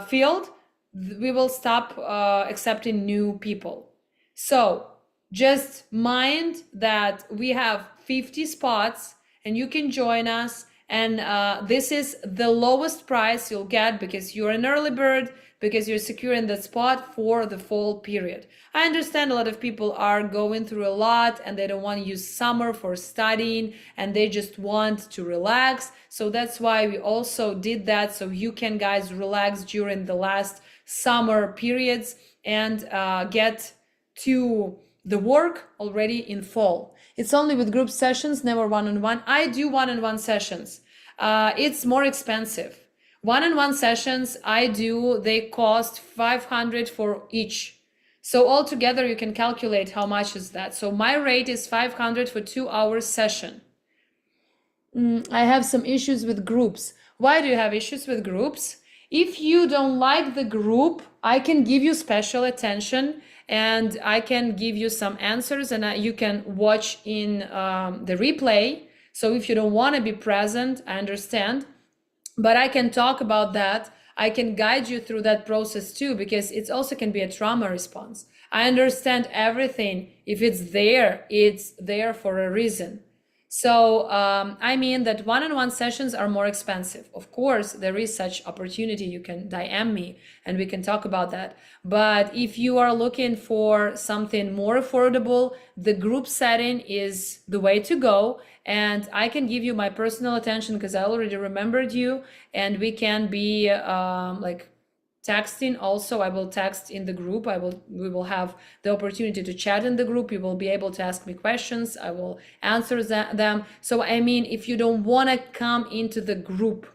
filled, we will stop accepting new people. So just mind that we have 50 spots and you can join us. And this is the lowest price you'll get because you're an early bird, because you're securing that spot for the fall period. I understand a lot of people are going through a lot and they don't want to use summer for studying and they just want to relax. So that's why we also did that, so you can guys relax during the last summer periods and get to the work already in fall. It's only with group sessions, never one-on-one. I do one-on-one sessions. It's more expensive. One-on-one sessions I do, they cost $500 for each. So altogether you can calculate how much is that. So my rate is $500 for 2-hour session. I have some issues with groups. Why do you have issues with groups? If you don't like the group, I can give you special attention and I can give you some answers, and you can watch in the replay. So if you don't want to be present, I understand, but I can talk about that. I can guide you through that process too, because it also can be a trauma response. I understand everything. If it's there for a reason. So I mean that one-on-one sessions are more expensive. Of course, there is such opportunity. You can DM me and we can talk about that. But if you are looking for something more affordable, the group setting is the way to go. And I can give you my personal attention because I already remembered you, and we can be like texting also. I will text in the group. We will have the opportunity to chat in the group. You will be able to ask me questions. I will answer them. So I mean, if you don't want to come into the group,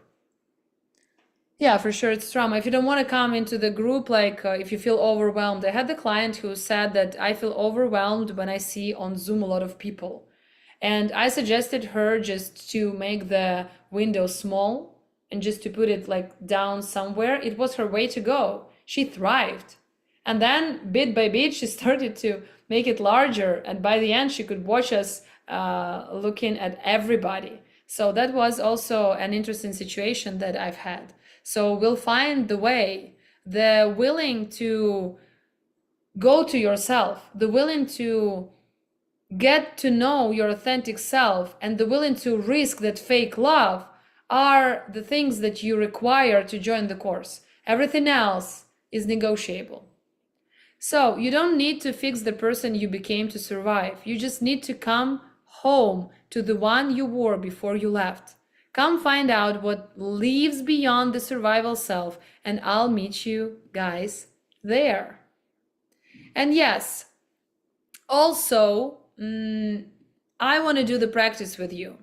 yeah, for sure, it's trauma. If you don't want to come into the group, like if you feel overwhelmed. I had the client who said that I feel overwhelmed when I see on Zoom a lot of people. And I suggested her just to make the window small and just to put it like down somewhere. It was her way to go. She thrived. And then bit by bit, she started to make it larger. And by the end, she could watch us looking at everybody. So that was also an interesting situation that I've had. So we'll find the way. The willing to go to yourself, the willing to get to know your authentic self, and the willing to risk that fake love are the things that you require to join the course. Everything else is negotiable. So you don't need to fix the person you became to survive. You just need to come home to the one you were before you left. Come find out what lives beyond the survival self, and I'll meet you guys there. And yes, also, I want to do the practice with you.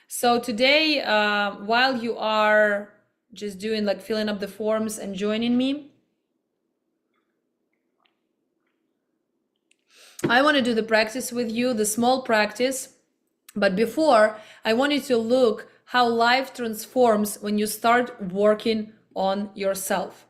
So today, while you are just doing like filling up the forms and joining me, I want to do the practice with you, the small practice. But before, I want you to look how life transforms when you start working on yourself.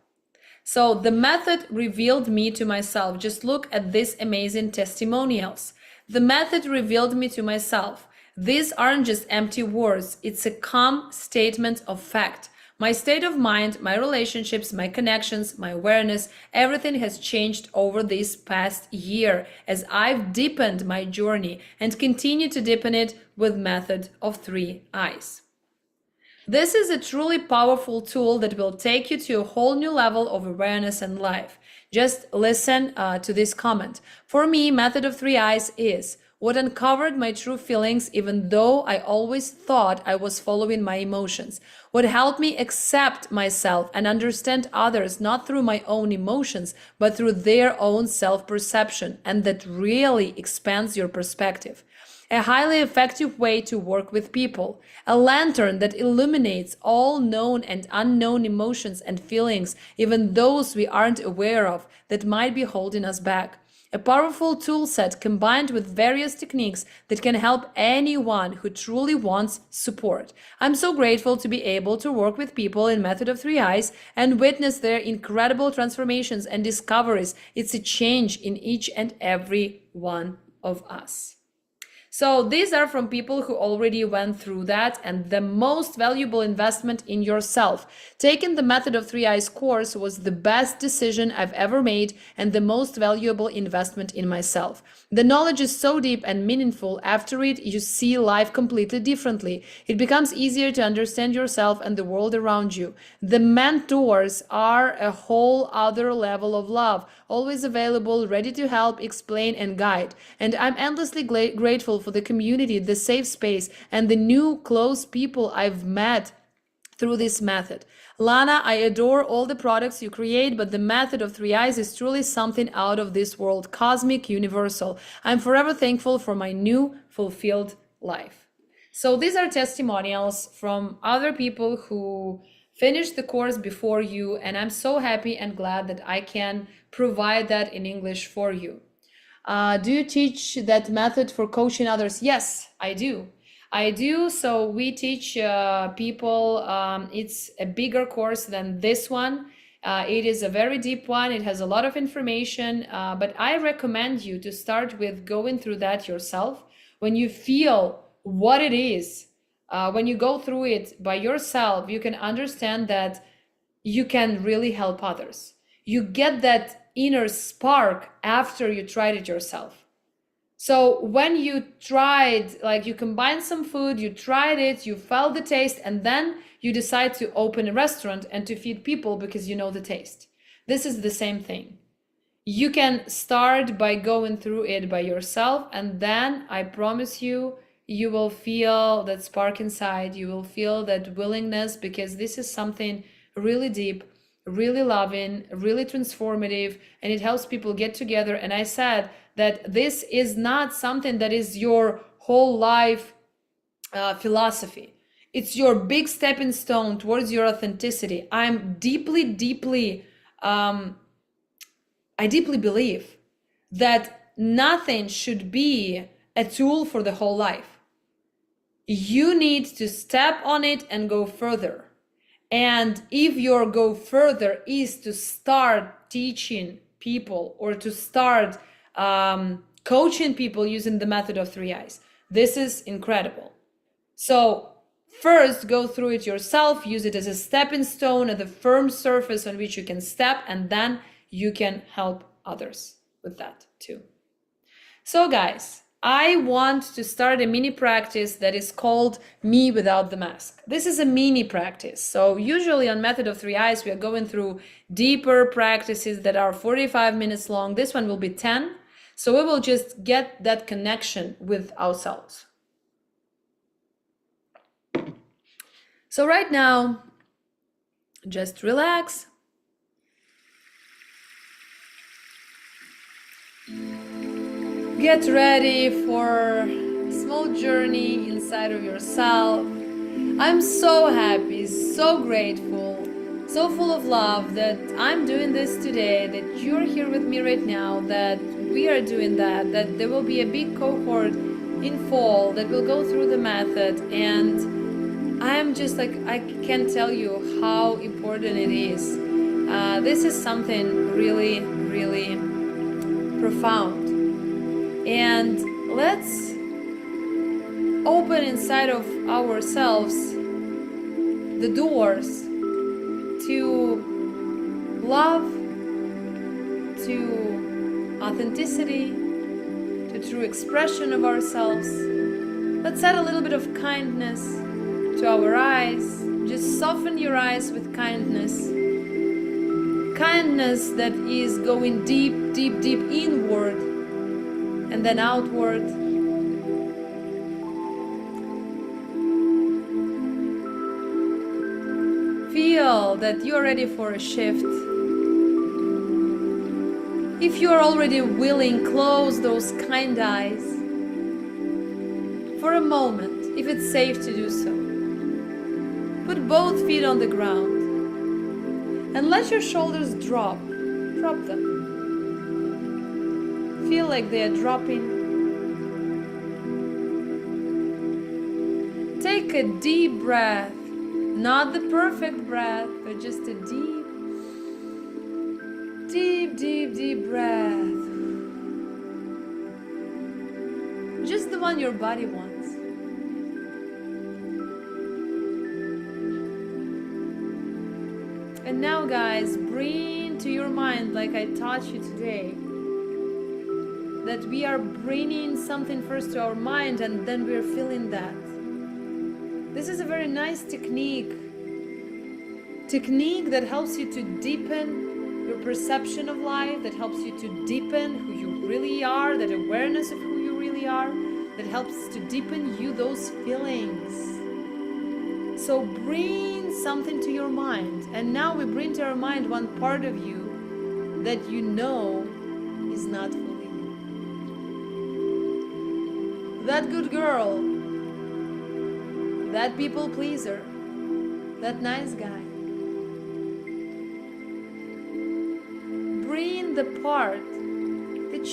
So the method revealed me to myself. Just look at these amazing testimonials. The method revealed me to myself. These aren't just empty words. It's a calm statement of fact. My state of mind, my relationships, my connections, my awareness, everything has changed over this past year as I've deepened my journey and continue to deepen it with method of 3 eyes. This is a truly powerful tool that will take you to a whole new level of awareness and life. Just listen to this comment. For me, method of 3 eyes is what uncovered my true feelings even though I always thought I was following my emotions. What helped me accept myself and understand others not through my own emotions, but through their own self-perception, and that really expands your perspective. A highly effective way to work with people, a lantern that illuminates all known and unknown emotions and feelings, even those we aren't aware of, that might be holding us back. A powerful tool set combined with various techniques that can help anyone who truly wants support. I'm so grateful to be able to work with people in Method of 3 Eyes and witness their incredible transformations and discoveries. It's a change in each and every one of us. So these are from people who already went through that, and the most valuable investment in yourself. Taking the Method of 3 Eyes course was the best decision I've ever made and the most valuable investment in myself. The knowledge is so deep and meaningful. After it, you see life completely differently. It becomes easier to understand yourself and the world around you. The mentors are a whole other level of love, always available, ready to help, explain, and guide. And I'm endlessly grateful for the community, the safe space, and the new close people I've met through this method. Lana, I adore all the products you create, but the Method of 3 Eyes is truly something out of this world, cosmic, universal. I'm forever thankful for my new, fulfilled life. So these are testimonials from other people who finished the course before you, and I'm so happy and glad that I can provide that in English for you. Do you teach that method for coaching others? Yes, I do. I do. So we teach people, it's a bigger course than this one. It is a very deep one. It has a lot of information, but I recommend you to start with going through that yourself. When you feel what it is, when you go through it by yourself, you can understand that you can really help others. You get that inner spark after you tried it yourself. So when you tried, like you combined some food, you tried it, you felt the taste, and then you decide to open a restaurant and to feed people because you know the taste. This is the same thing. You can start by going through it by yourself, and then I promise you, you will feel that spark inside, you will feel that willingness, because this is something really deep, really loving, really transformative, and it helps people get together. And I said that this is not something that is your whole life philosophy. It's your big stepping stone towards your authenticity. I deeply believe that nothing should be a tool for the whole life. You need to step on it and go further. And if your go further is to start teaching people or to start coaching people using the Method of 3 Eyes, this is incredible. So first go through it yourself, use it as a stepping stone, as a firm surface on which you can step, and then you can help others. with that too. So guys, I want to start a mini practice that is called Me Without the Mask. This is a mini practice. So usually on Method of Three Eyes, we are going through deeper practices that are 45 minutes long. This one will be 10. So we will just get that connection with ourselves. So right now, just relax. Get ready for a small journey inside of yourself. I'm so happy, so grateful, so full of love that I'm doing this today, that you're here with me right now, that we are doing that there will be a big cohort in fall that will go through the method. And I'm just like, I can't tell you how important it is. This is something really, really profound. And let's open inside of ourselves the doors to love, to authenticity, to true expression of ourselves. Let's add a little bit of kindness to our eyes. Just soften your eyes with kindness. Kindness that is going deep, deep, deep inward and then outward. Feel that you're ready for a shift. If you're already willing, close those kind eyes for a moment, if it's safe to do so. Put both feet on the ground and let your shoulders drop. Drop them. Feel like they are dropping. Take a deep breath, not the perfect breath, but just a deep, deep, deep, deep breath. Just the one your body wants. And now guys, bring to your mind, like I taught you today, that we are bringing something first to our mind and then we're feeling that. This is a very nice technique that helps you to deepen your perception of life, that helps you to deepen who you really are, that awareness of who you really are, that helps to deepen you those feelings. So bring something to your mind, and now we bring to our mind one part of you that you know is not fully. That good girl, that people pleaser, that nice guy. Bring the part that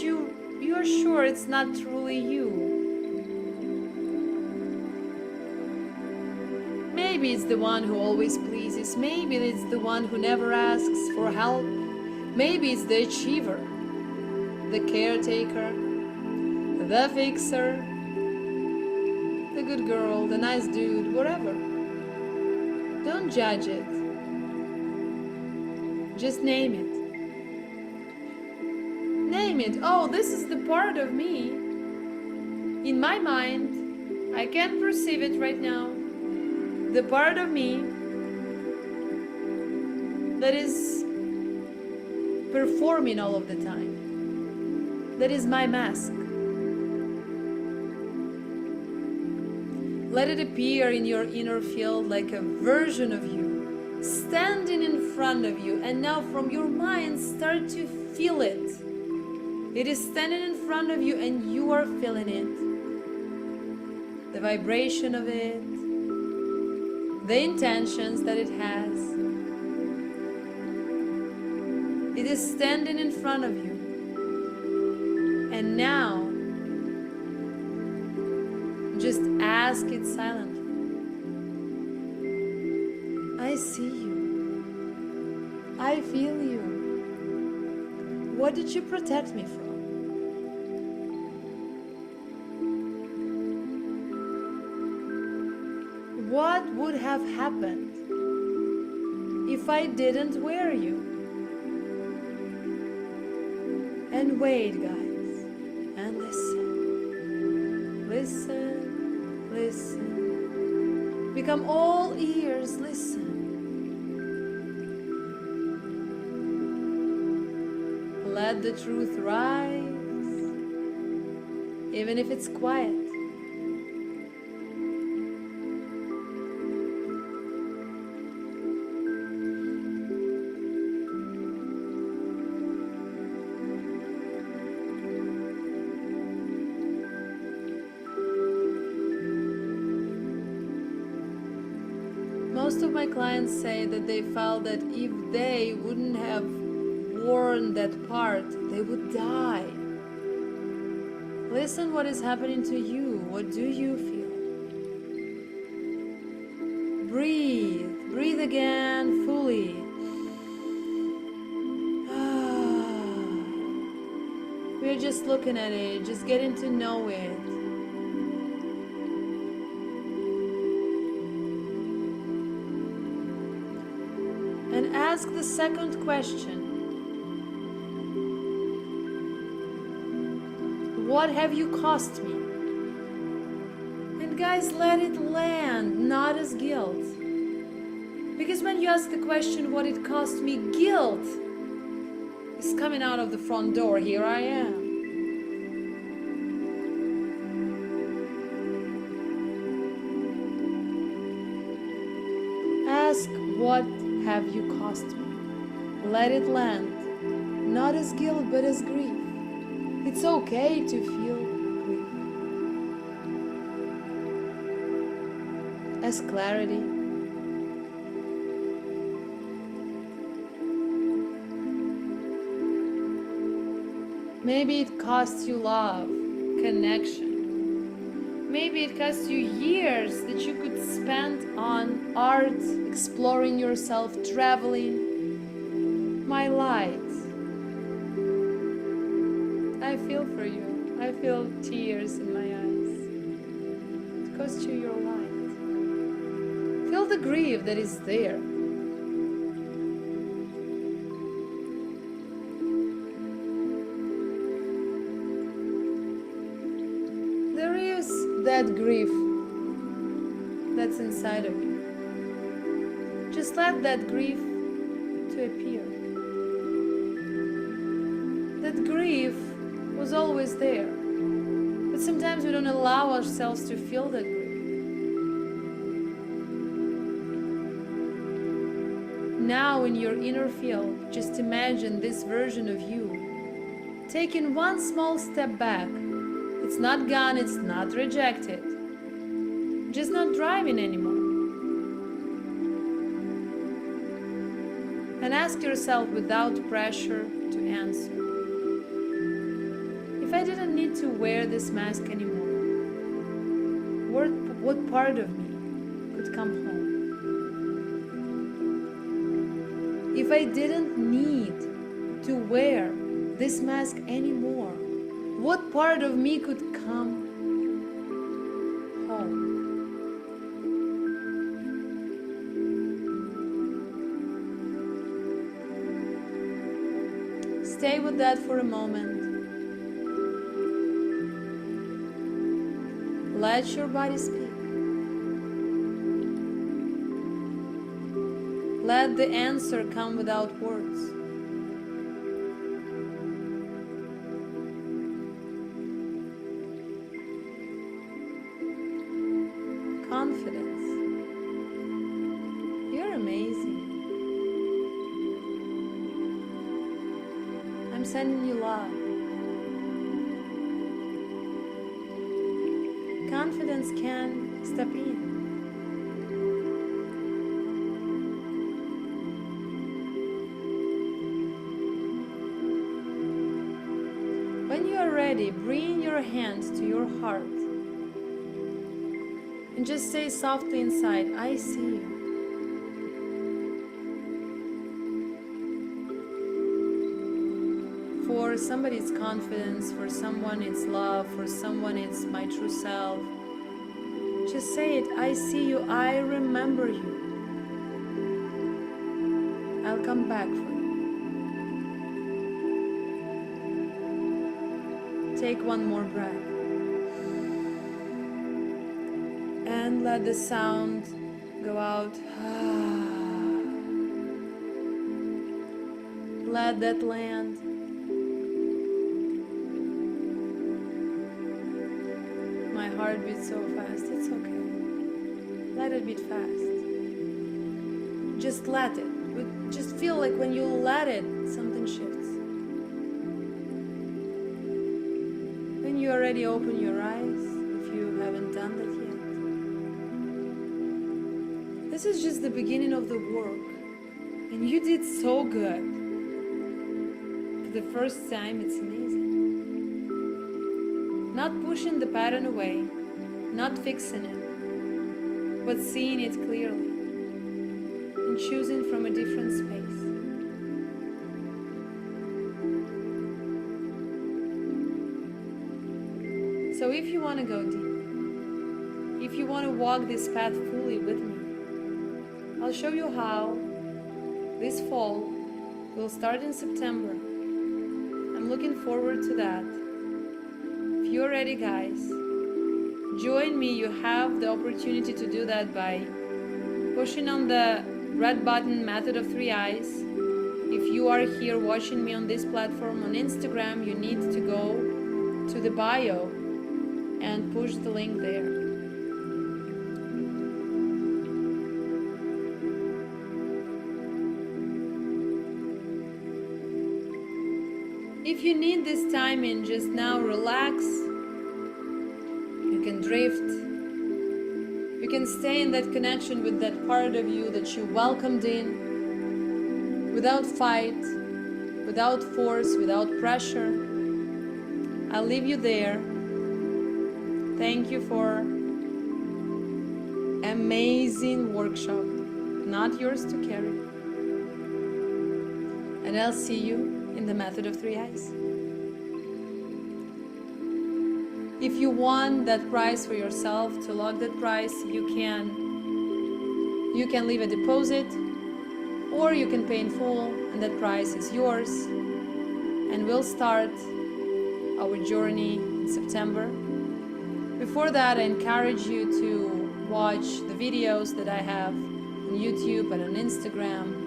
you're sure it's not truly you. Maybe it's the one who always pleases. Maybe it's the one who never asks for help. Maybe it's the achiever, the caretaker, the fixer, the good girl, the nice dude, whatever. Don't judge it. Just name it. Name it. Oh, this is the part of me. In my mind, I can't perceive it right now. The part of me that is performing all of the time. That is my mask. Let it appear in your inner field like a version of you, standing in front of you, and now from your mind start to feel it. It is standing in front of you and you are feeling it. The vibration of it, the intentions that it has. It is standing in front of you. And now, just ask it silently. I see you. I feel you. What did you protect me from? What would have happened if I didn't wear you? And wait, guys, and listen. Listen, listen. Become all ears, listen. Let the truth rise, even if it's quiet. Most of my clients say that they felt that if they wouldn't have worn that part, they would die. Listen what is happening to you. What do you feel? Breathe. Breathe again fully. We're just looking at it, just getting to know it. And ask the second question. What have you cost me? And guys, let it land, not as guilt. Because when you ask the question, what it cost me, guilt is coming out of the front door. Here I am. Ask, what have you cost me? Let it land, not as guilt, but as grief. It's okay to feel grief. As clarity. Maybe it costs you love, connection. Maybe it costs you years that you could spend on art, exploring yourself, traveling. My light. I feel for you. I feel tears in my eyes. It cost you your light. Feel the grief that is there. There is that grief that's inside of you. Just let that grief to appear. That grief was always there, but sometimes we don't allow ourselves to feel that grief. Now in your inner field, just imagine this version of you taking one small step back. It's not gone, it's not rejected, just not driving anymore. And ask yourself without pressure to answer. If I didn't need to wear this mask anymore, what part of me could come home? If I didn't need to wear this mask anymore, what part of me could come home? Stay with that for a moment. Let your body speak. Let the answer come without words. Confidence. You're amazing. I'm sending you love. Confidence can step in. When you are ready, bring your hand to your heart and just say softly inside, I see you. For somebody it's confidence, for someone it's love, for someone it's my true self. Just say it, I see you, I remember you. I'll come back for you. take one more breath. And let the sound go out. Let that land. My heart beats so fast. It's okay. Let it beat fast. Just let it. Just feel like when you let it, something shifts. When you already open your eyes, if you haven't done that yet. This is just the beginning of the work. And you did so good. For the first time, it's amazing. Not pushing the pattern away, not fixing it, but seeing it clearly and choosing from a different space. So if you want to go deep, if you want to walk this path fully with me, I'll show you how this fall. We'll start in September. I'm looking forward to that. If you're ready, guys, join me. You have the opportunity to do that by pushing on the red button, Method of Three Eyes. If you are here watching me on this platform on Instagram, you need to go to the bio and push the link there. If you need this time in just now, relax. You can drift. You can stay in that connection with that part of you that you welcomed in, without fight, without force, without pressure. I'll leave you there. Thank you for amazing workshop, not yours to carry. And I'll see you in the Method of Three Eyes. If you want that prize for yourself, to lock that prize, you can leave a deposit, or you can pay in full, and that prize is yours. And we'll start our journey in September. Before that, I encourage you to watch the videos that I have on YouTube and on Instagram.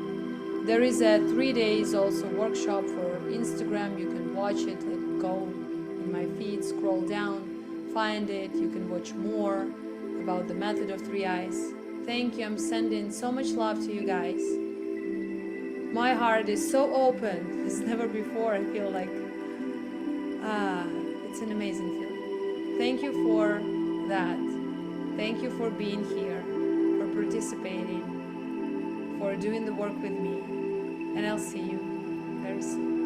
There is a 3 days also workshop for Instagram. You can watch it, go in my feed, scroll down, find it. You can watch more about the Method of Three Eyes. Thank you. I'm sending so much love to you guys. My heart is so open as never before. I feel like, it's an amazing feeling. Thank you for that. Thank you for being here, for participating, for doing the work with me. And I'll see you very soon.